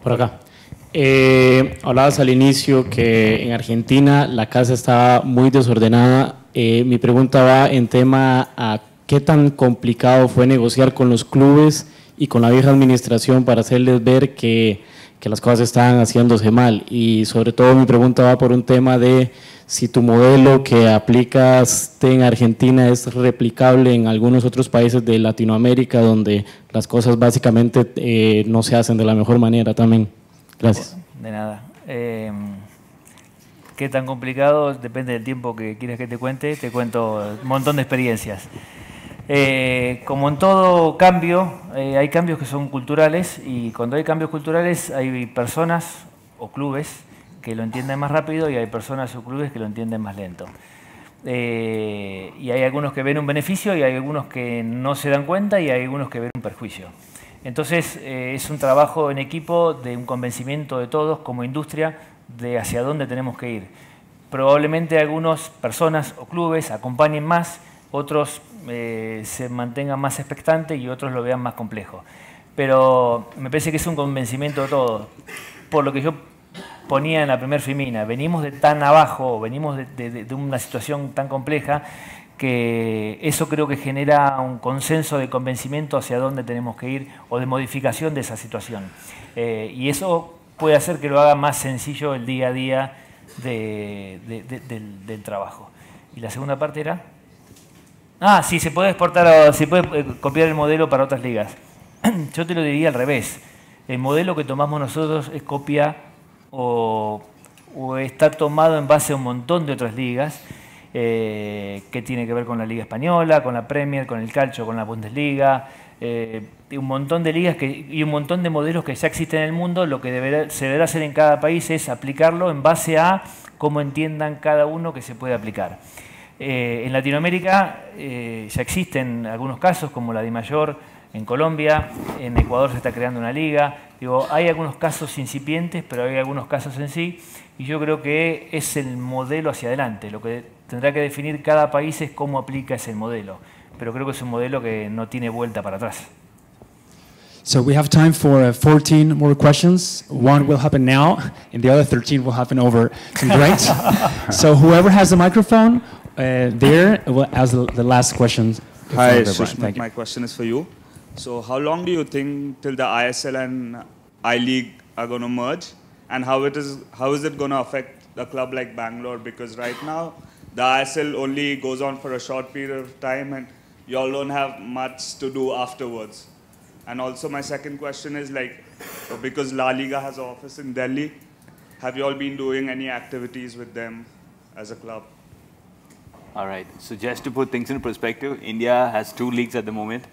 Speaker 11: por acá. Hablabas al inicio que en Argentina la casa está muy desordenada. Mi pregunta va en tema a qué tan complicado fue negociar con los clubes y con la vieja administración para hacerles ver que las cosas estaban haciéndose mal. Y sobre todo mi pregunta va por un tema de si tu modelo que aplicas en Argentina es replicable en algunos otros países de Latinoamérica, donde las cosas básicamente no se hacen de la mejor manera también. Gracias.
Speaker 6: De nada. ¿Qué tan complicado? Depende del tiempo que quieras que te cuente. Te cuento un montón de experiencias. Como en todo cambio, hay cambios que son culturales, y cuando hay cambios culturales hay personas o clubes que lo entienden más rápido y hay personas o clubes que lo entienden más lento. Y hay algunos que ven un beneficio y hay algunos que no se dan cuenta y hay algunos que ven un perjuicio. Entonces es un trabajo en equipo de un convencimiento de todos como industria de hacia dónde tenemos que ir. Probablemente algunas personas o clubes acompañen más, otros se mantengan más expectantes y otros lo vean más complejo. Pero me parece que es un convencimiento de todos. Por lo que yo ponía en la primera filmina, venimos de tan abajo, venimos de una situación tan compleja, que eso creo que genera un consenso de convencimiento hacia dónde tenemos que ir o de modificación de esa situación. Y eso puede hacer que lo haga más sencillo el día a día del trabajo. ¿Y la segunda parte era? Ah, sí, se puede exportar, se puede copiar el modelo para otras ligas. Yo te lo diría al revés. El modelo que tomamos nosotros es copia o está tomado en base a un montón de otras ligas, que tiene que ver con la Liga Española, con la Premier, con el Calcio, con la Bundesliga. de un montón de ligas y un montón de modelos que ya existen en el mundo. Lo que se deberá hacer en cada país es aplicarlo en base a cómo entiendan cada uno que se puede aplicar. En Latinoamérica ya existen algunos casos, como la de mayor en Colombia, en Ecuador se está creando una liga. Digo, hay algunos casos incipientes, pero hay algunos casos en sí, y yo creo que es el modelo hacia adelante. Lo que tendrá que definir cada país es cómo aplica ese modelo, pero creo que es un modelo que no tiene vuelta para atrás.
Speaker 2: So we have time for 14 more questions. One will happen now, and the other 13 will happen over some drinks. So whoever has the microphone there will ask the last question.
Speaker 12: Hi, Sushmit, my question is for you. So how long do you think till the ISL and I-League are going to merge? And how is it going to affect a club like Bangalore? Because right now, the ISL only goes on for a short period of time, and you all don't have much to do afterwards. And also my second question is, like, because La Liga has an office in Delhi, have you all been doing any activities with them as a club?
Speaker 4: All right, so just to put things in perspective, India has 2 leagues at the moment.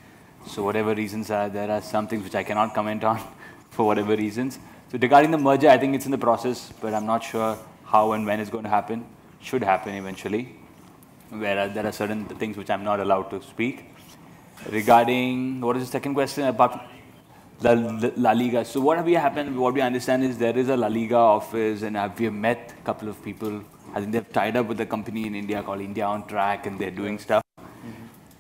Speaker 4: So whatever reasons are, there are some things which I cannot comment on for whatever reasons. So regarding the merger, I think it's in the process, but I'm not sure how and when it's going to happen. Should happen eventually. Whereas there are certain things which I'm not allowed to speak. Regarding, what is the second question about the La Liga? So what we understand is there is a La Liga office, and we have met a couple of people. I think they've tied up with a company in India called India on Track, and they're doing stuff.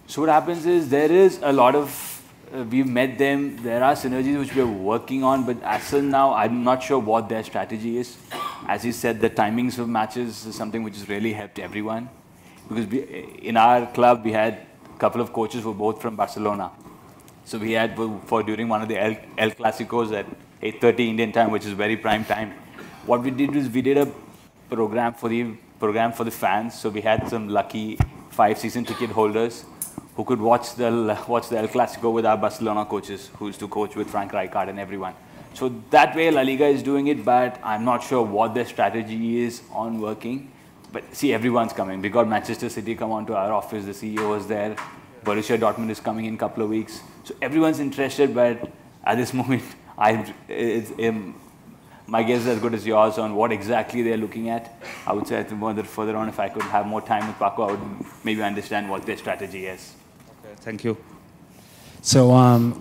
Speaker 4: So what happens is there is a lot of, we've met them, there are synergies which we're working on, but as of now, I'm not sure what their strategy is. As you said, the timings of matches is something which has really helped everyone. Because in our club, we had a couple of coaches who were both from Barcelona. So we had, during one of the El Clasicos at 8:30 Indian time, which is very prime time, what we did was we did a program for the fans. So we had some lucky 5 season ticket holders who could watch the El Clásico with our Barcelona coaches, who used to coach with Frank Rijkaard and everyone. So that way La Liga is doing it, but I'm not sure what their strategy is on working. But see, everyone's coming. We got Manchester City come onto our office, the CEO is there. Borussia Dortmund is coming in a couple of weeks. So everyone's interested, but at this moment, my guess is as good as yours on what exactly they're looking at. I would say I think further on, if I could have more time with Paco, I would maybe understand what their strategy is.
Speaker 12: Okay, thank you.
Speaker 2: So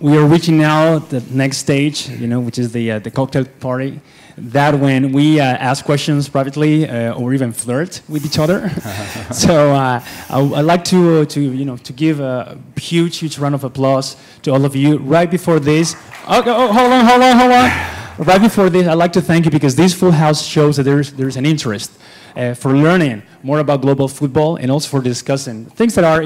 Speaker 2: we are reaching now the next stage, which is the cocktail party. That when we ask questions privately or even flirt with each other. So I'd like to give a huge round of applause to all of you. Right before this, hold on. Right before this, I'd like to thank you because this full house shows that there's an interest for learning more about global football and also for discussing things that are,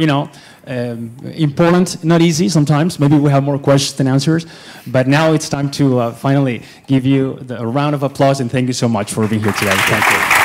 Speaker 2: important, not easy sometimes. Maybe we have more questions than answers. But now it's time to finally give you a round of applause and thank you so much for being here today. Thank you.